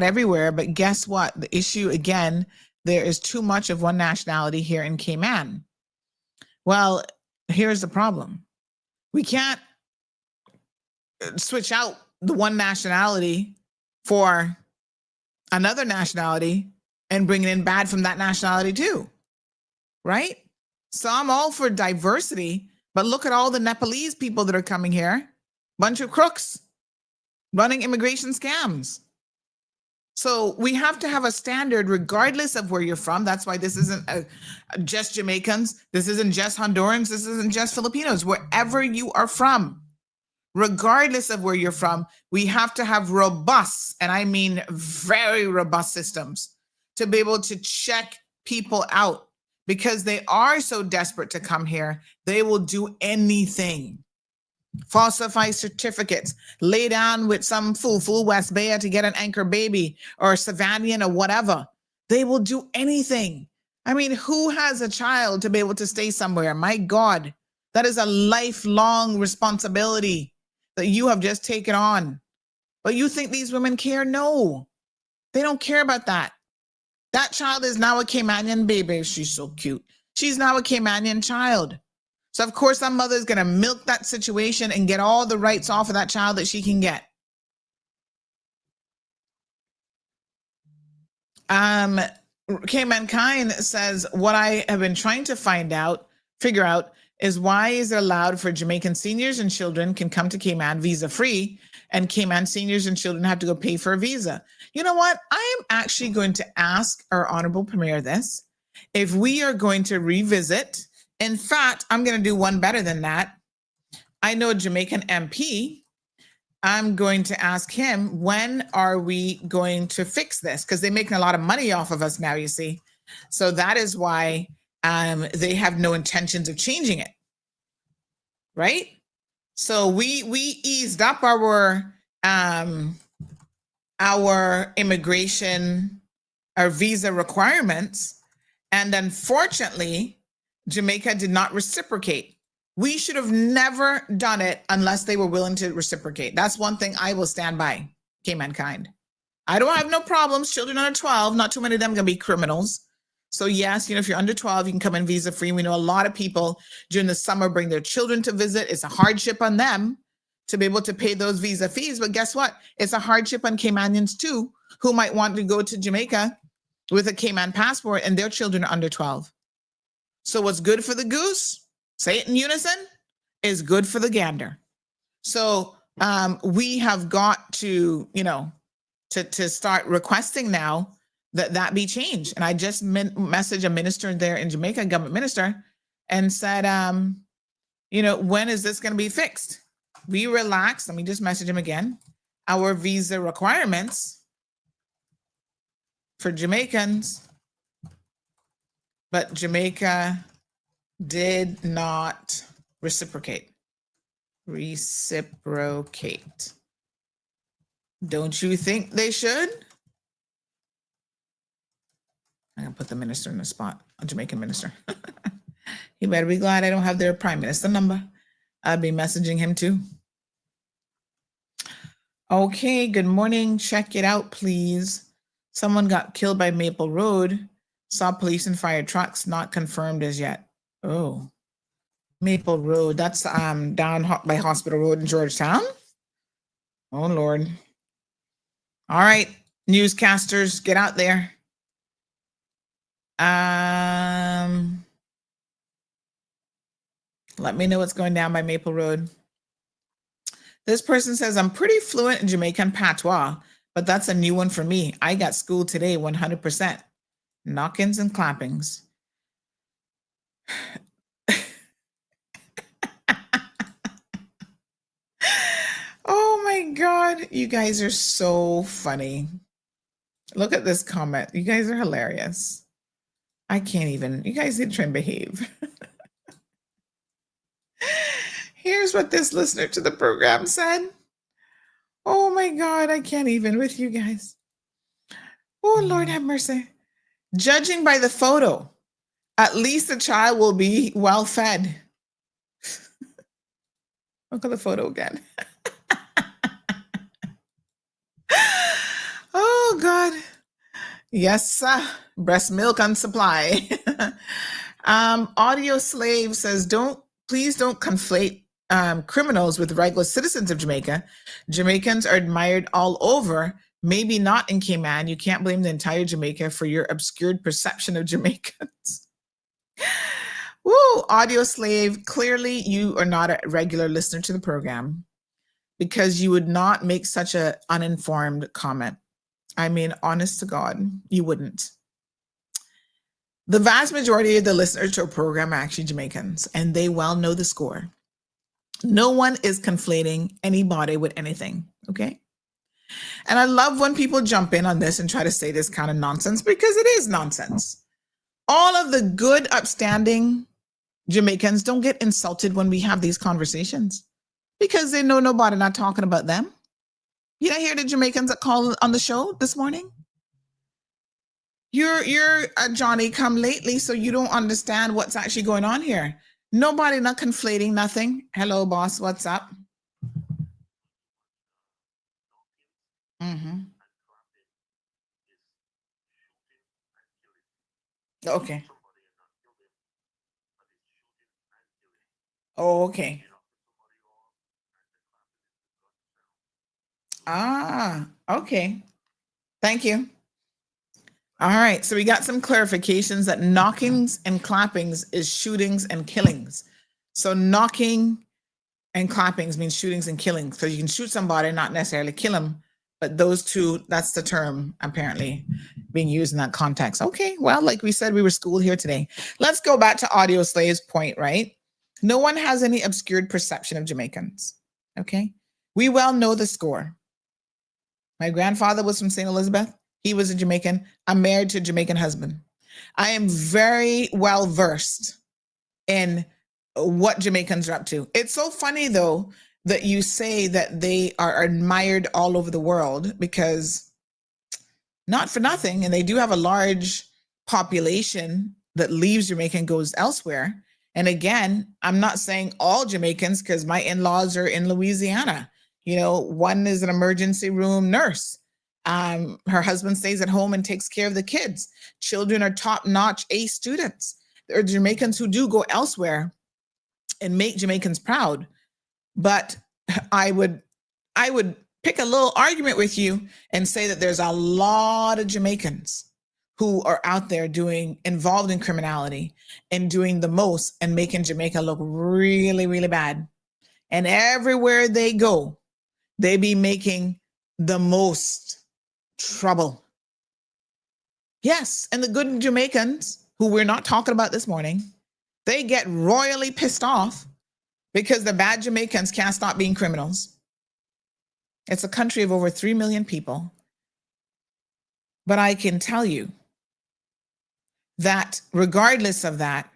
everywhere, but guess what? The issue again, there is too much of one nationality here in Cayman. Well, here's the problem. We can't switch out the one nationality for another nationality and bringing in bad from that nationality too, right? So I'm all for diversity, but look at all the Nepalese people that are coming here. Bunch of crooks running immigration scams. So we have to have a standard regardless of where you're from. That's why this isn't just Jamaicans. This isn't just Hondurans. This isn't just Filipinos. Wherever you are from, regardless of where you're from, we have to have robust, and I mean very robust systems to be able to check people out, because they are so desperate to come here. They will do anything. Falsify certificates, lay down with some fool West Bay to get an anchor baby or Savanian or whatever. They will do anything. I mean, who has a child to be able to stay somewhere? My God, that is a lifelong responsibility that you have just taken on. But you think these women care? No, they don't care about that. That child is now a Caymanian baby. She's so cute. She's now a Caymanian child. So of course that mother is going to milk that situation and get all the rights off of that child that she can get. Cayman Kind says, what I have been trying to figure out is why is it allowed for Jamaican seniors and children can come to Cayman visa free, and Cayman seniors and children have to go pay for a visa. You know what? I am actually going to ask our Honorable Premier this. If we are going to revisit, in fact, I'm going to do one better than that. I know a Jamaican MP. I'm going to ask him, when are we going to fix this? Because they're making a lot of money off of us now, you see. So that is why they have no intentions of changing it, right? So we eased up our immigration, our visa requirements, and unfortunately, Jamaica did not reciprocate. We should have never done it unless they were willing to reciprocate. That's one thing I will stand by, Cayman Kind. I don't have no problems. Children under 12, not too many of them are going to be criminals. So yes, if you're under 12, you can come in visa free. We know a lot of people during the summer bring their children to visit. It's a hardship on them to be able to pay those visa fees. But guess what? It's a hardship on Caymanians too, who might want to go to Jamaica with a Cayman passport and their children are under 12. So what's good for the goose, say it in unison, is good for the gander. So we have got to, to start requesting now that be changed. And I just messaged a minister there in Jamaica, a government minister, and said, when is this going to be fixed? We relaxed. Let me just message him again. Our visa requirements for Jamaicans, but Jamaica did not reciprocate. Don't you think they should? I'm going to put the minister in the spot, a Jamaican minister. He better be glad I don't have their prime minister number. I'll be messaging him too. Okay, good morning. Check it out, please. Someone got killed by Maple Road. Saw police and fire trucks, not confirmed as yet. Oh, Maple Road. That's down by Hospital Road in Georgetown. Oh, Lord. All right, newscasters, get out there. Let me know what's going down by Maple Road. This person says, I'm pretty fluent in Jamaican patois, but that's a new one for me. I got schooled today, 100%. Knockings and clappings. Oh my God, you guys are so funny. Look at this comment. You guys are hilarious. I can't even, you guys need to try and behave. Here's what this listener to the program said. Oh my God, I can't even with you guys. Oh, Lord have mercy. Judging by the photo, at least the child will be well fed. Look at the photo again. Oh God. Yes, sir. Breast milk on supply. Audio Slave says, please don't conflate criminals with regular citizens of Jamaica. Jamaicans are admired all over. maybe not in Cayman. You can't blame the entire Jamaica for your obscured perception of Jamaicans. Woo, Audio Slave, clearly you are not a regular listener to the program because you would not make such an uninformed comment. I mean, honest to God, you wouldn't. The vast majority of the listeners to our program are actually Jamaicans, and they well know the score. No one is conflating anybody with anything, okay? And I love when people jump in on this and try to say this kind of nonsense because it is nonsense. All of the good, upstanding Jamaicans don't get insulted when we have these conversations because they know nobody not talking about them. You don't hear the Jamaicans that called on the show this morning? You're a Johnny come lately, so you don't understand what's actually going on here. Nobody not conflating nothing. Hello, boss. What's up? Mm-hmm. Okay. Oh, okay. Ah, okay. Thank you. All right. So we got some clarifications that knockings and clappings is shootings and killings. So knocking and clappings means shootings and killings. So you can shoot somebody, not necessarily kill them, but those two, that's the term apparently being used in that context. Okay. Well, like we said, we were schooled here today. Let's go back to Audio Slave's point, right? No one has any obscured perception of Jamaicans. Okay. We well know the score. My grandfather was from St. Elizabeth. He was a Jamaican. I'm married to a Jamaican husband. I am very well versed in what Jamaicans are up to. It's so funny, though, that you say that they are admired all over the world because not for nothing, and they do have a large population that leaves Jamaica and goes elsewhere. And again, I'm not saying all Jamaicans because my in-laws are in Louisiana. You know, one is an emergency room nurse. Her husband stays at home and takes care of the kids. Children are top-notch A students. There are Jamaicans who do go elsewhere and make Jamaicans proud. But I would pick a little argument with you and say that there's a lot of Jamaicans who are out there involved in criminality and doing the most and making Jamaica look really, really bad. And everywhere they go, they be making the most trouble. Yes, and the good Jamaicans, who we're not talking about this morning, they get royally pissed off because the bad Jamaicans can't stop being criminals. It's a country of over 3 million people. But I can tell you that regardless of that,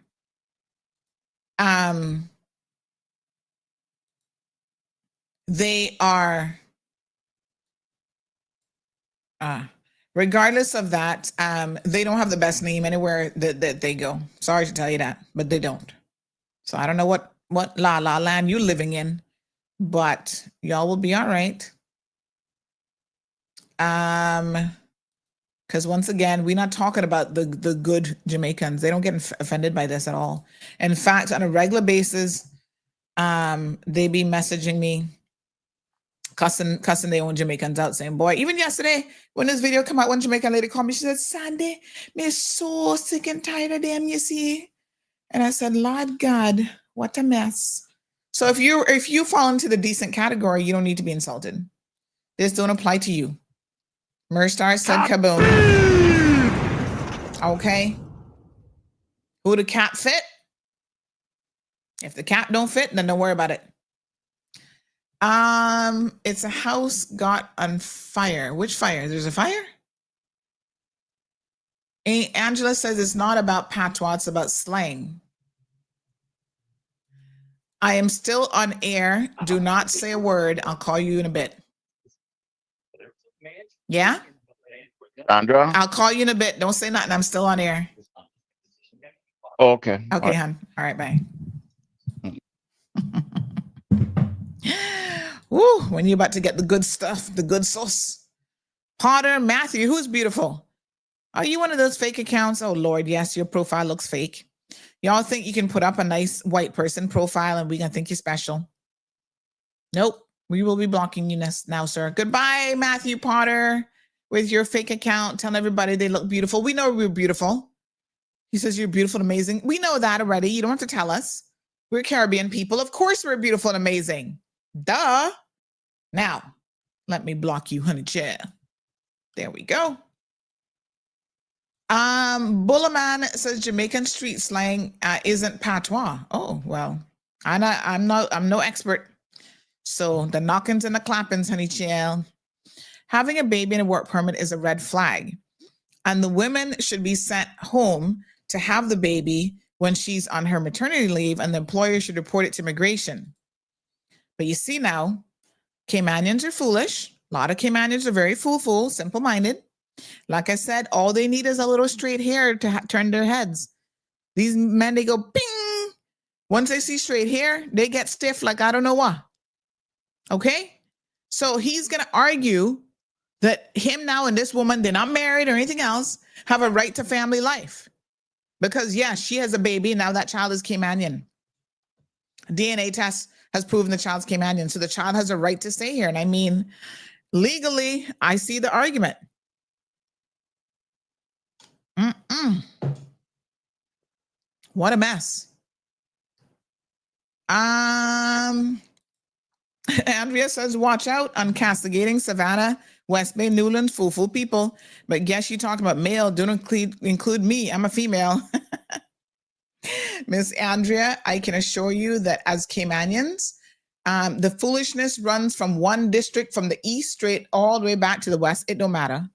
they are, regardless of that, they don't have the best name anywhere that they go. Sorry to tell you that, but they don't. So I don't know what la la land you're living in, but y'all will be all right. Because once again, we're not talking about the good Jamaicans. They don't get offended by this at all. In fact, on a regular basis, they be messaging me, cussing their own Jamaicans out, saying, boy, even yesterday, when this video came out, one Jamaican lady called me, she said, Sandy, me so sick and tired of them, you see. And I said, Lord God, what a mess. So if you fall into the decent category, you don't need to be insulted. This don't apply to you. Merstar said kaboom. Okay. Who the cap fit? If the cap don't fit, then don't worry about it. It's a house got on fire. Which fire? There's a fire? Angela says it's not about patois, it's about slang. I am still on air. Do not say a word. I'll call you in a bit. Yeah? Sandra? I'll call you in a bit. Don't say nothing. I'm still on air. Okay. Okay, hon. All right, bye. Woo, when you're about to get the good stuff, the good sauce. Potter, Matthew, who's beautiful? Are you one of those fake accounts? Oh, Lord, yes, your profile looks fake. Y'all think you can put up a nice white person profile and we're going to think you're special? Nope. We will be blocking you now, sir. Goodbye, Matthew Potter. with your fake account, telling everybody they look beautiful. We know we're beautiful. He says you're beautiful and amazing. We know that already. You don't have to tell us. We're Caribbean people. Of course we're beautiful and amazing. Duh. Now, let me block you, honey chair. There we go. Bullaman says Jamaican street slang isn't patois. Oh, well, I'm no expert. So the knockings and the clappings, honey child. Having a baby in a work permit is a red flag. And the women should be sent home to have the baby when she's on her maternity leave, and the employer should report it to immigration. But you see now, Caymanians are foolish. A lot of Caymanians are very fool, simple-minded. Like I said, all they need is a little straight hair to turn their heads. These men, they go ping. Once they see straight hair, they get stiff like I don't know what. Okay? So he's going to argue that him now and this woman, they're not married or anything else, have a right to family life. Because, yeah, she has a baby. Now that child is Caymanian. DNA test has proven the child's Caymanian. So the child has a right to stay here. And I mean, legally, I see the argument. What a mess. Andrea says, watch out on castigating Savannah, West Bay, Newland, fool people. But guess you talked about male, don't include me. I'm a female. Miss Andrea, I can assure you that as Caymanians, the foolishness runs from one district from the east straight all the way back to the west. It don't matter.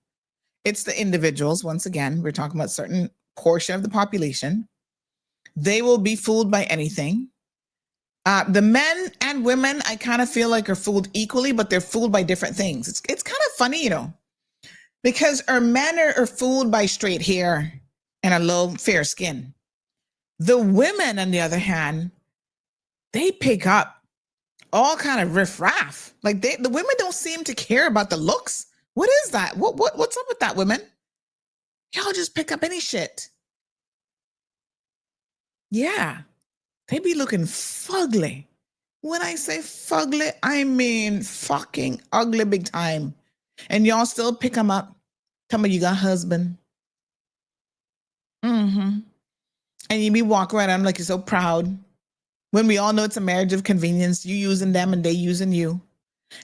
It's the individuals. Once again, we're talking about a certain portion of the population. They will be fooled by anything. The men and women, I kind of feel like are fooled equally, but they're fooled by different things. It's kind of funny, you know, because our men are fooled by straight hair and a low fair skin. The women, on the other hand, they pick up all kind of riffraff. Like the women don't seem to care about the looks. What is that? What's up with that, women? Y'all just pick up any shit. Yeah. They be looking fugly. When I say fugly, I mean fucking ugly big time. And y'all still pick them up. Tell me you got a husband. And you be walking around like you're so proud. When we all know it's a marriage of convenience, you using them and they using you.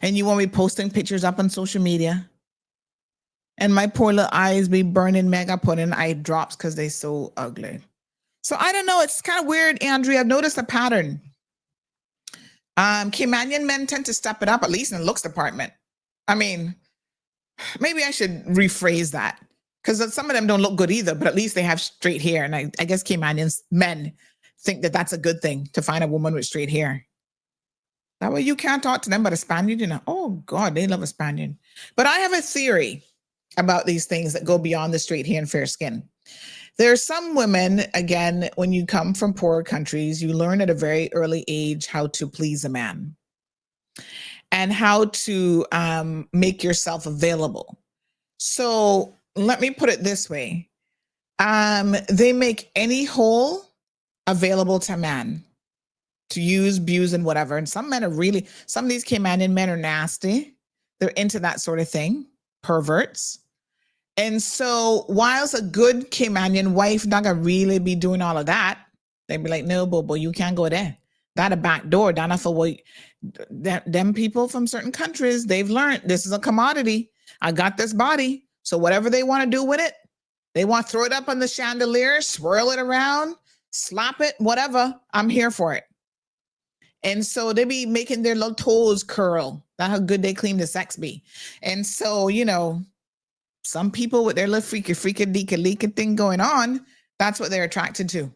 And you want me posting pictures up on social media. And my poor little eyes be burning mega, putting eye drops because they so ugly. So I don't know. It's kind of weird, Andrea. I've noticed a pattern. Caymanian men tend to step it up, at least in the looks department. I mean, maybe I should rephrase that because some of them don't look good either, but at least they have straight hair. And I guess Caymanians men think that that's a good thing to find a woman with straight hair. That way you can't talk to them, but a Spaniard, you know, oh God, they love a Spaniard. But I have a theory about these things that go beyond the straight hair and fair skin. There are some women, again, when you come from poorer countries, you learn at a very early age how to please a man and how to make yourself available. So let me put it this way. They make any hole available to man to use, abuse, and whatever. And some men are really, some of these Caymanian men are nasty. They're into that sort of thing, perverts. And so whilst a good Caymanian wife not gonna really be doing all of that, they'd be like, no, boy, you can't go there. That a back door, Donna, for what them people from certain countries, they've learned this is a commodity. I got this body. So whatever they want to do with it, they want to throw it up on the chandelier, swirl it around, slap it, whatever. I'm here for it. And so they be making their little toes curl. That's how good they claim the sex be. And so, you know, some people with their little freaky deeka thing going on, that's what they're attracted to.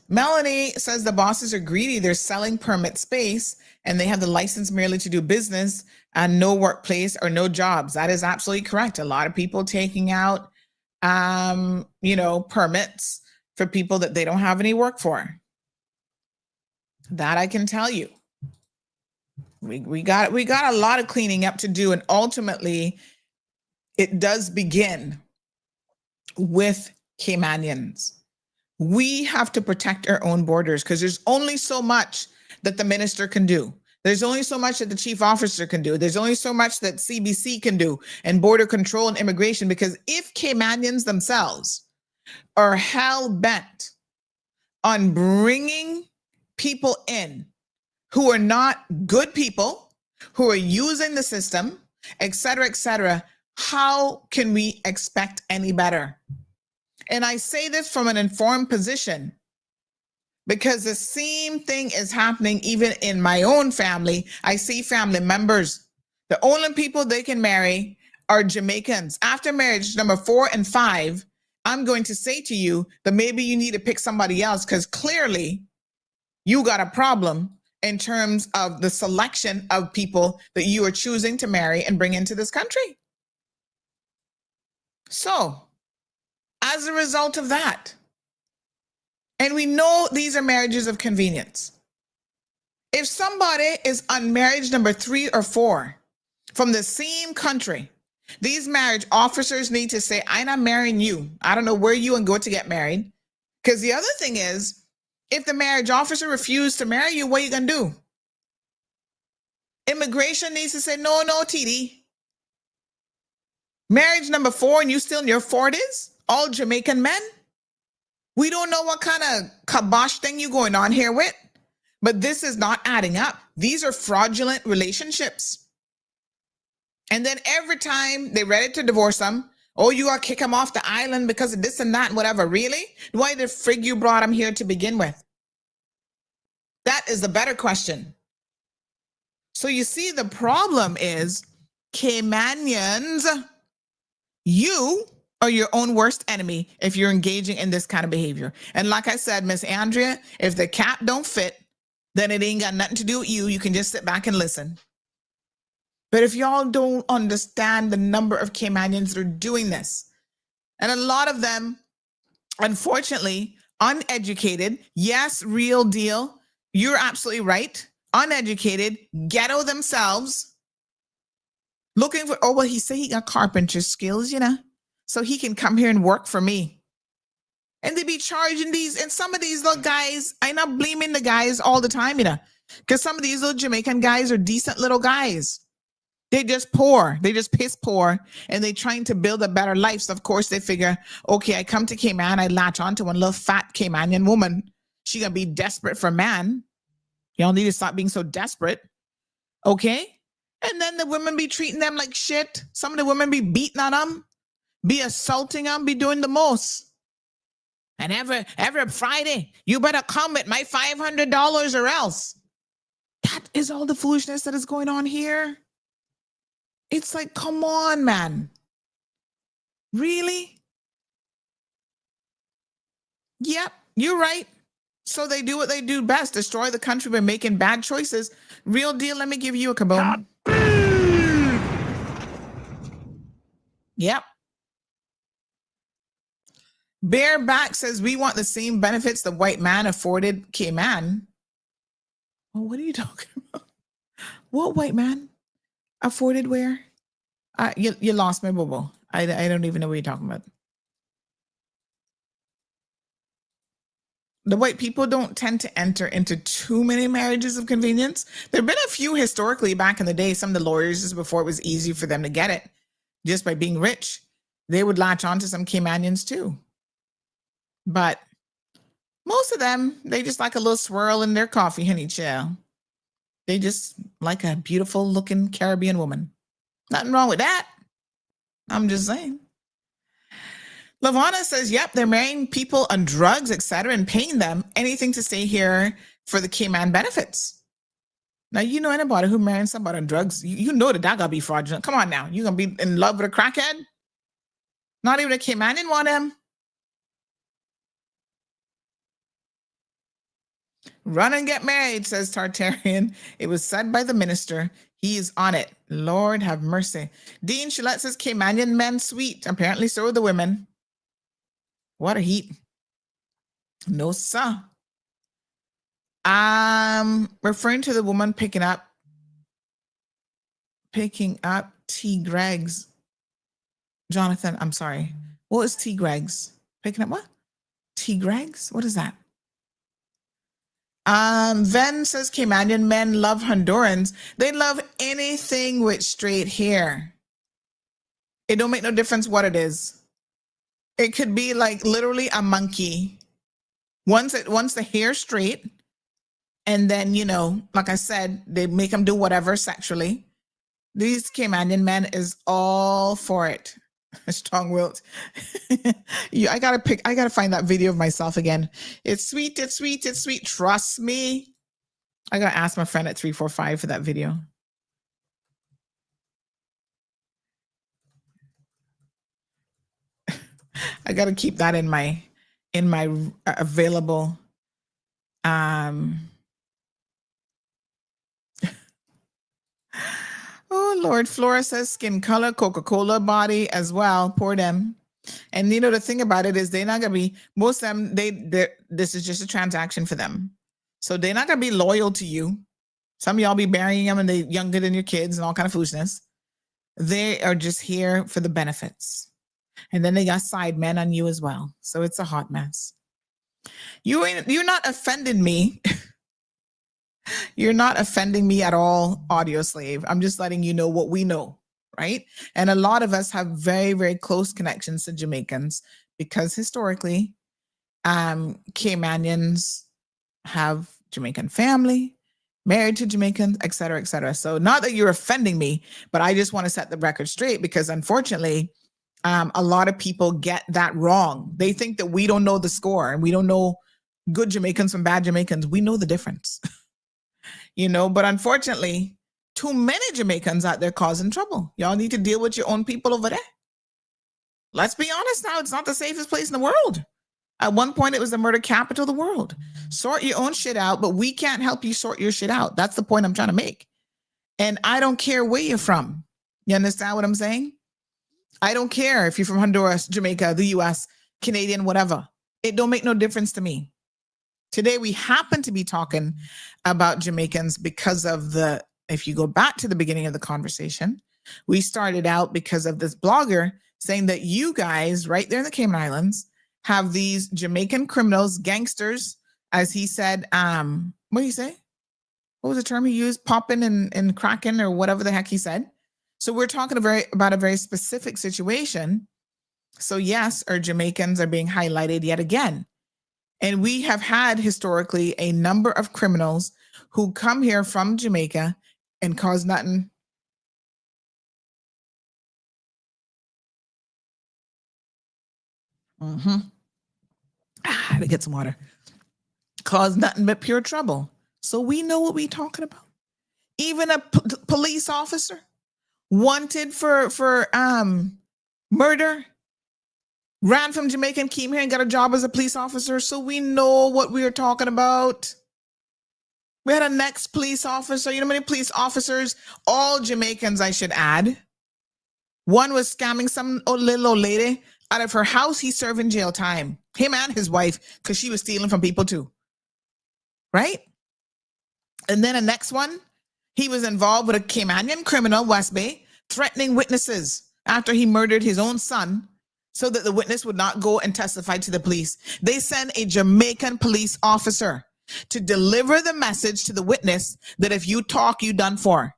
Melanie says the bosses are greedy. They're selling permit space and they have the license merely to do business and no workplace or no jobs. That is absolutely correct. A lot of people taking out, permits for people that they don't have any work for. That I can tell you. We got a lot of cleaning up to do, and ultimately it does begin with Caymanians. We have to protect our own borders because there's only so much that the minister can do. There's only so much that the chief officer can do. There's only so much that CBC can do and border control and immigration, because if Caymanians themselves are hell bent on bringing people in who are not good people, who are using the system, et cetera, how can we expect any better? And I say this from an informed position, because the same thing is happening even in my own family. I see family members, the only people they can marry are Jamaicans. After marriage number 4 and 5, I'm going to say to you that maybe you need to pick somebody else, because clearly you got a problem in terms of the selection of people that you are choosing to marry and bring into this country. So, as a result of that, and we know these are marriages of convenience. If somebody is on marriage number 3 or 4 from the same country, these marriage officers need to say, I'm not marrying you. I don't know where you and go to get married. Because the other thing is, if the marriage officer refused to marry you, what are you going to do? Immigration needs to say, no, TD. Marriage number 4 and you still in your 40s? All Jamaican men? We don't know what kind of kibosh thing you going on here with, but this is not adding up. These are fraudulent relationships. And then every time they're ready to divorce them, oh, you got to kick them off the island because of this and that and whatever. Really? Why the frig you brought them here to begin with? That is the better question. So you see, the problem is Caymanians, you are your own worst enemy if you're engaging in this kind of behavior. And like I said, Miss Andrea, if the cap don't fit, then it ain't got nothing to do with you. You can just sit back and listen. But if y'all don't understand the number of Caymanians that are doing this, and a lot of them, unfortunately, uneducated, yes, real deal, you're absolutely right, uneducated, ghetto themselves, looking for, oh, well, he said he got carpenter skills, you know, so he can come here and work for me. And they be charging these, and some of these little guys, I'm not blaming the guys all the time, you know, because some of these little Jamaican guys are decent little guys. They just poor. They just piss poor, and they trying to build a better life. So of course they figure, okay, I come to Cayman, I latch onto one little fat Caymanian woman. She gonna be desperate for man. Y'all need to stop being so desperate, okay? And then the women be treating them like shit. Some of the women be beating on them, be assaulting them, be doing the most. And every Friday, you better come with my $500 or else. That is all the foolishness that is going on here. It's like, come on, man. Really? Yep, you're right. So they do what they do best, destroy the country by making bad choices. Real deal, let me give you a kaboom. Yep. Bareback says, we want the same benefits the white man afforded Cayman. Well, what are you talking about? What white man? Afforded where? You lost me, Bobo. I don't even know what you're talking about. The white people don't tend to enter into too many marriages of convenience. There have been a few historically back in the day. Some of the lawyers, before it was easy for them to get it, just by being rich, they would latch on to some Caymanians too. But most of them, they just like a little swirl in their coffee, honey child. They just like a beautiful looking Caribbean woman. Nothing wrong with that. I'm just saying. Lavana says, yep, they're marrying people on drugs, etc., and paying them anything to stay here for the Cayman benefits. Now, you know anybody who marrying somebody on drugs, you know that gotta be fraudulent. Come on now. You gonna be in love with a crackhead? Not even a Caymanian want him. Run and get married, says Tartarian. It was said by the minister. He is on it. Lord have mercy. Dean Gillette says Caymanian men sweet. Apparently so are the women. What a heat. No, sir. Referring to the woman picking up T. Greg's. Jonathan, I'm sorry. What is T. Greg's? Picking up what? T. Greg's? What is that? Ven says Caymanian men love Hondurans. They love anything with straight hair. It don't make no difference what it is. It could be like literally a monkey. Once the hair straight, and then, you know, like I said, they make them do whatever sexually. These Caymanian men is all for it. Strong-willed. I gotta find that video of myself again. It's sweet, it's sweet, it's sweet. Trust me. I gotta ask my friend at 345 for that video. I gotta keep that in my available. Oh Lord, Flora says skin color, Coca-Cola body as well. Poor them. And you know, the thing about it is they're not gonna be, most of them, this is just a transaction for them. So they're not gonna be loyal to you. Some of y'all be burying them and they're younger than your kids and all kind of foolishness. They are just here for the benefits. And then they got side men on you as well. So it's a hot mess. You're not offending me. You're not offending me at all, Audio Slave. I'm just letting you know what we know, right? And a lot of us have very, very close connections to Jamaicans because historically, Caymanians have Jamaican family, married to Jamaicans, et cetera, et cetera. So not that you're offending me, but I just want to set the record straight because unfortunately, a lot of people get that wrong. They think that we don't know the score and we don't know good Jamaicans from bad Jamaicans. We know the difference. You know, but unfortunately, too many Jamaicans out there causing trouble. Y'all need to deal with your own people over there. Let's be honest now, it's not the safest place in the world. At one point, it was the murder capital of the world. Sort your own shit out, but we can't help you sort your shit out. That's the point I'm trying to make. And I don't care where you're from. You understand what I'm saying? I don't care if you're from Honduras, Jamaica, the US, Canadian, whatever. It don't make no difference to me. Today, we happen to be talking about Jamaicans because of if you go back to the beginning of the conversation, we started out because of this blogger saying that you guys right there in the Cayman Islands have these Jamaican criminals, gangsters, as he said, what did he say? What was the term he used? Popping and cracking or whatever the heck he said. So we're talking about a very specific situation. So yes, our Jamaicans are being highlighted yet again. And we have had historically a number of criminals who come here from Jamaica and cause nothing. I had to get some water. Cause nothing but pure trouble. So we know what we're talking about. Even a police officer wanted for murder, ran from Jamaica and came here and got a job as a police officer. So we know what we are talking about. We had a next police officer. You know how many police officers? All Jamaicans, I should add. One was scamming some little old lady out of her house. He's serving jail time. Him and his wife, because she was stealing from people too. Right? And then the next one, he was involved with a Caymanian criminal, West Bay, threatening witnesses after he murdered his own son so that the witness would not go and testify to the police. They sent a Jamaican police officer to deliver the message to the witness that if you talk, you done for.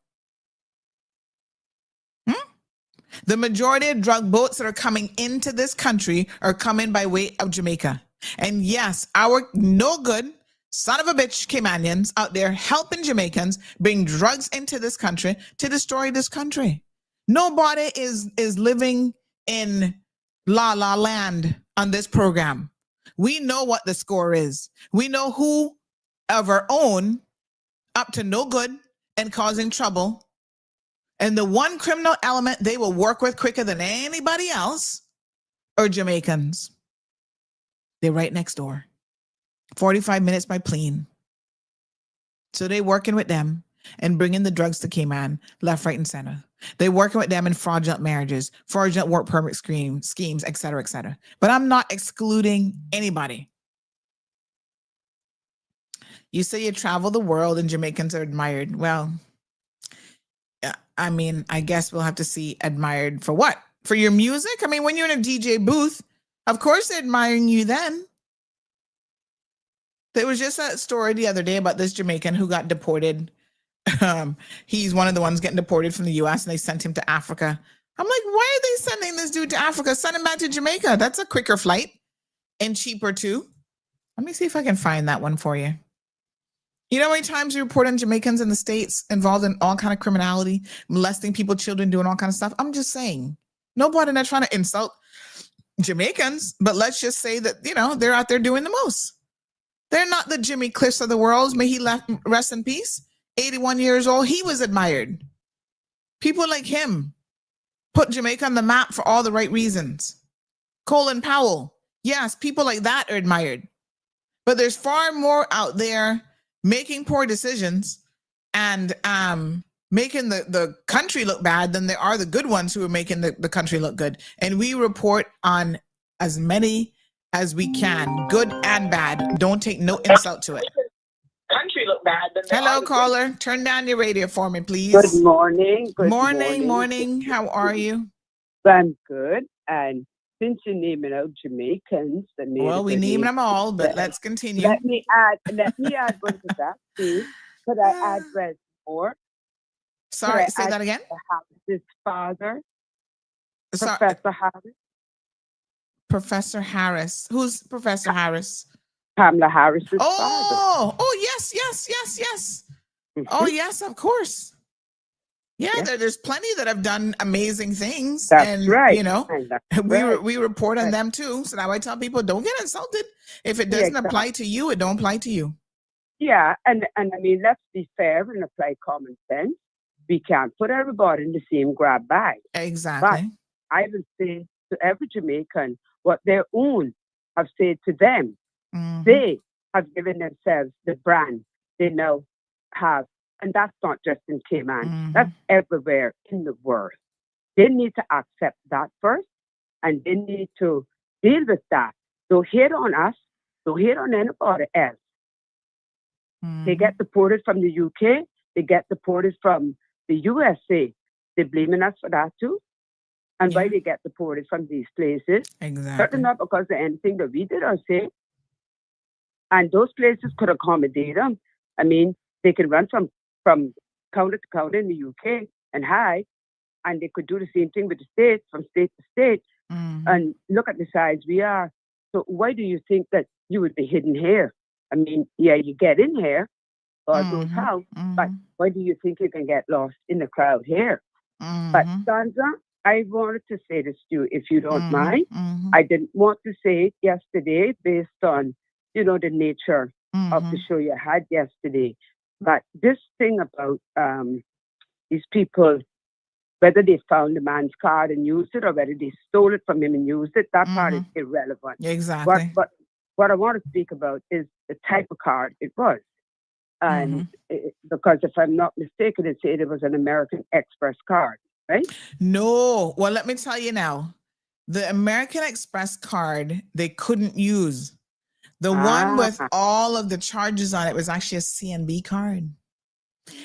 The majority of drug boats that are coming into this country are coming by way of Jamaica. And yes, our no good son of a bitch Caymanians out there helping Jamaicans bring drugs into this country to destroy this country. Nobody is living in La La Land on this program. We know what the score is. We know who of our own up to no good and causing trouble. And the one criminal element they will work with quicker than anybody else are Jamaicans. They're right next door. 45 minutes by plane. So they're working with them and bringing the drugs to Cayman, left, right, and center. They're working with them in fraudulent marriages, fraudulent work permit schemes, et cetera, et cetera. But I'm not excluding anybody. You say you travel the world and Jamaicans are admired. Well, I mean, I guess we'll have to see admired for what? For your music? I mean, when you're in a DJ booth, of course they're admiring you then. There was just a story the other day about this Jamaican who got deported. He's one of the ones getting deported from the US and they sent him to Africa. I'm like, why are they sending this dude to Africa? Send him back to Jamaica. That's a quicker flight and cheaper too. Let me see if I can find that one for you. You know how many times we report on Jamaicans in the States involved in all kind of criminality, molesting people, children, doing all kind of stuff? I'm just saying. Nobody not trying to insult Jamaicans, but let's just say that, you know, they're out there doing the most. They're not the Jimmy Cliffs of the world. May he rest in peace. 81 years old. He was admired. People like him put Jamaica on the map for all the right reasons. Colin Powell. Yes, people like that are admired. But there's far more out there making poor decisions and making the country look bad than there are the good ones who are making the country look good. And we report on as many as we can, good and bad. Don't take no insult to it. Country look bad. Hello, caller. Turn down your radio for me, please. Good morning. Good morning. How are you? I'm good. And since you're naming out Jamaicans, well, we name them all, but let's continue. Let me add one to that, please. Could I add more? Sorry, say that again. His father, Sorry. Professor Harris. Professor Harris. Who's Professor Harris? Kamala Harris's father. Oh, yes. Mm-hmm. Oh, yes, of course. Yeah, yes. There's plenty that have done amazing things. That's right. You know, we report on them too. So now I tell people, don't get insulted. If it doesn't apply to you, it don't apply to you. Yeah, and I mean, let's be fair and apply common sense. We can't put everybody in the same grab bag. Exactly. But I would say to every Jamaican what their own have said to them. Mm-hmm. They have given themselves the brand they now have. And that's not just in Cayman. Mm-hmm. That's everywhere in the world. They need to accept that first, and they need to deal with that. Don't hate on us. Don't hate on anybody else. Mm-hmm. They get deported from the UK. They get deported from the USA. They're blaming us for that too. And why they get deported from these places. Exactly. Certainly not because of anything that we did or say. And those places could accommodate them. I mean, they can run from counter to counter in the UK and hide, and they could do the same thing with the states, from state to state. Mm-hmm. And look at the size we are. So why do you think that you would be hidden here? I mean, yeah, you get in here, God knows how, but why do you think you can get lost in the crowd here? Mm-hmm. But Sandra, I wanted to say this to you, if you don't mind. Mm-hmm. I didn't want to say it yesterday based on, you know, the nature of the show you had yesterday. But this thing about these people, whether they found the man's card and used it or whether they stole it from him and used it, that part is irrelevant. Exactly. But what I want to speak about is the type of card it was. And because if I'm not mistaken, it said it was an American Express card, right? No. Well, let me tell you now. The American Express card, they couldn't use. The one with all of the charges on it was actually a CNB card.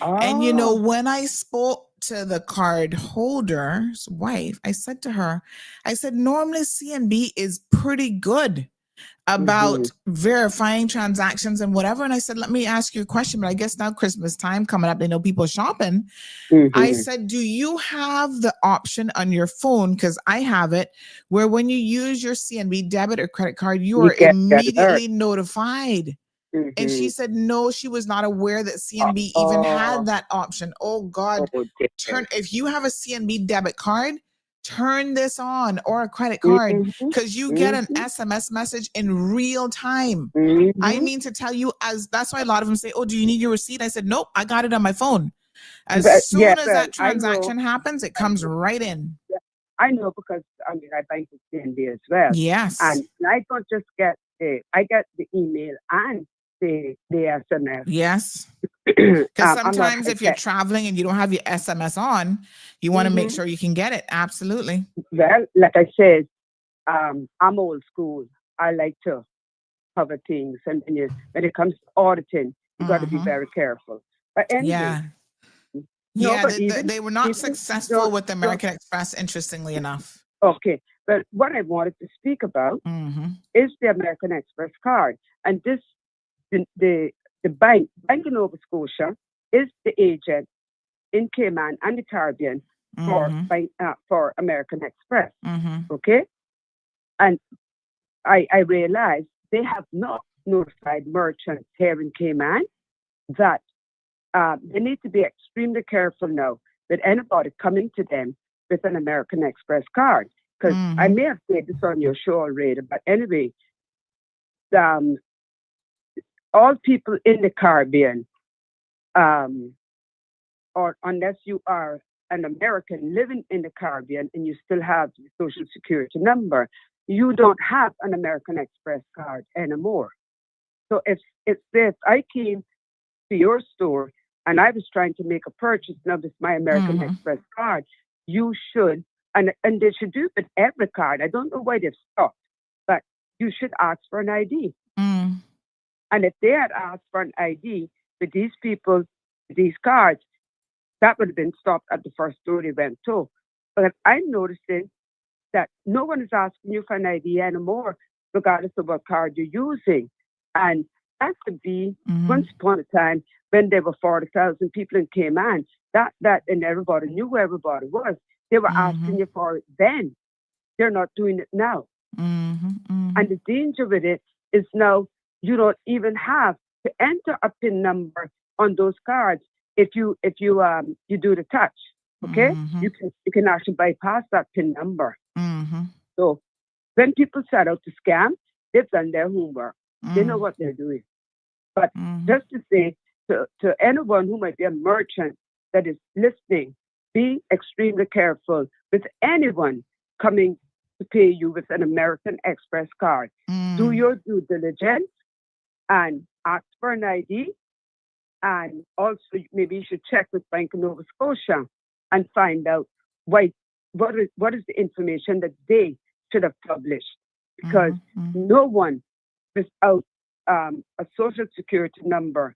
And, you know, when I spoke to the card holder's wife, I said to her, I said, normally CNB is pretty good about verifying transactions and whatever. And I said, let me ask you a question, but I guess now Christmas time coming up, they know people shopping. I said, do you have the option on your phone? Because I have it where when you use your CNB debit or credit card, you are immediately notified. And she said, no, she was not aware that CNB even had that option. Oh God, if you have a CNB debit card, turn this on, or a credit card, because you get an SMS message in real time. I mean to tell you, that's why a lot of them say, oh, do you need your receipt? I said, nope, I got it on my phone. As soon as that transaction happens, it comes right in. I know, because I mean, I bank with CNB as well. Yes. And I don't just get I get the email and the SMS. Yes. Because sometimes if you're traveling and you don't have your SMS on, you want to make sure you can get it. Absolutely. Well, like I said, I'm old school. I like to cover things. And when it comes to auditing, you got to be very careful. But anyway. They were not successful with American Express, interestingly enough. Okay. But what I wanted to speak about is the American Express card. And this the Bank of Nova Scotia is the agent in Cayman and the Caribbean for American Express. Okay, and I realized they have not notified merchants here in Cayman that they need to be extremely careful now with anybody coming to them with an American Express card. Because I may have said this on your show already, but anyway, all people in the Caribbean, or unless you are an American living in the Caribbean and you still have the Social Security number, you don't have an American Express card anymore. So if I came to your store and I was trying to make a purchase now with my American Express card, you should, and they should do it with every card. I don't know why they've stopped, but you should ask for an ID. And if they had asked for an ID with these people, these cards, that would have been stopped at the first store they went to. But I'm noticing that no one is asking you for an ID anymore, regardless of what card you're using. And that could be once upon a time when there were 40,000 people in Cayman, that and everybody knew who everybody was. They were asking you for it then. They're not doing it now. And the danger with it is now you don't even have to enter a PIN number on those cards if you do the touch. Okay, you can actually bypass that PIN number. So when people set out to scam, they've done their homework. They know what they're doing. But just to say to anyone who might be a merchant that is listening, be extremely careful with anyone coming to pay you with an American Express card. Do your due diligence and ask for an ID. And also, maybe you should check with Bank of Nova Scotia and find out what is the information that they should have published. Because no one without a Social Security number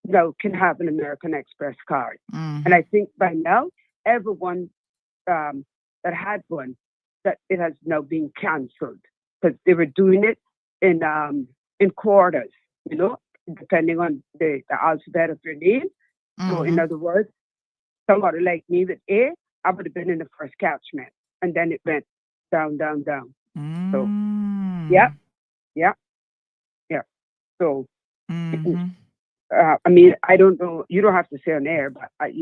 now can have an American Express card. And I think by now, everyone that had one, that it has now been canceled because they were doing it in quarters, depending on the alphabet of your name. So in other words, somebody like me with A, I would have been in the first catchment. And then it went down, down, down. So, yeah. So, I mean, I don't know. You don't have to say on air, but I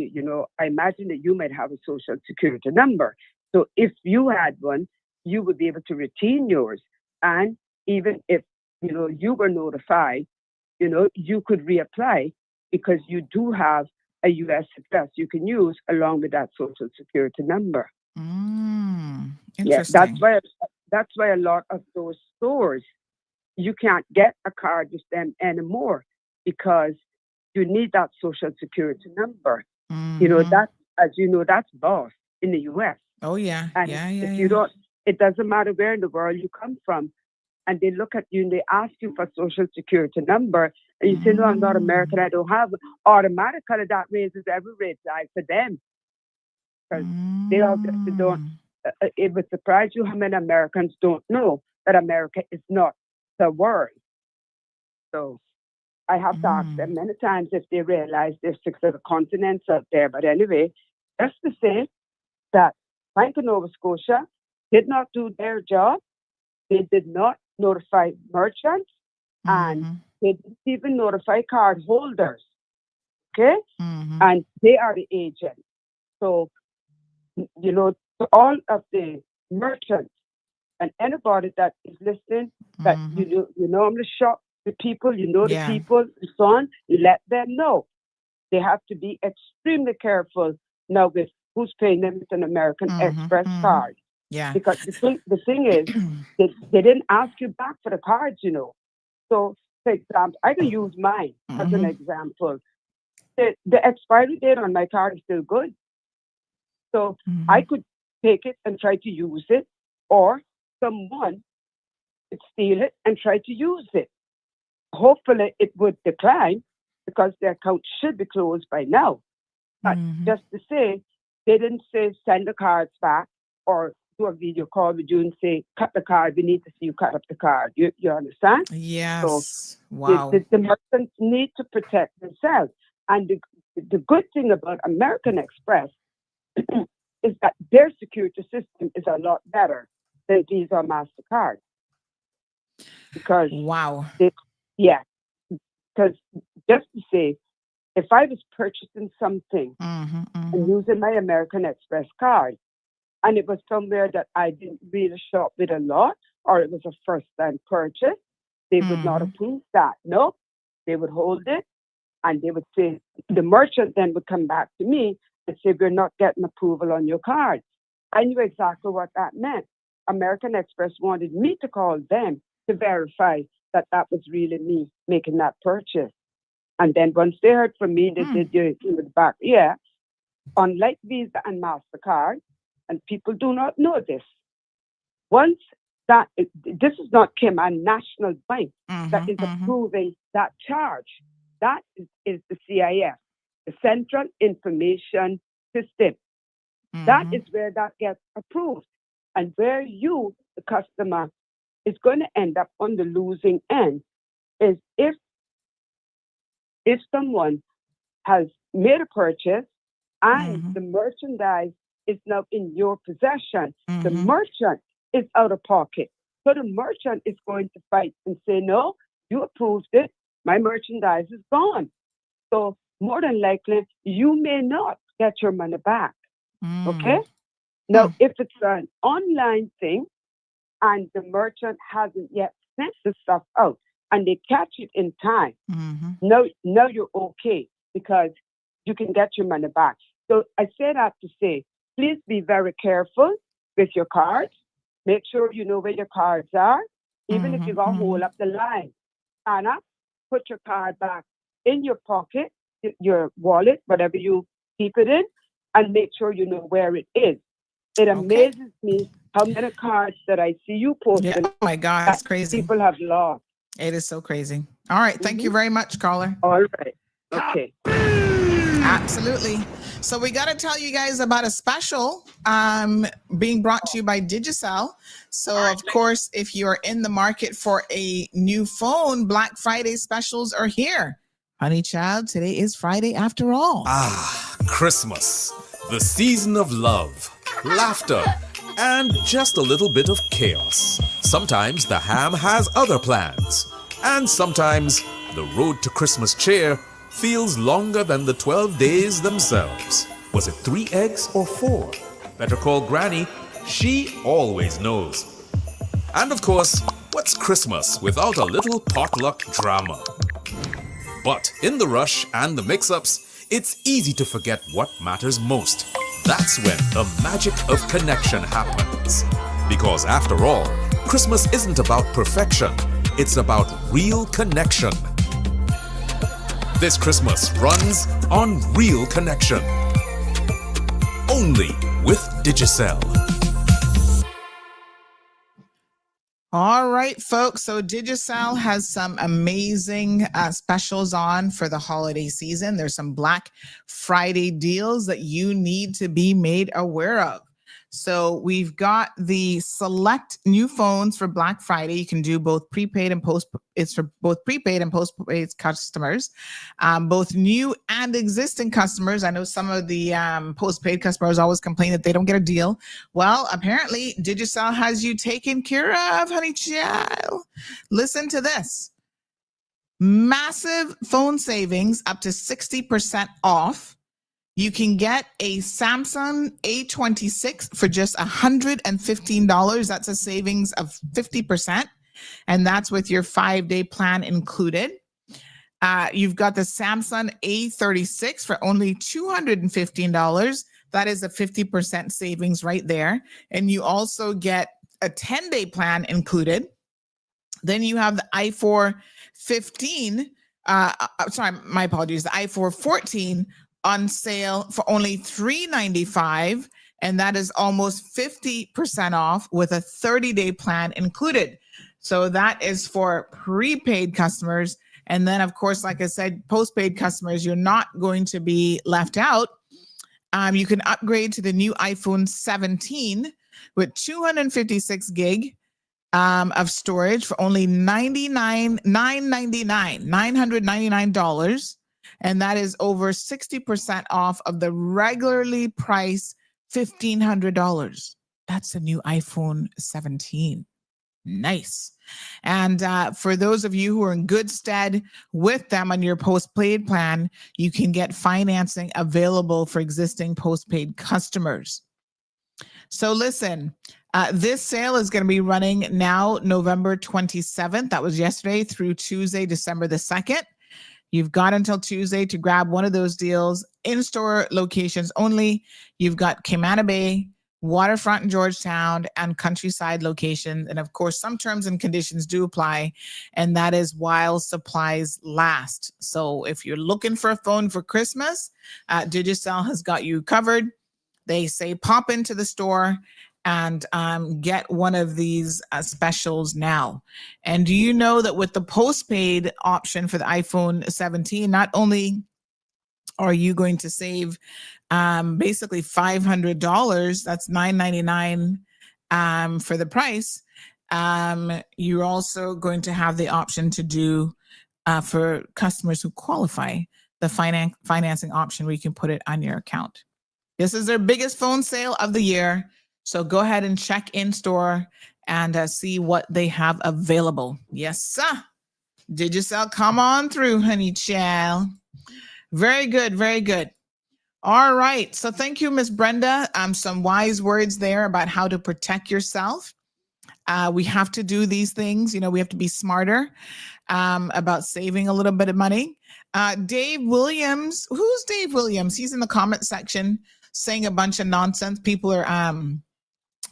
imagine that you might have a Social Security number. So if you had one, you would be able to retain yours. And even if, you were notified, you could reapply because you do have a U.S. address you can use along with that Social Security number. Interesting. Yeah, that's why a lot of those stores, you can't get a card with them anymore because you need that Social Security number. That's boss in the U.S. Oh, yeah. And if you don't, it doesn't matter where in the world you come from. And they look at you and they ask you for Social Security number. And you say, no, I'm not American. I don't have it. Automatically, that raises every red flag for them. Because they obviously don't. It would surprise you how many Americans don't know that America is not the world. So I have to ask them many times if they realize there's 6 other continents out there. But anyway, just to say that Bank of Nova Scotia did not do their job. They did not notify merchants and they didn't even notify card holders. Okay? And they are the agent. So, to all of the merchants and anybody that is listening, that you normally shop the people, the people, and so on, let them know. They have to be extremely careful now with who's paying them with an American Express card. Yeah. Because the thing is, they didn't ask you back for the cards, So, for example, I can use mine as an example. The expiry date on my card is still good. So I could take it and try to use it, or someone could steal it and try to use it. Hopefully it would decline because the account should be closed by now. But just to say, they didn't say send the cards back or do a video call with you and say, cut the card. We need to see you cut up the card. You understand? Yes. So wow. The merchants need to protect themselves. And the good thing about American Express is that their security system is a lot better than Visa or MasterCard. Because wow. Because just to say, if I was purchasing something and using my American Express card, and it was somewhere that I didn't really shop with a lot, or it was a first-time purchase, they would not approve that. No, they would hold it, and they would say, the merchant then would come back to me and say, we're not getting approval on your card. I knew exactly what that meant. American Express wanted me to call them to verify that that was really me making that purchase. And then once they heard from me, they did the back. Yeah. Unlike Visa and MasterCard, and people do not know this, once that, this is not Cayman National Bank that is approving that charge. That is the CIS, the Central Information System. That is where that gets approved. And where you, the customer, is going to end up on the losing end is if someone has made a purchase and the merchandise is now in your possession, the merchant is out of pocket. So the merchant is going to fight and say, no, you approved it, my merchandise is gone. So more than likely, you may not get your money back. Okay? Now, if it's an online thing and the merchant hasn't yet sent the stuff out and they catch it in time, now you're okay because you can get your money back. So I say that to say, please be very careful with your cards. Make sure you know where your cards are. Even if you got to hold up the line. Anna, put your card back in your pocket, your wallet, whatever you keep it in, and make sure you know where it is. It amazes me how many cards that I see you posting. Yeah. Oh my God, that's crazy. People have lost. It is so crazy. All right. Thank you very much, caller. All right. Okay. Absolutely. So we got to tell you guys about a special being brought to you by Digicel. So of course, if you're in the market for a new phone, Black Friday specials are here. Honey child, today is Friday after all. Ah, Christmas, the season of love, laughter, and just a little bit of chaos. Sometimes the ham has other plans, and sometimes the road to Christmas cheer feels longer than the 12 days themselves. Was it 3 eggs or 4? Better call Granny, she always knows. And of course, what's Christmas without a little potluck drama? But in the rush and the mix-ups, it's easy to forget what matters most. That's when the magic of connection happens. Because after all, Christmas isn't about perfection, it's about real connection. This Christmas runs on Real Connection. Only with Digicel. All right, folks. So Digicel has some amazing specials on for the holiday season. There's some Black Friday deals that you need to be made aware of. So we've got the select new phones for Black Friday. You can do both prepaid and post. It's for both prepaid and postpaid customers, both new and existing customers. I know some of the postpaid customers always complain that they don't get a deal. Well, apparently Digicel has you taken care of, honey child. Listen to this. Massive phone savings up to 60% off. You can get a Samsung A26 for just $115. That's a savings of 50%. And that's with your 5-day plan included. You've got the Samsung A36 for only $215. That is a 50% savings right there. And you also get a 10-day plan included. Then you have the i4 15. Sorry, my apologies. The i4 14 on sale for only $395, and that is almost 50% off with a 30-day plan included. So that is for prepaid customers. And then, of course, like I said, postpaid customers, you're not going to be left out. You can upgrade to the new iPhone 17 with 256 gig of storage for only $999. And that is over 60% off of the regularly priced $1,500. That's the new iPhone 17. Nice. And for those of you who are in good stead with them on your postpaid plan, you can get financing available for existing postpaid customers. So listen, this sale is going to be running now November 27th. That was yesterday through Tuesday, December the 2nd. You've got until Tuesday to grab one of those deals. In-store locations only. You've got Cayman Bay, Waterfront in Georgetown, and Countryside locations. And of course, some terms and conditions do apply, and that is while supplies last. So if you're looking for a phone for Christmas, Digicel has got you covered. They say pop into the store and get one of these specials now. And do you know that with the postpaid option for the iPhone 17, not only are you going to save basically $500, that's $999 for the price, you're also going to have the option to do for customers who qualify the financing option where you can put it on your account. This is their biggest phone sale of the year. So go ahead and check in store and see what they have available. Yes, sir. Digicel, come on through, honey child. Very good, very good. All right. So thank you, Miss Brenda. Some wise words there about how to protect yourself. We have to do these things. We have to be smarter about saving a little bit of money. Dave Williams. Who's Dave Williams? He's in the comment section saying a bunch of nonsense. People are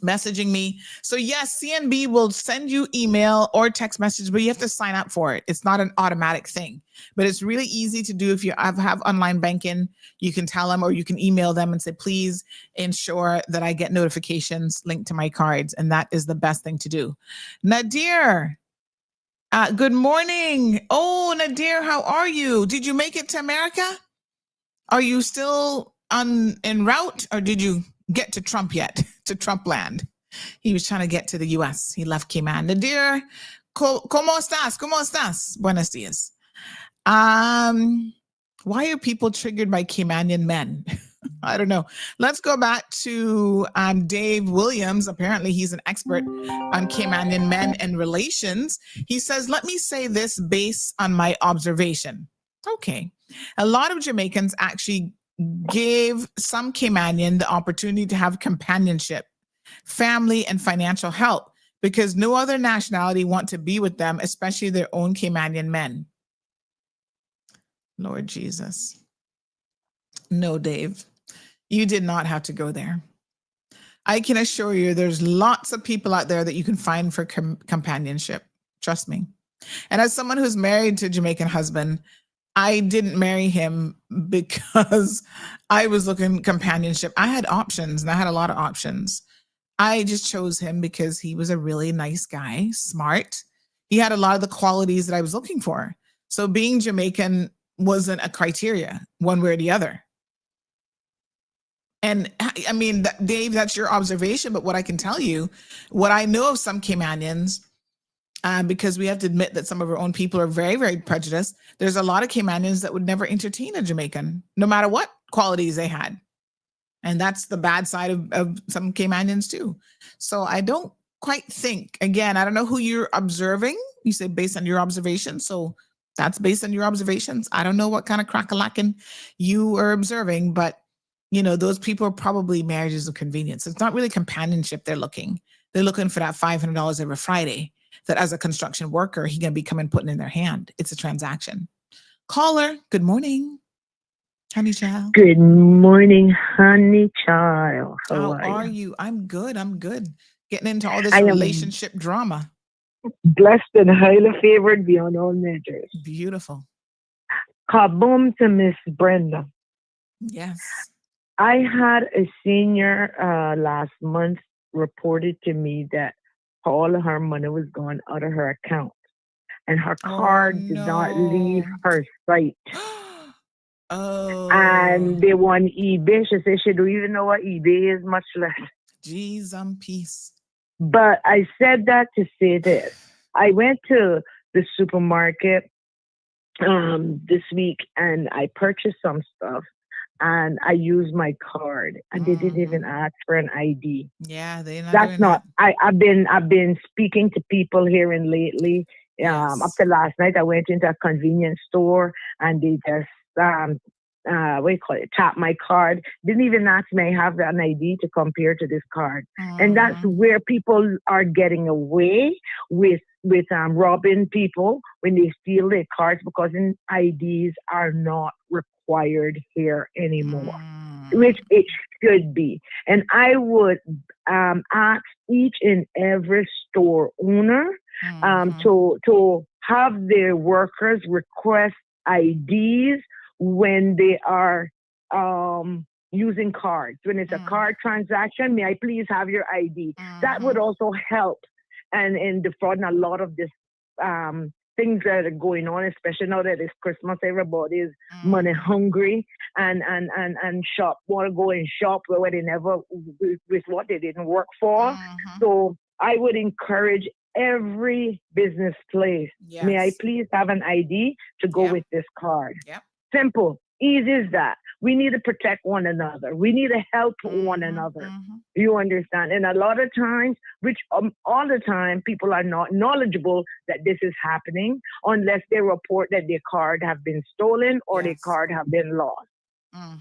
messaging me. So yes, CNB will send you email or text message, but you have to sign up for it. It's not an automatic thing, but it's really easy to do. If you have online banking, you can tell them, or you can email them and say, please ensure that I get notifications linked to my cards. And that is the best thing to do. Nadir, good morning. Oh, Nadir, how are you? Did you make it to America? Are you still en route, or did you get to Trump yet, to Trump land? He was trying to get to the US. He left Cayman. Nadir, ¿cómo estás? ¿Cómo estás? Buenos días. Why are people triggered by Caymanian men? I don't know. Let's go back to Dave Williams. Apparently, he's an expert on Caymanian men and relations. He says, let me say this based on my observation. Okay. A lot of Jamaicans actually gave some Caymanian the opportunity to have companionship, family, and financial help because no other nationality want to be with them, especially their own Caymanian men. Lord Jesus. No, Dave, you did not have to go there. I can assure you there's lots of people out there that you can find for companionship. Trust me. And as someone who's married to a Jamaican husband, I didn't marry him because I was looking companionship. I had options, and I had a lot of options. I just chose him because he was a really nice guy, smart. He had a lot of the qualities that I was looking for. So being Jamaican wasn't a criteria one way or the other. And I mean, Dave, that's your observation, but what I can tell you, what I know of some Caymanians, because we have to admit that some of our own people are very, very prejudiced. There's a lot of Caymanians that would never entertain a Jamaican, no matter what qualities they had. And that's the bad side of some Caymanians too. So I don't quite think, again, I don't know who you're observing. You say based on your observations. So that's based on your observations. I don't know what kind of crack-a-lackin' you are observing, but those people are probably marriages of convenience. It's not really companionship they're looking. They're looking for that $500 every Friday that as a construction worker, he can be coming putting in their hand. It's a transaction. Caller, good morning. Honey child. Good morning, honey child. How are you? I'm good. Getting into all this relationship drama. Blessed and highly favored beyond all measures. Beautiful. Kaboom to Miss Brenda. Yes. I had a senior last month reported to me that all of her money was gone out of her account, and her card did not leave her sight. Oh. And they won eBay. She said she don't even know what eBay is, much less. G's peace. But I said that to say this. I went to the supermarket this week and I purchased some stuff and I used my card and they didn't even ask for an ID. Yeah, they're not That's doing not. that. I've been speaking to people here and lately. Yes. Up to last night, I went into a convenience store and they just what do you call it? Tap my card. Didn't even ask me I have an ID to compare to this card. And that's where people are getting away with robbing people when they steal their cards because IDs are not required here anymore, which it should be. And I would ask each and every store owner to have their workers request IDs when they are using cards. When it's a card transaction, may I please have your ID? That would also help and defrauding a lot of this things that are going on, especially now that it's Christmas. Everybody is money hungry and shop, want to go and shop where they never with what they didn't work for. So I would encourage every business place, may I please have an ID to go with this card? Simple, easy as that. We need to protect one another. We need to help one another. You understand? And a lot of times, which all the time, people are not knowledgeable that this is happening unless they report that their card have been stolen or their card have been lost.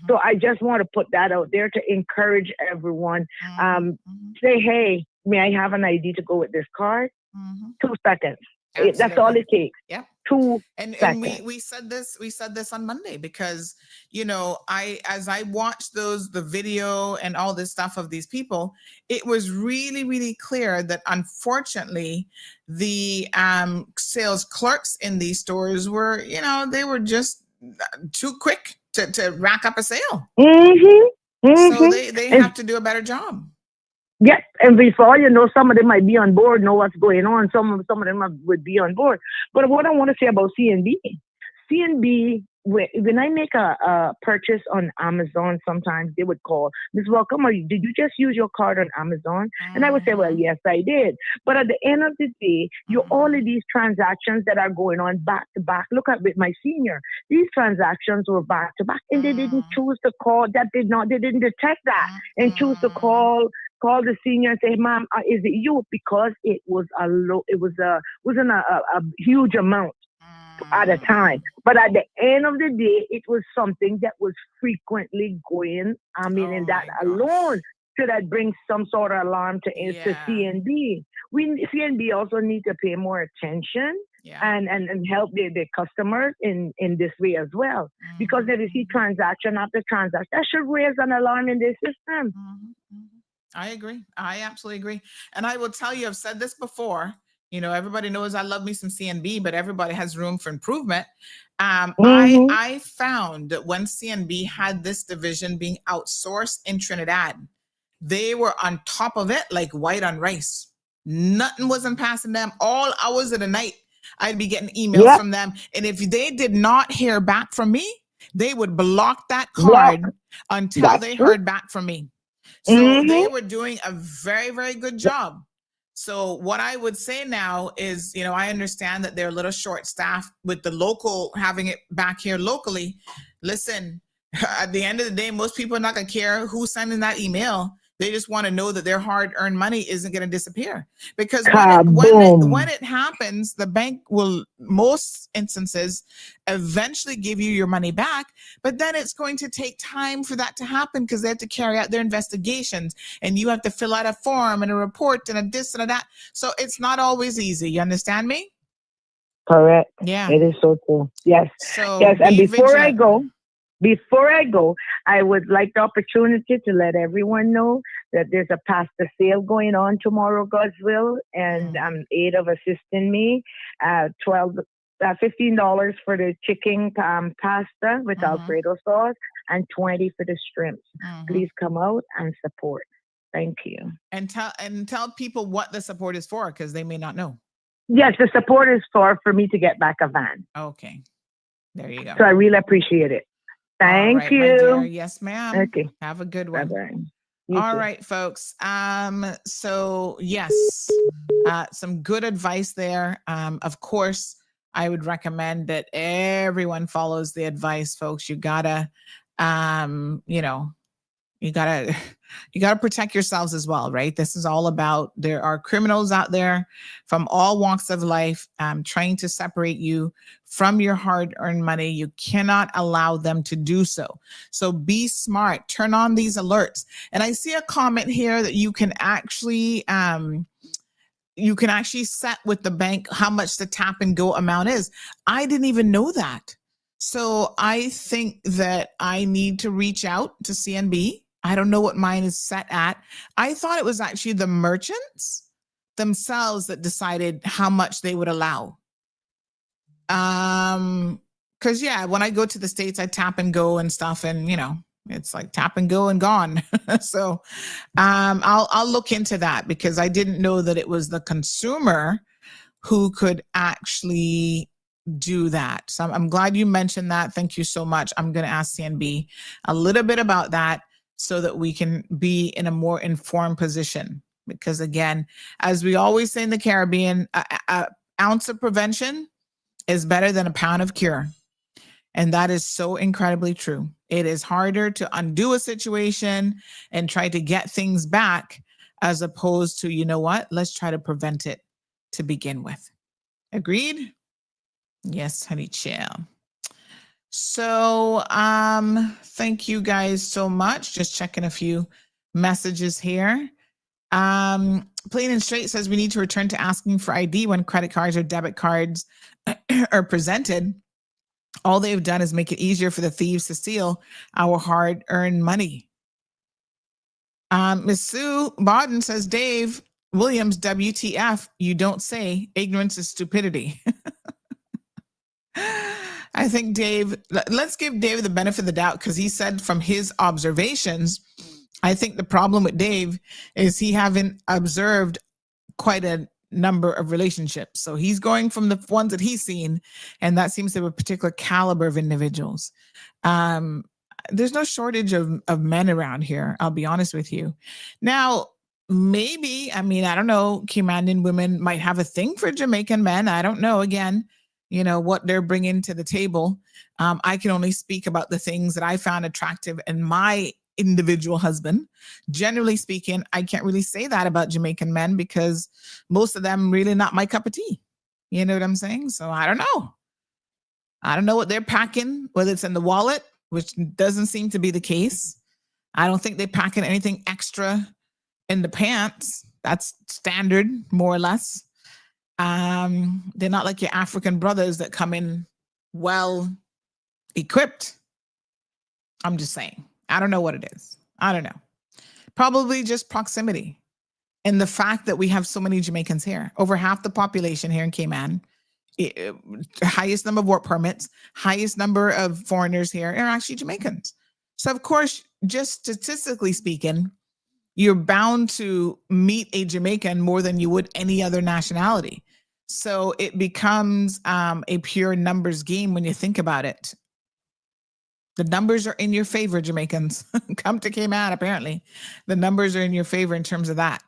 So I just want to put that out there to encourage everyone. Say, hey, may I have an ID to go with this card? 2 seconds. That's all it takes. Yep. 2 and seconds. we said this on Monday because as I watched the video and all this stuff of these people, it was really, really clear that unfortunately the sales clerks in these stores were, they were just too quick to rack up a sale. So they have to do a better job. Yes, and before some of them might be on board, know what's going on. Some of them would be on board. But what I want to say about CNB, when I make a purchase on Amazon, sometimes they would call, Ms. Welcome, did you just use your card on Amazon? And I would say, well, yes, I did. But at the end of the day, all of these transactions that are going on back to back, look at with my senior, these transactions were back to back, and they didn't choose to call. They didn't detect that and choose to call the senior and say, "Ma'am, is it you?" Because it was wasn't a huge amount at a time. But at the end of the day, it was something that was frequently going. And that alone should that bring some sort of alarm to CNB. CNB also need to pay more attention and help their customers in this way as well. Because if you see transaction after transaction, that should raise an alarm in their system. I agree. I absolutely agree. And I will tell you, I've said this before, everybody knows I love me some CNB, but everybody has room for improvement. I found that when CNB had this division being outsourced in Trinidad, they were on top of it like white on rice. Nothing wasn't passing them. All hours of the night, I'd be getting emails from them. And if they did not hear back from me, they would block that card until they heard back from me. So they were doing a very, very good job. So what I would say now is, I understand that they're a little short staffed with the local, having it back here locally. Listen, at the end of the day, most people are not going to care who's sending that email. They just want to know that their hard-earned money isn't going to disappear. Because when it happens, the bank will, most instances, eventually give you your money back. But then it's going to take time for that to happen because they have to carry out their investigations. And you have to fill out a form and a report and a this and a that. So it's not always easy. You understand me? Correct. Yeah. It is so true. Yes. So yes. And before vigilant. I go, I would like the opportunity to let everyone know that there's a pasta sale going on tomorrow, God's will, and aid of assisting me. $15 for the chicken pasta with Alfredo sauce and $20 for the shrimps. Please come out and support. Thank you. And tell people what the support is for, because they may not know. Yes, the support is for me to get back a van. Okay. There you go. So I really appreciate it. Thank you. My dear. Yes, ma'am. Okay. Have a good one. Bye-bye. All right, folks. So yes, some good advice there. Of course, I would recommend that everyone follows the advice, folks. You gotta, you gotta protect yourselves as well, right? This is all about, there are criminals out there from all walks of life, trying to separate you from your hard-earned money. You cannot allow them to do so. So be smart, turn on these alerts. And I see a comment here that you can actually set with the bank how much the tap and go amount is. I didn't even know that. So I think that I need to reach out to CNB. I don't know what mine is set at. I thought it was actually the merchants themselves that decided how much they would allow. Because when I go to the States, I tap and go and stuff, and it's like tap and go and gone. So I'll look into that, because I didn't know that it was the consumer who could actually do that. So I'm glad you mentioned that. Thank you so much. I'm going to ask CNB a little bit about that so that we can be in a more informed position. Because again, as we always say in the Caribbean, an ounce of prevention is better than a pound of cure. And that is so incredibly true. It is harder to undo a situation and try to get things back, as opposed to, let's try to prevent it to begin with. Agreed? Yes, honey chill. So thank you guys so much. Just checking a few messages here. Plain and Straight says we need to return to asking for ID when credit cards or debit cards are presented. All they've done is make it easier for the thieves to steal our hard-earned money. Miss Sue Bodden says, Dave Williams, WTF, you don't say. Ignorance is stupidity. I think let's give Dave the benefit of the doubt, because he said from his observations, I think the problem with Dave is he haven't observed quite a number of relationships. So he's going from the ones that he's seen, and that seems to have a particular caliber of individuals. There's no shortage of men around here, I'll be honest with you. Now, maybe, I don't know, Caymanian women might have a thing for Jamaican men. I don't know, again, what they're bringing to the table. I can only speak about the things that I found attractive in my individual husband. Generally speaking, I can't really say that about Jamaican men, because most of them really not my cup of tea. You know what I'm saying? So I don't know. I don't know what they're packing, whether it's in the wallet, which doesn't seem to be the case. I don't think they're packing anything extra in the pants. That's standard, more or less. They're not like your African brothers that come in well equipped. I'm just saying. I don't know what it is. I don't know. Probably just proximity. And the fact that we have so many Jamaicans here. Over half the population here in Cayman. Highest number of work permits. Highest number of foreigners here are actually Jamaicans. So of course, just statistically speaking, you're bound to meet a Jamaican more than you would any other nationality. So it becomes a pure numbers game when you think about it. The numbers are in your favor, Jamaicans. Come to Cayman, apparently. The numbers are in your favor in terms of that.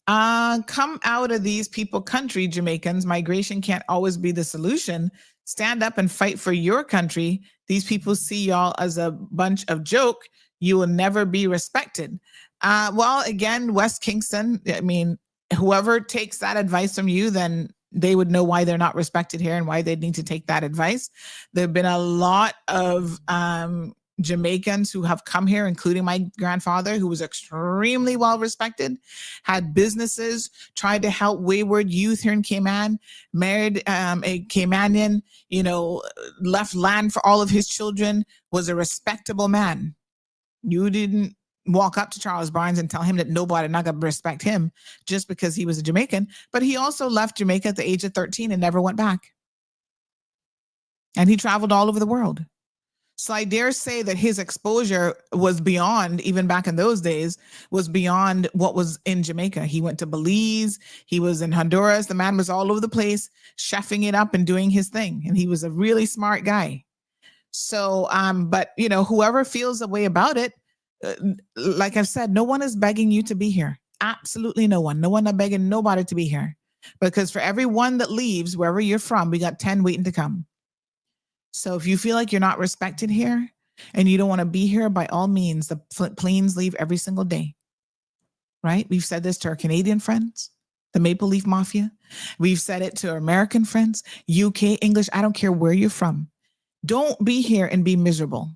Come out of these people country, Jamaicans. Migration can't always be the solution. Stand up and fight for your country. These people see y'all as a bunch of joke. You will never be respected. Well, again, West Kingston, whoever takes that advice from you, then they would know why they're not respected here and why they need to take that advice. There have been a lot of Jamaicans who have come here, including my grandfather, who was extremely well respected, had businesses, tried to help wayward youth here in Cayman, married a Caymanian, left land for all of his children, was a respectable man. You didn't walk up to Charles Barnes and tell him that nobody not going to respect him just because he was a Jamaican. But he also left Jamaica at the age of 13 and never went back. And he traveled all over the world. So I dare say that his exposure was beyond, even back in those days, was beyond what was in Jamaica. He went to Belize. He was in Honduras. The man was all over the place, chefing it up and doing his thing. And he was a really smart guy. So, but, whoever feels a way about it, Like I've said, no one is begging you to be here. Absolutely no one. No one are begging nobody to be here. Because for every one that leaves, wherever you're from, we got 10 waiting to come. So if you feel like you're not respected here and you don't want to be here, by all means, the planes leave every single day. Right? We've said this to our Canadian friends, the Maple Leaf Mafia. We've said it to our American friends, UK, English. I don't care where you're from. Don't be here and be miserable.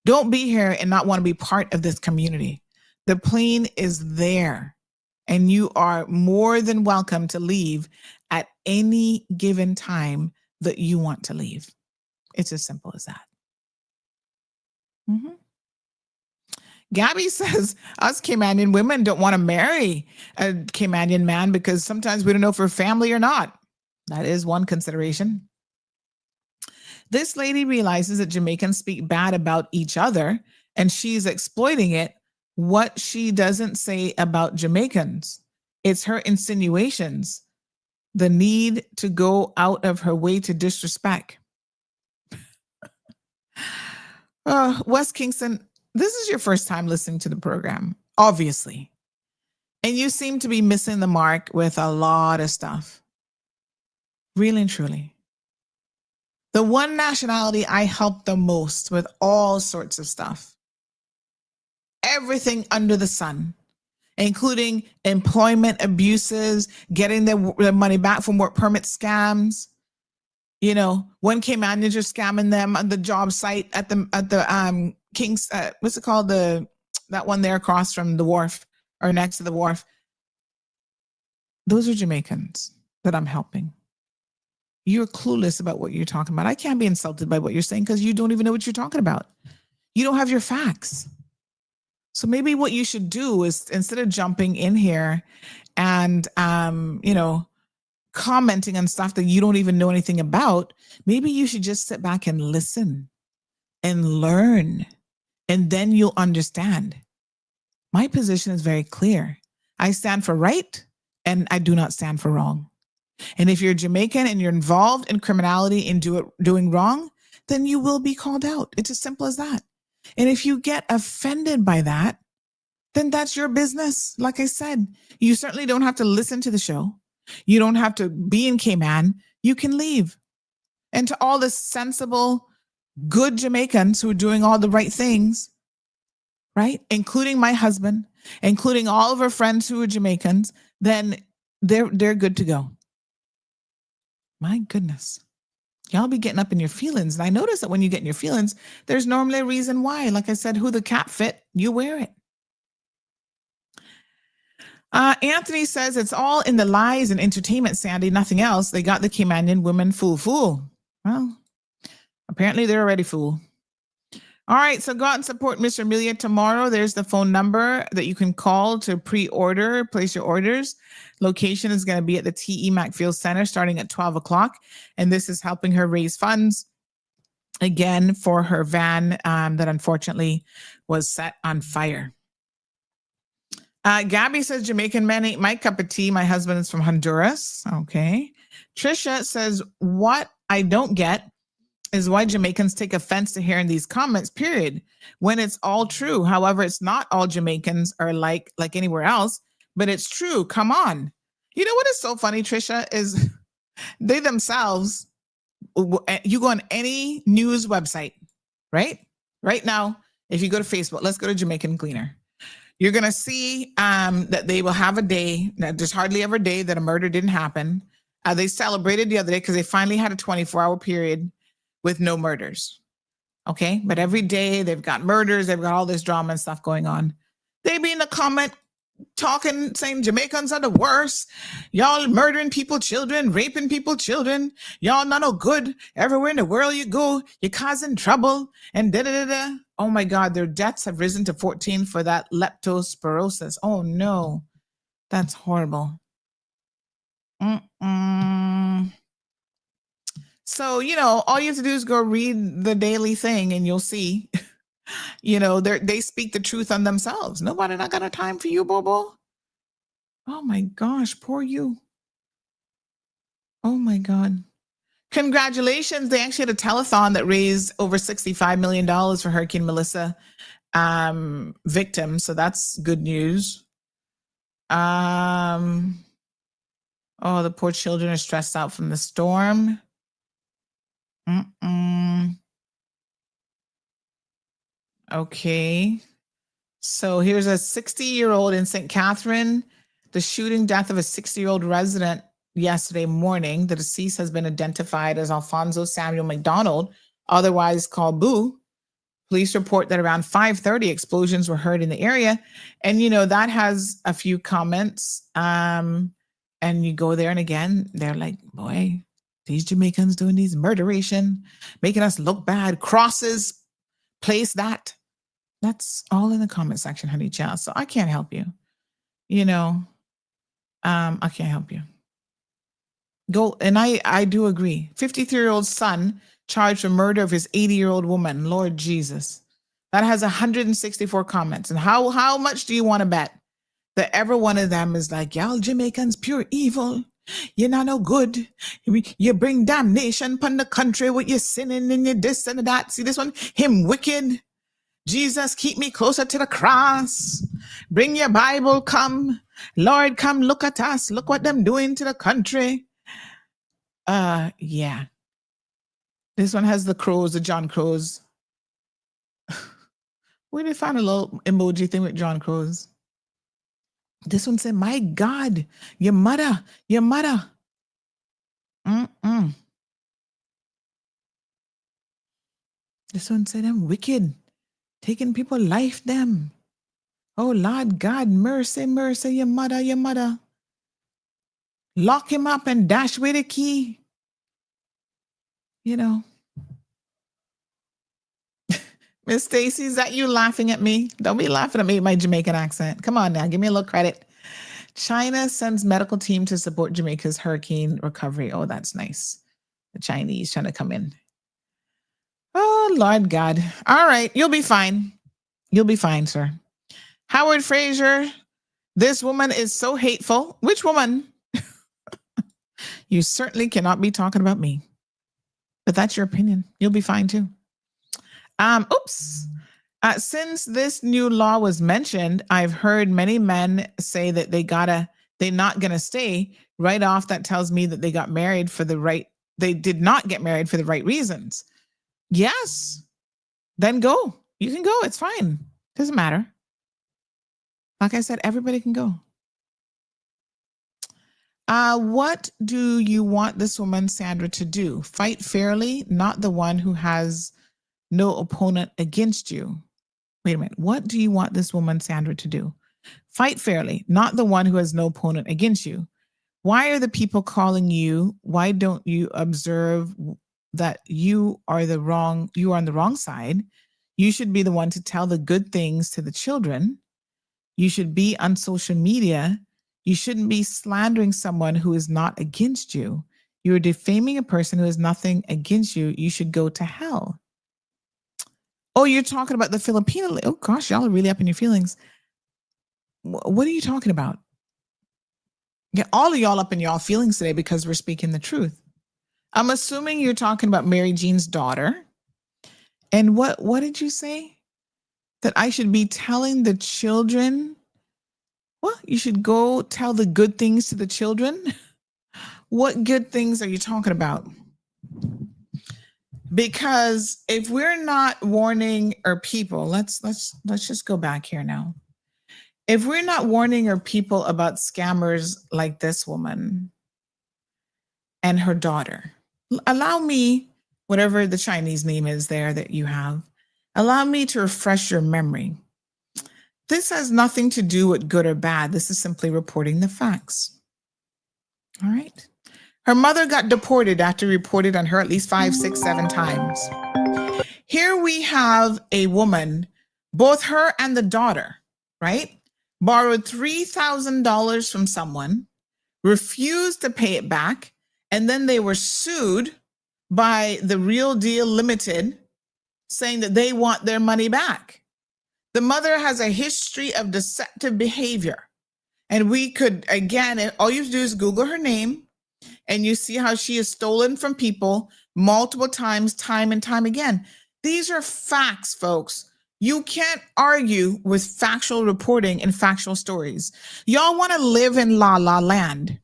Don't be here and not want to be part of this community. The plane is there, and you are more than welcome to leave at any given time that you want to leave. It's as simple as that. Mm-hmm. Gabby says us Caymanian women don't want to marry a Caymanian man because sometimes we don't know if we're family or not. That is one consideration. This lady realizes that Jamaicans speak bad about each other and she's exploiting it. What she doesn't say about Jamaicans, it's her insinuations, the need to go out of her way to disrespect. West Kingston, this is your first time listening to the program, obviously. And you seem to be missing the mark with a lot of stuff. Really and truly. The one nationality I help the most with all sorts of stuff. Everything under the sun, including employment abuses, getting their money back from work permit scams. You know, one Caymanians are scamming them on the job site at the King's, what's it called? That one there across from the wharf or next to the wharf. Those are Jamaicans that I'm helping. You're clueless about what you're talking about. I can't be insulted by what you're saying because you don't even know what you're talking about. You don't have your facts. So maybe what you should do is, instead of jumping in here and, commenting on stuff that you don't even know anything about, maybe you should just sit back and listen and learn, and then you'll understand. My position is very clear. I stand for right, and I do not stand for wrong. And if you're Jamaican and you're involved in criminality and doing wrong, then you will be called out. It's as simple as that. And if you get offended by that, then that's your business. Like I said, you certainly don't have to listen to the show. You don't have to be in Cayman. You can leave. And to all the sensible, good Jamaicans who are doing all the right things, right? Including my husband, including all of our friends who are Jamaicans, then they're good to go. My goodness. Y'all be getting up in your feelings. And I notice that when you get in your feelings, there's normally a reason why. Like I said, who the cap fit, you wear it. Anthony says it's all in the lies and entertainment, Sandy, nothing else. They got the Caymanian women fool. Well, apparently they're already fool. All right, so go out and support Mr. Amelia tomorrow. There's the phone number that you can call to pre-order, place your orders. Location is going to be at the T.E. Macfield Center starting at 12 o'clock. And this is helping her raise funds, again, for her van that unfortunately was set on fire. Gabby says, Jamaican men ain't my cup of tea. My husband is from Honduras. Okay. Trisha says, what I don't get is why Jamaicans take offense to hearing these comments, period, when it's all true. However, it's not all Jamaicans are like anywhere else, but it's true. Come on. You know what is so funny, Trisha, is they themselves, you go on any news website, right? Right now, if you go to Facebook, let's go to Jamaican Cleaner. You're going to see that they will have a day. There's hardly ever a day that a murder didn't happen. They celebrated the other day because they finally had a 24-hour period with no murders. Okay. But every day they've got murders. They've got all this drama and stuff going on. They be in the comment talking, saying Jamaicans are the worst. Y'all murdering people, children, raping people, children. Y'all not no good. Everywhere in the world you go, you're causing trouble and da-da-da-da. Oh my God, their deaths have risen to 14 for that leptospirosis. Oh no, that's horrible. So, all you have to do is go read the daily thing and you'll see, they speak the truth on themselves. Nobody not got a time for you, Bobo. Oh my gosh, poor you. Oh my God. Congratulations. They actually had a telethon that raised over $65 million for Hurricane Melissa victims. So that's good news. Oh, the poor children are stressed out from the storm. Okay. So here's a 60-year-old in St. Catherine. The shooting death of a 60-year-old resident yesterday morning. The deceased has been identified as Alfonso Samuel McDonald, otherwise called Boo. Police report that around 5:30 explosions were heard in the area. And, you know, that has a few comments. And you go there and again, they're like, boy, these Jamaicans doing these murderation, making us look bad. Crosses, place that. That's all in the comment section, honey child. So I can't help you. You know, I can't help you. Go, and I do agree. 53-year-old son charged for murder of his 80-year-old woman. Lord Jesus. That has 164 comments. And how much do you want to bet that every one of them is like, y'all Jamaicans pure evil. You're not no good. You bring damnation upon the country with your sinning and your this and that. See this one? Him wicked. Jesus, keep me closer to the cross. Bring your Bible, come. Lord, come look at us. Look what them doing to the country. Yeah. This one has the crows, the John Crows. Where did they find a little emoji thing with John Crows? This one said, my God, your mother. This one said, I'm wicked. Taking people life, them. Oh, Lord God, mercy, your mother. Lock him up and dash away the key. You know. Miss Stacy, is that you laughing at me? Don't be laughing at me with my Jamaican accent. Come on now, give me a little credit. China sends medical team to support Jamaica's hurricane recovery. Oh, that's nice. The Chinese trying to come in. Oh, Lord God. All right, you'll be fine. You'll be fine, sir. Howard Fraser, this woman is so hateful. Which woman? You certainly cannot be talking about me. But that's your opinion. You'll be fine too. Since this new law was mentioned, I've heard many men say that they're not gonna stay. Right off, that tells me that they did not get married for the right reasons. Yes. Then go. You can go. It's fine. Doesn't matter. Like I said, everybody can go. What do you want this woman, Sandra, to do? Fight fairly, not the one who has no opponent against you. Wait a minute. What do you want this woman, Sandra, to do? Fight fairly, not the one who has no opponent against you. Why are the people calling you? Why don't you observe that you are on the wrong side? You should be the one to tell the good things to the children. You should be on social media. You shouldn't be slandering someone who is not against you. You're defaming a person who has nothing against you. You should go to hell. Oh, you're talking about the Filipino. Oh, gosh, y'all are really up in your feelings. What are you talking about? Yeah, all of y'all up in y'all feelings today because we're speaking the truth. I'm assuming you're talking about Mary Jean's daughter. And what did you say? That I should be telling the children? What? You should go tell the good things to the children? What good things are you talking about? Because if we're not warning our people, let's just go back here now. If we're not warning our people about scammers like this woman and her daughter, allow me, whatever the Chinese name is there that you have, allow me to refresh your memory. This has nothing to do with good or bad. This is simply reporting the facts. All right. Her mother got deported after reported on her at least 5, 6, 7 times. Here we have a woman, both her and the daughter, right? Borrowed $3,000 from someone, refused to pay it back, and then they were sued by the Real Deal Limited, saying that they want their money back. The mother has a history of deceptive behavior. And we could, again, all you have to do is Google her name, and you see how she has stolen from people multiple times, time and time again. These are facts, folks. You can't argue with factual reporting and factual stories. Y'all want to live in la la land,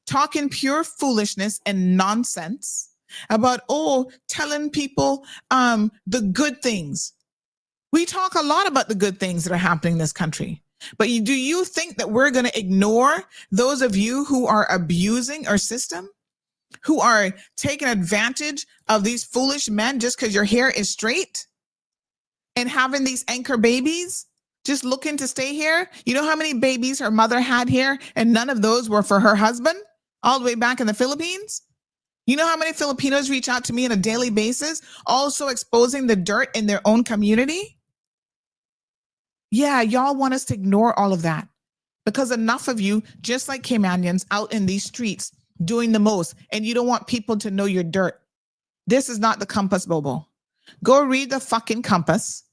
talking pure foolishness and nonsense about, telling people the good things. We talk a lot about the good things that are happening in this country. But do you think that we're going to ignore those of you who are abusing our system, who are taking advantage of these foolish men just because your hair is straight and having these anchor babies just looking to stay here? You know how many babies her mother had here and none of those were for her husband all the way back in the Philippines? You know how many Filipinos reach out to me on a daily basis, also exposing the dirt in their own community? Yeah, y'all want us to ignore all of that because enough of you, just like Caymanians, out in these streets doing the most, and you don't want people to know your dirt. This is not the Compass, Bobo. Go read the fucking Compass,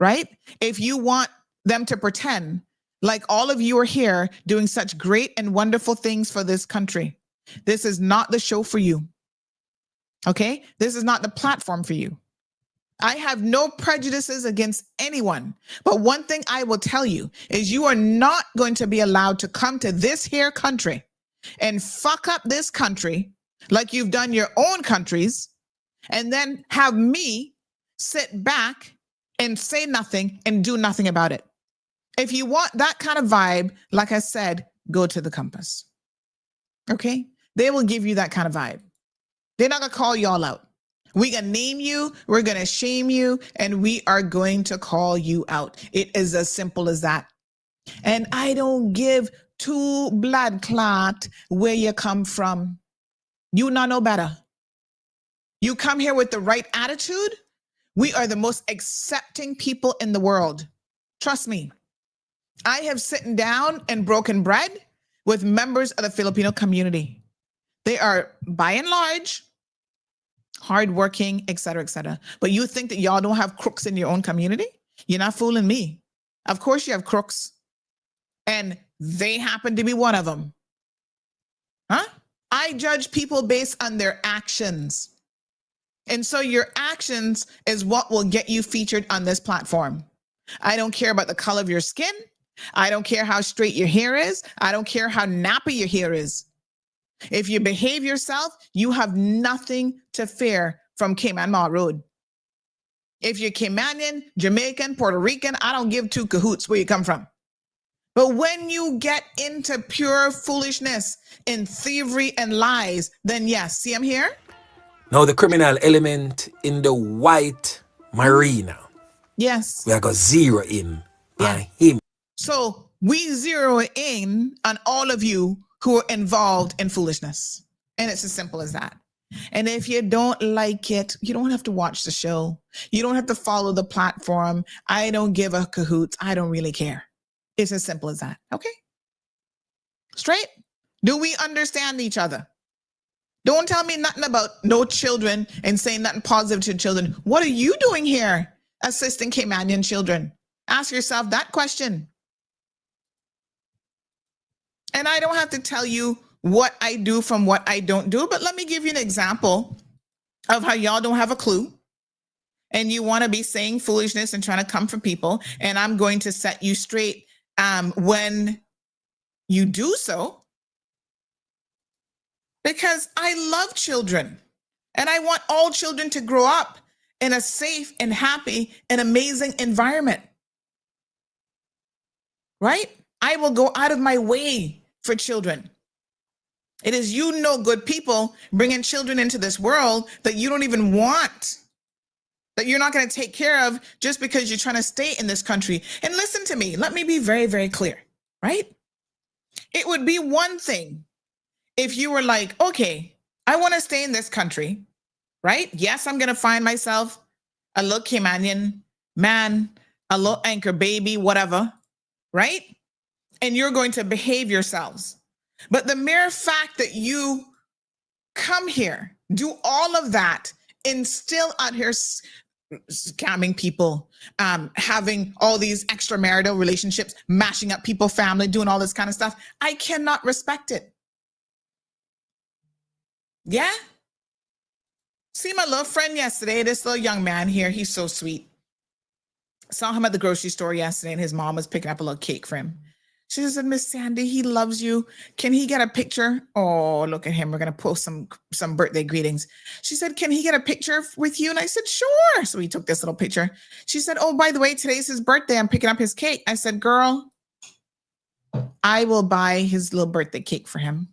right? If you want them to pretend like all of you are here doing such great and wonderful things for this country, this is not the show for you. Okay? This is not the platform for you. I have no prejudices against anyone. But one thing I will tell you is you are not going to be allowed to come to this here country and fuck up this country like you've done your own countries and then have me sit back and say nothing and do nothing about it. If you want that kind of vibe, like I said, go to the Compass. Okay? They will give you that kind of vibe. They're not going to call y'all out. We're going to name you, we're going to shame you, and we are going to call you out. It is as simple as that. And I don't give two blood clot where you come from. You not know better. You come here with the right attitude. We are the most accepting people in the world. Trust me. I have sitting down and broken bread with members of the Filipino community. They are, by and large, hardworking, et cetera, et cetera. But you think that y'all don't have crooks in your own community? You're not fooling me. Of course you have crooks. And they happen to be one of them. Huh? I judge people based on their actions. And so your actions is what will get you featured on this platform. I don't care about the color of your skin. I don't care how straight your hair is. I don't care how nappy your hair is. If you behave yourself, you have nothing to fear from Cayman Mall Road. If you're Caymanian, Jamaican, Puerto Rican, I don't give two cahoots where you come from. But when you get into pure foolishness and thievery and lies, then yes, see, I'm here. Now the criminal element in the white marina. Yes. We are going to zero in by him. So we zero in on all of you who are involved in foolishness. And it's as simple as that. And if you don't like it, you don't have to watch the show. You don't have to follow the platform. I don't give a cahoots. I don't really care. It's as simple as that. Okay? Straight? Do we understand each other? Don't tell me nothing about no children and saying nothing positive to children. What are you doing here assisting Caymanian children? Ask yourself that question. And I don't have to tell you what I do from what I don't do, but let me give you an example of how y'all don't have a clue and you want to be saying foolishness and trying to come for people. And I'm going to set you straight when you do so, because I love children and I want all children to grow up in a safe and happy and amazing environment. Right? I will go out of my way for children. It is you no good people bringing children into this world that you don't even want, that you're not going to take care of just because you're trying to stay in this country. And listen to me, let me be very, very clear, right? It would be one thing if you were like, okay, I want to stay in this country, right? Yes, I'm going to find myself a little Caymanian man, a little anchor baby, whatever, right? And you're going to behave yourselves. But the mere fact that you come here, do all of that, and still out here scamming people, having all these extramarital relationships, mashing up people's family, doing all this kind of stuff, I cannot respect it. Yeah? See my little friend yesterday, this little young man here, he's so sweet. Saw him at the grocery store yesterday, and his mom was picking up a little cake for him. She said, Miss Sandy, he loves you. Can he get a picture? Oh, look at him. We're going to post some birthday greetings. She said, can he get a picture with you? And I said, sure. So he took this little picture. She said, oh, by the way, today's his birthday. I'm picking up his cake. I said, girl, I will buy his little birthday cake for him.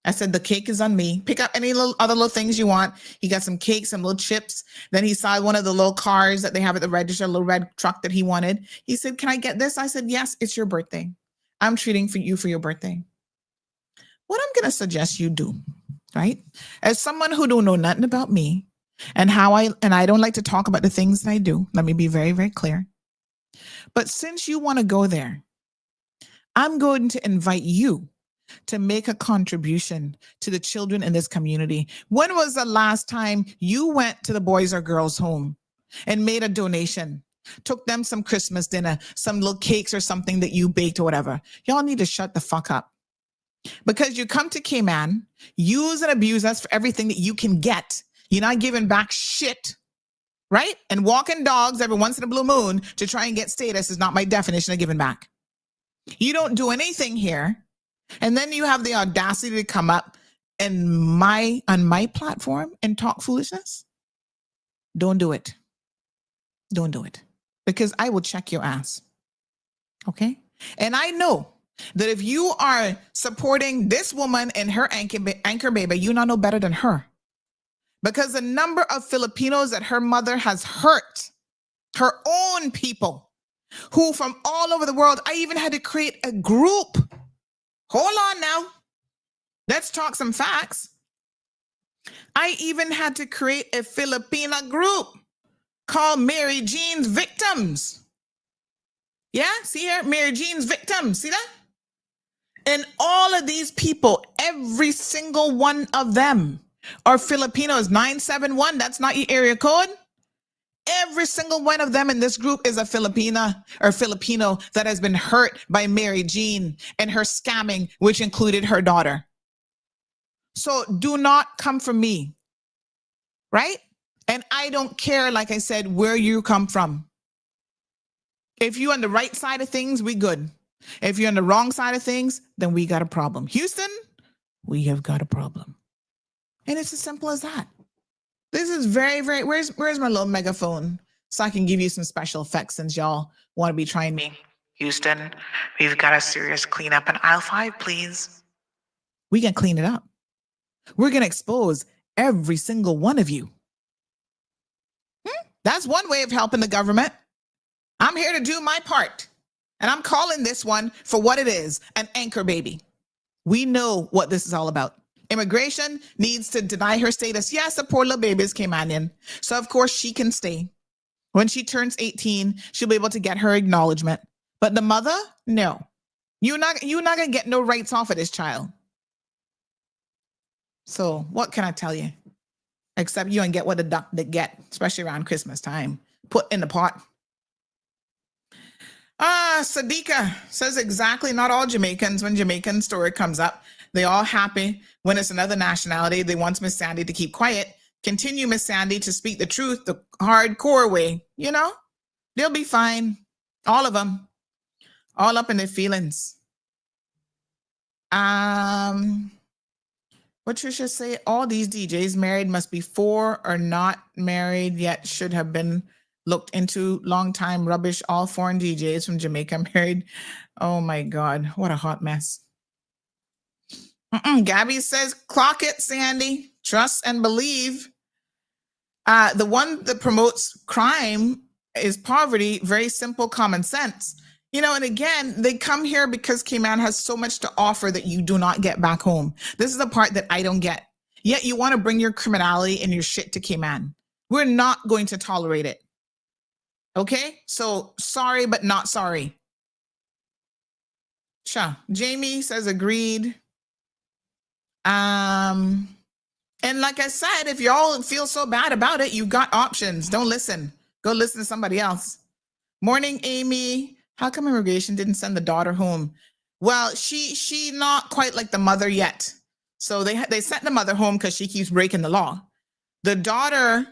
I said, the cake is on me. Pick up any other little things you want. He got some cakes, some little chips. Then he saw one of the little cars that they have at the register, a little red truck that he wanted. He said, can I get this? I said, yes, it's your birthday. I'm treating for you for your birthday. What I'm going to suggest you do, right? As someone who don't know nothing about me and I don't like to talk about the things that I do. Let me be very, very clear. But since you want to go there, I'm going to invite you to make a contribution to the children in this community. When was the last time you went to the boys or girls home and made a donation? Took them some Christmas dinner, some little cakes or something that you baked or whatever. Y'all need to shut the fuck up. Because you come to Cayman, use and abuse us for everything that you can get. You're not giving back shit, right? And walking dogs every once in a blue moon to try and get status is not my definition of giving back. You don't do anything here. And then you have the audacity to come up on my platform and talk foolishness. Don't do it. Don't do it. Because I will check your ass. Okay? And I know that if you are supporting this woman and her anchor baby, you not know better than her. Because the number of Filipinos that her mother has hurt, her own people, who from all over the world, I even had to create a group. Hold on now. Let's talk some facts. I even had to create a Filipina group called Mary Jean's Victims. Yeah, see here, Mary Jean's Victims. See that? And all of these people, every single one of them are Filipinos. 971, that's not your area code. Every single one of them in this group is a Filipina or Filipino that has been hurt by Mary Jean and her scamming, which included her daughter. So do not come for me, right? And I don't care, like I said, where you come from. If you're on the right side of things, we good. If you're on the wrong side of things, then we got a problem. Houston, we have got a problem. And it's as simple as that. This is very, very, where's my little megaphone? So I can give you some special effects since y'all want to be trying me. Houston, we've got a serious cleanup in aisle 5, please. We can clean it up. We're going to expose every single one of you. That's one way of helping the government. I'm here to do my part. And I'm calling this one for what it is, an anchor baby. We know what this is all about. Immigration needs to deny her status. Yes, the poor little baby is Caymanian. So of course she can stay. When she turns 18, she'll be able to get her acknowledgement. But the mother, no. You're not gonna get no rights off of this child. So what can I tell you? Except you ain't get what the duck that get, especially around Christmas time. Put in the pot. Sadiqa says exactly, not all Jamaicans, when Jamaican story comes up, they all happy. When it's another nationality, they want Miss Sandy to keep quiet. Continue, Miss Sandy, to speak the truth the hardcore way. You know, they'll be fine. All of them. All up in their feelings. What Trisha say? All these DJs married must be 4 or not married yet should have been looked into. Long time rubbish. All foreign DJs from Jamaica married. Oh my God, what a hot mess. Gabby says, clock it, Sandy. Trust and believe. The one that promotes crime is poverty. Very simple, common sense. You know, and again, they come here because Cayman has so much to offer that you do not get back home. This is the part that I don't get. Yet you want to bring your criminality and your shit to Cayman. We're not going to tolerate it. Okay? So sorry, but not sorry. Sure. Jamie says agreed. And like I said, if y'all feel so bad about it, you've got options. Don't listen. Go listen to somebody else. Morning, Amy. How come immigration didn't send the daughter home? Well, she not quite like the mother yet. So they sent the mother home because she keeps breaking the law. The daughter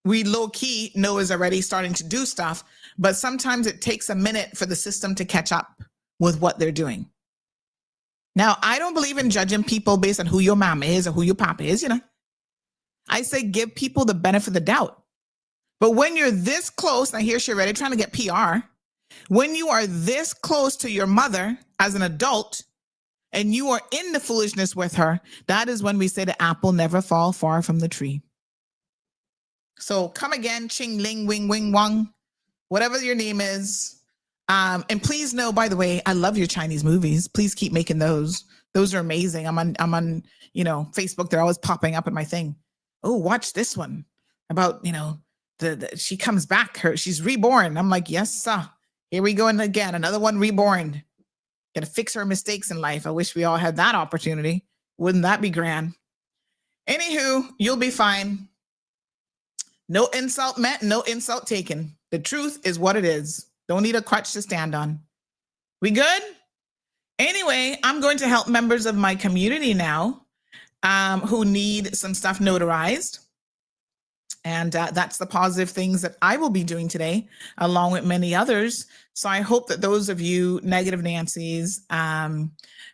we low key know is already starting to do stuff, but sometimes it takes a minute for the system to catch up with what they're doing. Now, I don't believe in judging people based on who your mama is or who your papa is, I say give people the benefit of the doubt. But when you're this close, and here she's already trying to get PR, when you are this close to your mother as an adult and you are in the foolishness with her, that is when we say the apple never fall far from the tree. So come again, Ching Ling Wing Wing Wong, whatever your name is. And please know, by the way, I love your Chinese movies. Please keep making those. Those are amazing. I'm on Facebook. They're always popping up in my thing. Oh, watch this one about, she comes back. She's reborn. I'm like, yes, sir. Here we go. And again, another one reborn. Got to fix her mistakes in life. I wish we all had that opportunity. Wouldn't that be grand? Anywho, you'll be fine. No insult meant, no insult taken. The truth is what it is. Don't need a crutch to stand on. We good? Anyway, I'm going to help members of my community now who need some stuff notarized. And that's the positive things that I will be doing today, along with many others. So I hope that those of you negative Nancy's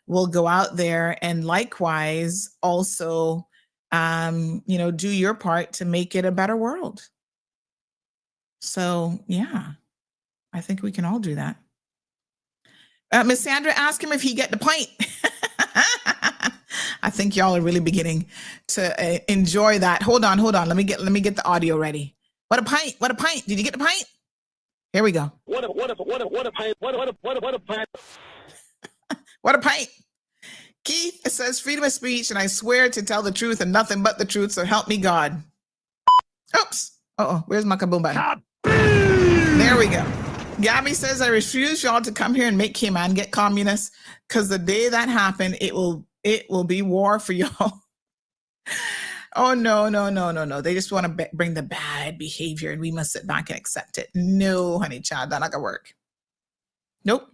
will go out there and likewise also, do your part to make it a better world. So, yeah, I think we can all do that. Miss Sandra, ask him if he get the point. I think y'all are really beginning to enjoy that. Hold on. Let me get the audio ready. What a pint! What a pint! Did you get the pint? Here we go. What a pint! What a pint! Keith, it says freedom of speech, and I swear to tell the truth and nothing but the truth. So help me God. Oops. Where's my kaboom button? There we go. Gabby says I refuse y'all to come here and make Cayman get communist, because the day that happened, it will be war for y'all. Oh, no. They just want to bring the bad behavior and we must sit back and accept it. No, honey child, that's not gonna work. Nope.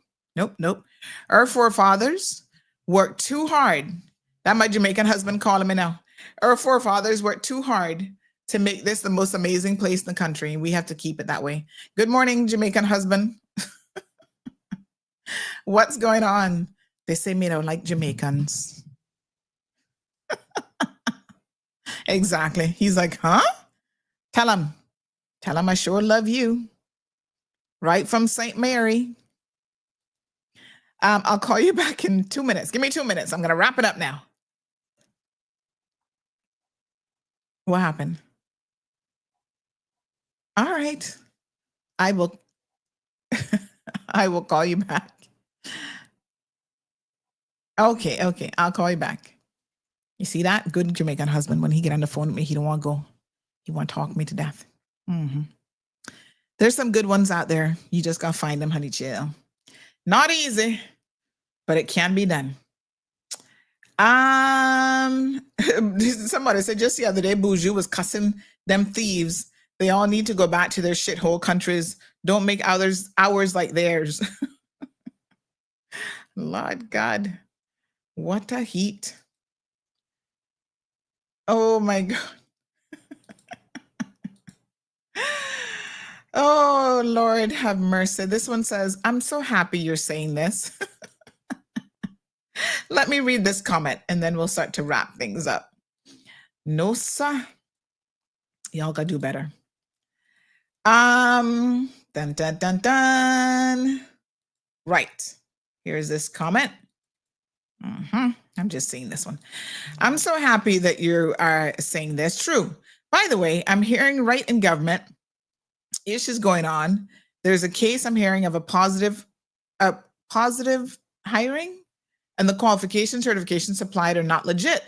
Our forefathers worked too hard. That my Jamaican husband calling me now. Our forefathers worked too hard to make this the most amazing place in the country. We have to keep it that way. Good morning, Jamaican husband. What's going on? They say me don't like Jamaicans. Exactly. He's like, huh? Tell him I sure love you. Right from St. Mary. I'll call you back in 2 minutes. Give me 2 minutes. I'm going to wrap it up now. What happened? All right. I will call you back. Okay. I'll call you back. You see that? Good Jamaican husband. When he get on the phone with me, he don't want to go. He want to talk me to death. Mm-hmm. There's some good ones out there. You just got to find them, honey chill. Not easy, but it can be done. Somebody said just the other day, Boujou was cussing them thieves. They all need to go back to their shithole countries. Don't make ours like theirs. Lord God, what a heat. Oh my God. Oh, Lord have mercy. This one says, I'm so happy you're saying this. Let me read this comment and then we'll start to wrap things up. No, sir. Y'all gotta do better. Dun. Right. Here's this comment. I'm just seeing this one. I'm so happy that you are saying this. True. By the way, I'm hearing right in government issues going on. There's a case I'm hearing of a positive hiring, and the qualification certification supplied are not legit.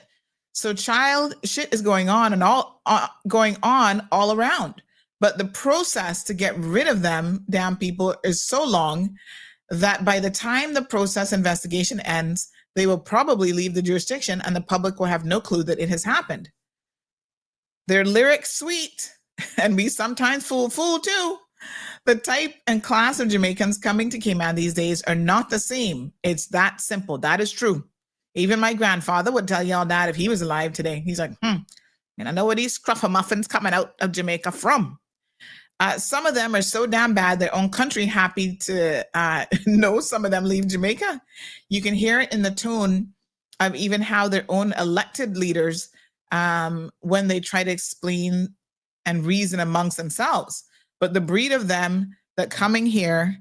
So child shit is going on and all around. But the process to get rid of them damn people is so long that by the time the process investigation ends, they will probably leave the jurisdiction and the public will have no clue that it has happened. Their lyrics sweet, and we sometimes fool too. The type and class of Jamaicans coming to Cayman these days are not the same. It's that simple. That is true. Even my grandfather would tell y'all that if he was alive today. He's like, And I know where these muffins coming out of Jamaica from. Some of them are so damn bad, their own country happy to know some of them leave Jamaica. You can hear it in the tone of even how their own elected leaders, when they try to explain and reason amongst themselves. But the breed of them that coming here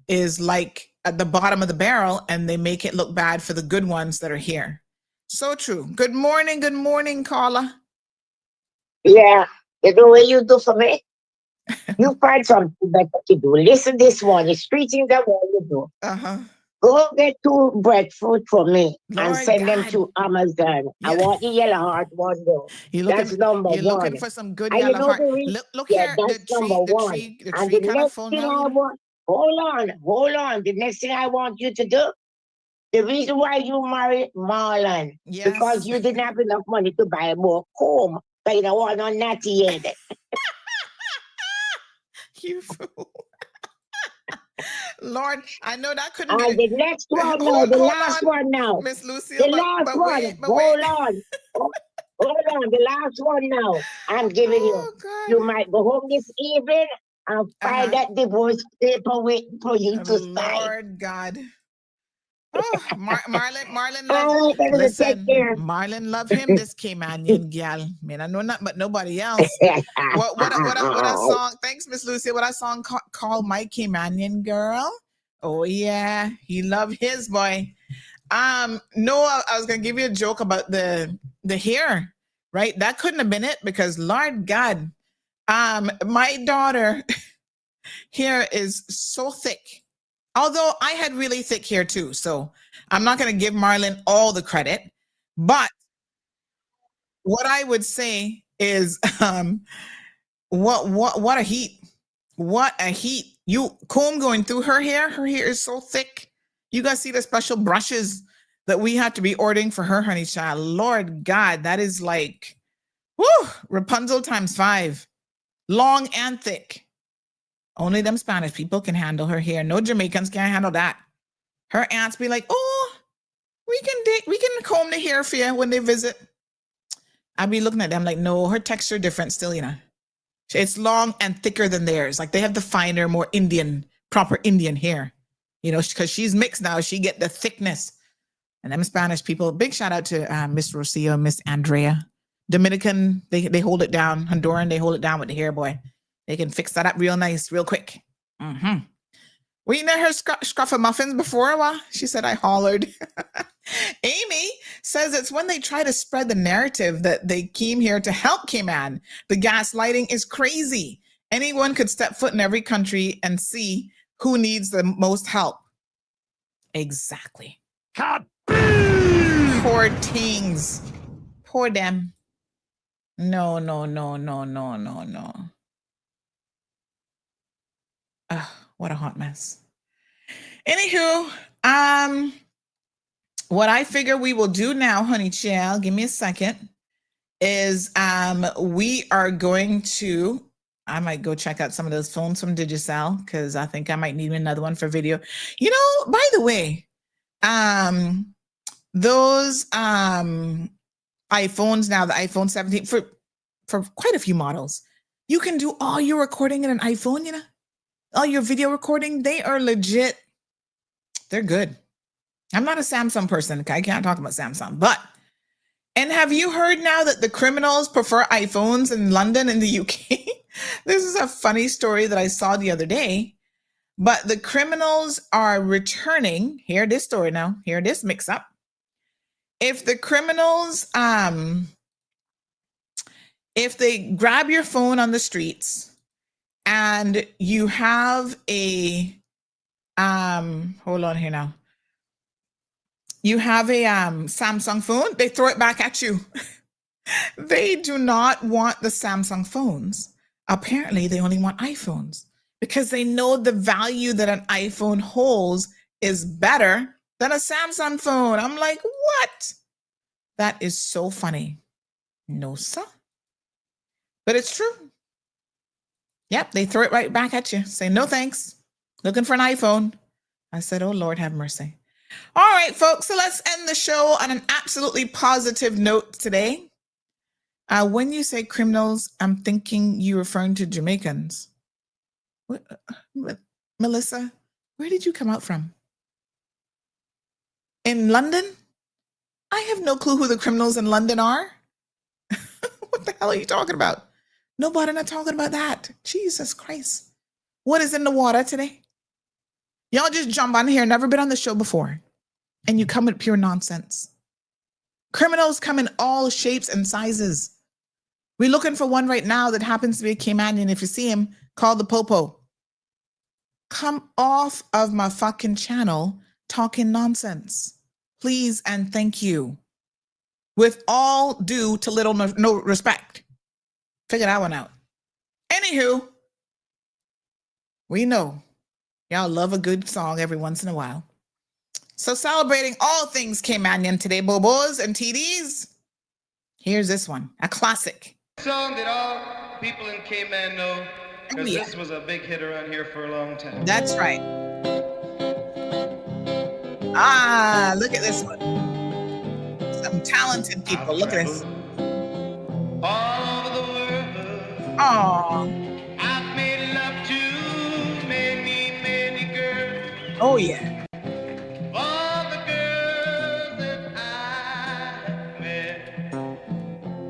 is like at the bottom of the barrel, and they make it look bad for the good ones that are here. So true. Good morning, Carla. Yeah, you know what you do for me? You find something better to do. Listen, this one, it's three things I want you to do. Uh-huh. Go get 2 breadfruit for me and Lord send them God. to Amazon. I Yeah. want the yellow heart one though. That's number You're one. looking for some good And you yellow know heart. the reason? Look Yeah, here, that's number one. the And tree the kind of next full thing now, I you know? want, hold on. The next thing I want you to do, the reason why you married Marlon, because Yes. you didn't have enough money to buy more comb, but you don't want no natty head. You fool. Lord, I know that couldn't And be the next one now, the last one now. Miss Lucille, The last but one. wait. Hold on. Hold on. The last one now. I'm giving you. God. You might go home this evening and find that divorce paper waiting for you to sign. Lord God. Oh, Marlon All love, right, listen, take care. Marlon love him, this Caymanian gal. Man, I know nothing but nobody else. What a song. Thanks, Miss Lucy. What a song called My Caymanian Girl. Oh yeah, he loved his boy. No, I was gonna give you a joke about the hair, right? That couldn't have been it because Lord God, my daughter hair is so thick. Although I had really thick hair too, so I'm not going to give Marlon all the credit. But what I would say is, what a heat! What a heat! You comb going through her hair. Her hair is so thick. You guys see the special brushes that we have to be ordering for her, honey child. Lord God, that is like, whoo, Rapunzel times 5, long and thick. Only them Spanish people can handle her hair. No Jamaicans can handle that. Her aunts be like, "Oh, we can comb the hair for you when they visit." I be looking at them like, "No, her texture different still, you know. It's long and thicker than theirs. Like they have the finer, more proper Indian hair, you know, because she's mixed now. She get the thickness." And them Spanish people, big shout out to Miss Rocio, Miss Andrea. Dominican, they hold it down. Honduran, they hold it down with the hair, boy. They can fix that up real nice, real quick. Mm-hmm. Well, you know her scruff of muffins before? Well, she said I hollered. Amy says it's when they try to spread the narrative that they came here to help Cayman. The gaslighting is crazy. Anyone could step foot in every country and see who needs the most help. Exactly. Poor things. Poor them. No. What a hot mess. Anywho, what I figure we will do now, honey child, give me a second, is we are going to, I might go check out some of those phones from Digicel because I think I might need another one for video. You know, by the way, those iPhones now, the iPhone 17, for quite a few models, you can do all your recording in an iPhone, you know? All your video recording, they are legit. They're good. I'm not a Samsung person. Okay? I can't talk about Samsung, but, and have you heard now that the criminals prefer iPhones in London and the UK? This is a funny story that I saw the other day, but the criminals are returning. Hear this story now. Hear this mix up. If the criminals, if they grab your phone on the streets and you have a, hold on here now. You have a Samsung phone, they throw it back at you. They do not want the Samsung phones. Apparently, they only want iPhones because they know the value that an iPhone holds is better than a Samsung phone. I'm like, what? That is so funny. No, sir. But it's true. Yep, they throw it right back at you. Say, no thanks. Looking for an iPhone. I said, oh, Lord, have mercy. All right, folks. So let's end the show on an absolutely positive note today. When you say criminals, I'm thinking you're referring to Jamaicans. What, Melissa, where did you come out from? In London? I have no clue who the criminals in London are. What the hell are you talking about? Nobody not talking about that. Jesus Christ. What is in the water today? Y'all just jump on here, never been on the show before, and you come with pure nonsense. Criminals come in all shapes and sizes. We're looking for one right now that happens to be a Caymanian. If you see him, call the popo. Come off of my fucking channel talking nonsense. Please and thank you. With all due to little no respect. Figure that one out. Anywho, we know y'all love a good song every once in a while. So celebrating all things Caymanian today, Bobos and TDs. Here's this one, a classic. Song that all people in Cayman know, because this was a big hit around here for a long time. That's right. Ah, look at this one. Some talented people. Look at this. All over the world. Oh. I've made love to many, many girls. Oh, yeah. All the girls that I have met.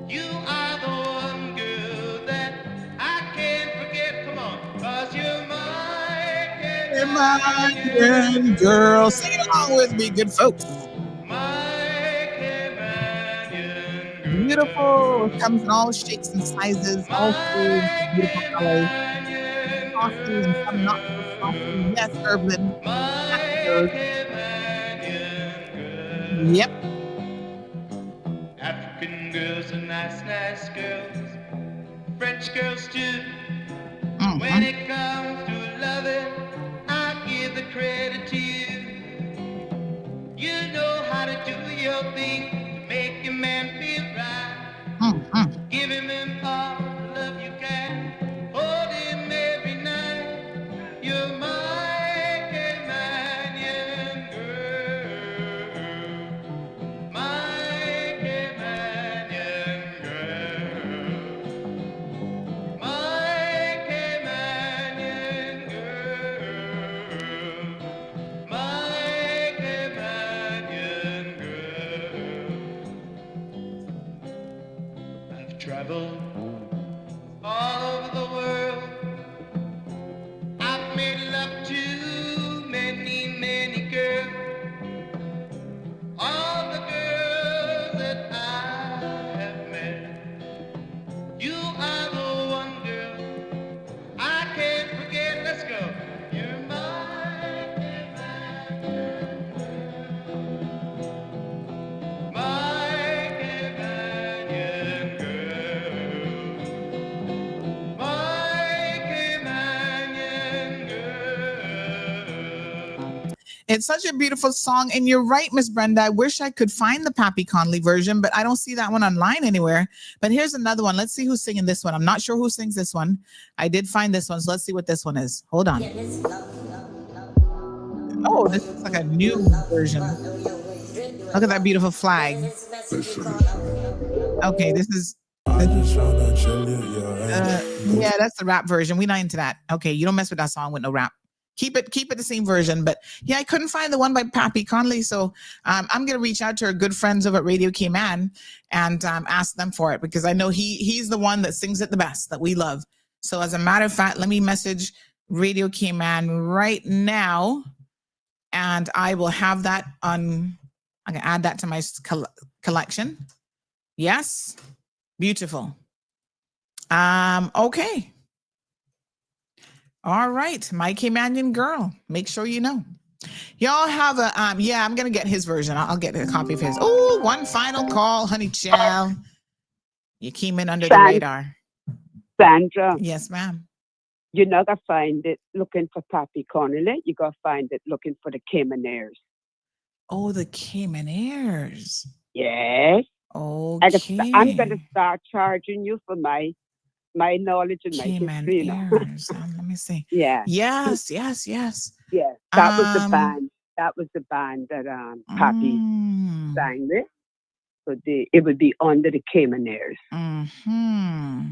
You are the one girl that I can't forget. Come on, 'cause you're my Caymanian girl. Sing it along with me, good folks. Beautiful. Comes in all shapes and sizes, all shades, beautiful colors. Saucy and some not so saucy. Yes, Urban. Yep. African girls are nice, nice girls. French girls too. When it comes to loving, I give the credit to you. You know how to do your thing to make your man feel right. Give him all the love you can. Hold him every night. You're my Caymanian girl. My Caymanian girl. My Caymanian girl. My Caymanian girl. I've traveled all over the world. I've made love to many, many girls. All the girls that I have met. You are the one girl I can't forget. Let's go. You're my Caymanian girl. My Caymanian girl. It's such a beautiful song. And you're right, Miss Brenda. I wish I could find the Pappy Conley version, but I don't see that one online anywhere. But here's another one. Let's see who's singing this one. I'm not sure who sings this one. I did find this one. So let's see what this one is. Hold on. Oh, this is like a new version. Look at that beautiful flag. Okay, this is... yeah, that's the rap version. We're not into that. Okay, you don't mess with that song with no rap. Keep it the same version. But yeah, I couldn't find the one by Pappy Conley. So I'm going to reach out to our good friends over at Radio Cayman and ask them for it, because I know he's the one that sings it the best, that we love. So as a matter of fact, let me message Radio Cayman right now, and I will have that on. I'm going to add that to my collection. Yes. Beautiful. Okay. All right, my Caymanian girl. Make sure you know. Y'all have a yeah, I'm gonna get his version. I'll get a copy of his. Oh, one final call, honey child. You came in under the radar. Sandra. Yes, ma'am. You're not gonna find it looking for Pappy Connolly. You're gonna find it looking for the Caymanaires. Oh, the Caymanaires. Yes. Okay. I'm gonna start charging you for my knowledge and my history. You know? Let me see. Yeah. Yes. Yeah. That was the band. That was the band that Pappy sang with. So it would be under the Cayman Airs. Mm-hmm.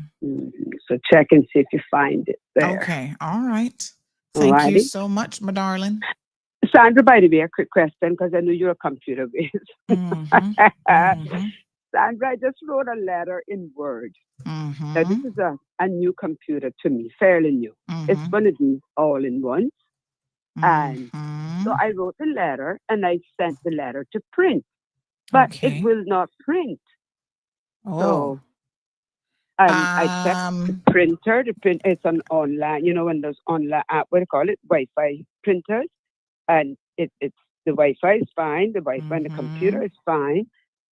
So check and see if you find it there. Okay. All right. Thank you so much, my darling. Sandra, by the way, a quick question, because I know you're a computer based. Sandra, I just wrote a letter in Word. Now, this is a new computer to me, fairly new. It's one of these all in one. And so I wrote the letter and I sent the letter to print, but it will not print. So I checked the printer. The print it's an online, when those online what do you call it, Wi-Fi printers, and it's the Wi-Fi is fine. The Wi-Fi and the computer is fine.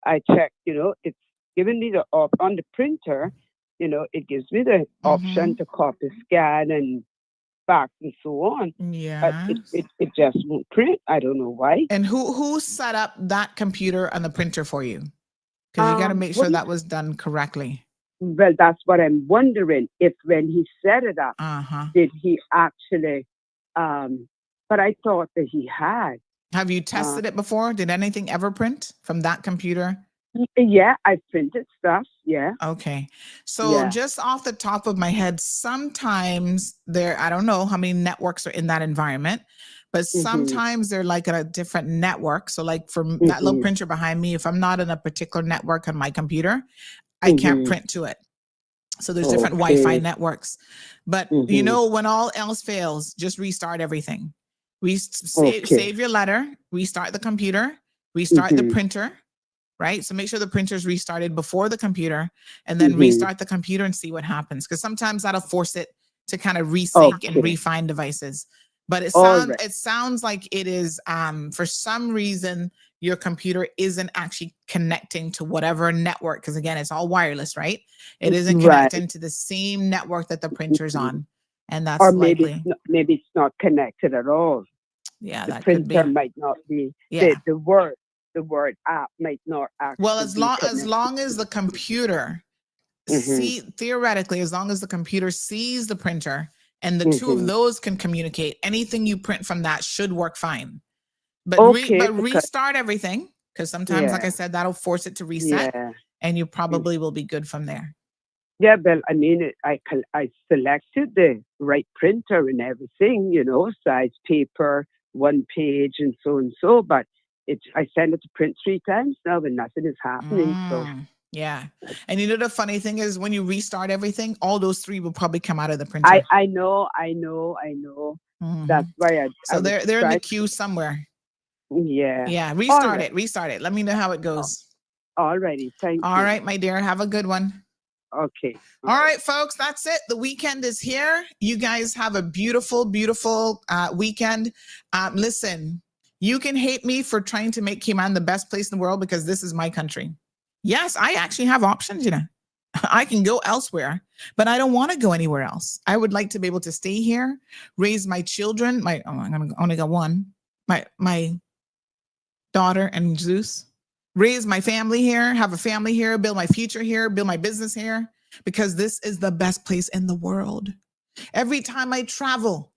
I checked, it's giving me the on the printer. It gives me the option to copy, scan, and fax and so on. Yeah. But it just won't print. I don't know why. And who set up that computer and the printer for you? Because you got to make sure that was done correctly. Well, that's what I'm wondering. If when he set it up, did he actually? But I thought that he had. Have you tested it before? Did anything ever print from that computer? Yeah, I printed stuff. Yeah. Okay. So just off the top of my head, sometimes I don't know how many networks are in that environment, but sometimes they're like at a different network. So like from that little printer behind me, if I'm not in a particular network on my computer, I can't print to it. So there's different Wi-Fi networks. But when all else fails, just restart everything. Save your letter, restart the computer, restart the printer. Right? So make sure the printer's restarted before the computer and then restart the computer and see what happens. Because sometimes that'll force it to kind of resync and refine devices. But it sounds like it is, for some reason, your computer isn't actually connecting to whatever network. Because again, it's all wireless, right? It isn't connecting to the same network that the printer's on. And that's likely. Maybe it's not connected at all. Yeah, the that printer could be. Might not be. Yeah. The word app might not actually. Well, as long as the computer theoretically, as long as the computer sees the printer and the two of those can communicate, anything you print from that should work fine. But restart everything, because sometimes, like I said, that'll force it to reset, and you probably will be good from there. Yeah, well, I mean, I selected the right printer and everything, size paper, 1 page, and so, but I sent it to print 3 times now, and nothing is happening. So yeah, and the funny thing is, when you restart everything, all those 3 will probably come out of the printer. I know. That's why So they're in the queue somewhere. Yeah. Restart it. Let me know how it goes. Alrighty, thank you. All right, my dear, have a good one. Okay. All right, folks, that's it. The weekend is here. You guys have a beautiful, beautiful weekend. Listen, you can hate me for trying to make Cayman the best place in the world because this is my country. Yes, I actually have options, I can go elsewhere, but I don't want to go anywhere else. I would like to be able to stay here, raise my children. I'm only got one. My daughter and Zeus. Raise my family here, have a family here, build my future here, build my business here, because this is the best place in the world. Every time I travel,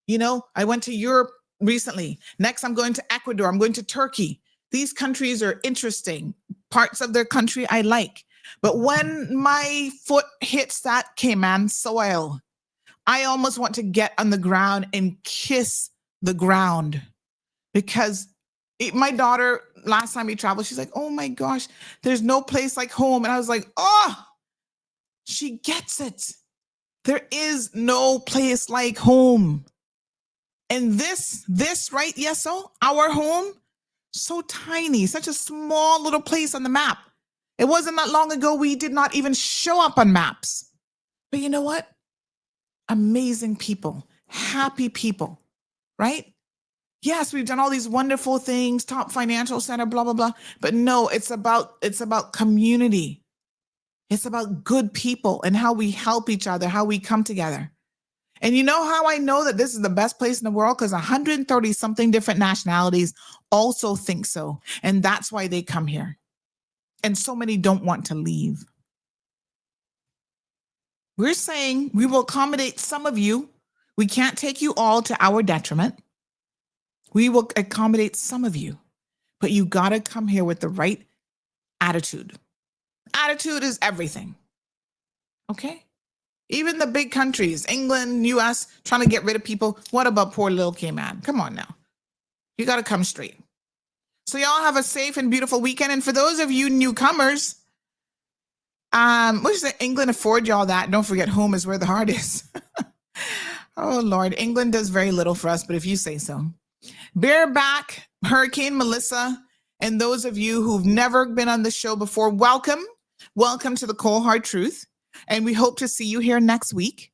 I went to Europe recently. Next, I'm going to Ecuador. I'm going to Turkey. These countries are interesting. Parts of their country I like. But when my foot hits that Cayman soil, I almost want to get on the ground and kiss the ground, because my daughter, last time we traveled, she's like, oh my gosh, there's no place like home. And I was like, oh, she gets it. There is no place like home. And this right, Yeso, our home, so tiny, such a small little place on the map. It wasn't that long ago we did not even show up on maps. But you know what? Amazing people, happy people, right? Yes, we've done all these wonderful things, top financial center, blah, blah, blah. But no, it's about community. It's about good people and how we help each other, how we come together. And you know how I know that this is the best place in the world? Because 130 something different nationalities also think so. And that's why they come here. And so many don't want to leave. We're saying we will accommodate some of you. We can't take you all to our detriment. We will accommodate some of you, but you got to come here with the right attitude. Attitude is everything. Okay? Even the big countries, England, US, trying to get rid of people. What about poor little Cayman? Come on now. You got to come straight. So y'all have a safe and beautiful weekend. And for those of you newcomers, England afford y'all that. Don't forget, home is where the heart is. Oh, Lord. England does very little for us, but if you say so. Bareback, Hurricane Melissa, and those of you who've never been on the show before, welcome. Welcome to the Cold Hard Truth. And we hope to see you here next week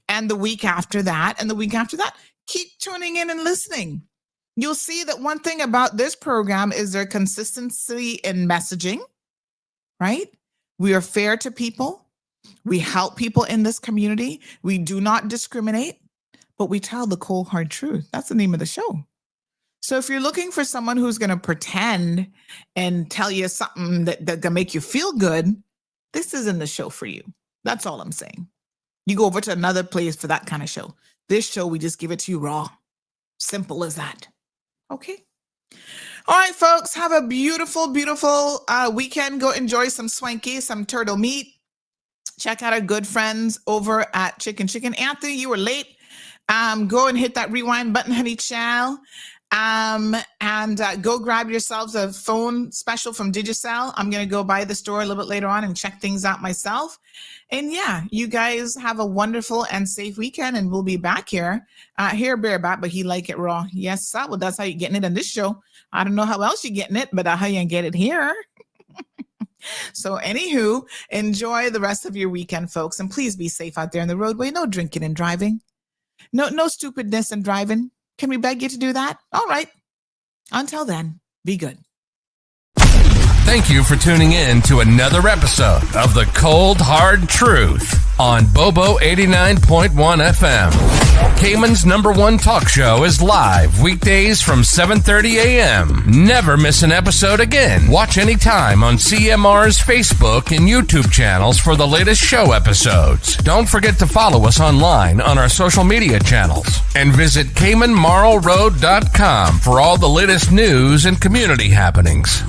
and the week after that and the week after that. Keep tuning in and listening. You'll see that one thing about this program is their consistency in messaging, right? We are fair to people. We help people in this community. We do not discriminate, but we tell the cold, hard truth. That's the name of the show. So if you're looking for someone who's going to pretend and tell you something that can make you feel good, this isn't the show for you. That's all I'm saying. You go over to another place for that kind of show. This show, we just give it to you raw. Simple as that. Okay. All right, folks, have a beautiful, beautiful weekend. Go enjoy some swanky, some turtle meat. Check out our good friends over at Chicken. Anthony, you were late. Go and hit that rewind button, honey child. And go grab yourselves a phone special from Digicel. I'm going to go by the store a little bit later on and check things out myself. And yeah, you guys have a wonderful and safe weekend, and we'll be back here. Here, Bareback, but he like it raw. Yes, sir. Well, that's how you're getting it on this show. I don't know how else you're getting it, but how you get it here. So anywho, enjoy the rest of your weekend, folks. And please be safe out there in the roadway. No drinking and driving. No stupidness in driving. Can we beg you to do that? All right. Until then, be good. Thank you for tuning in to another episode of The Cold Hard Truth on Bobo 89.1 FM. Cayman's #1 talk show is live weekdays from 7:30 a.m. Never miss an episode again. Watch anytime on CMR's Facebook and YouTube channels for the latest show episodes. Don't forget to follow us online on our social media channels. And visit CaymanMarlRoad.com for all the latest news and community happenings.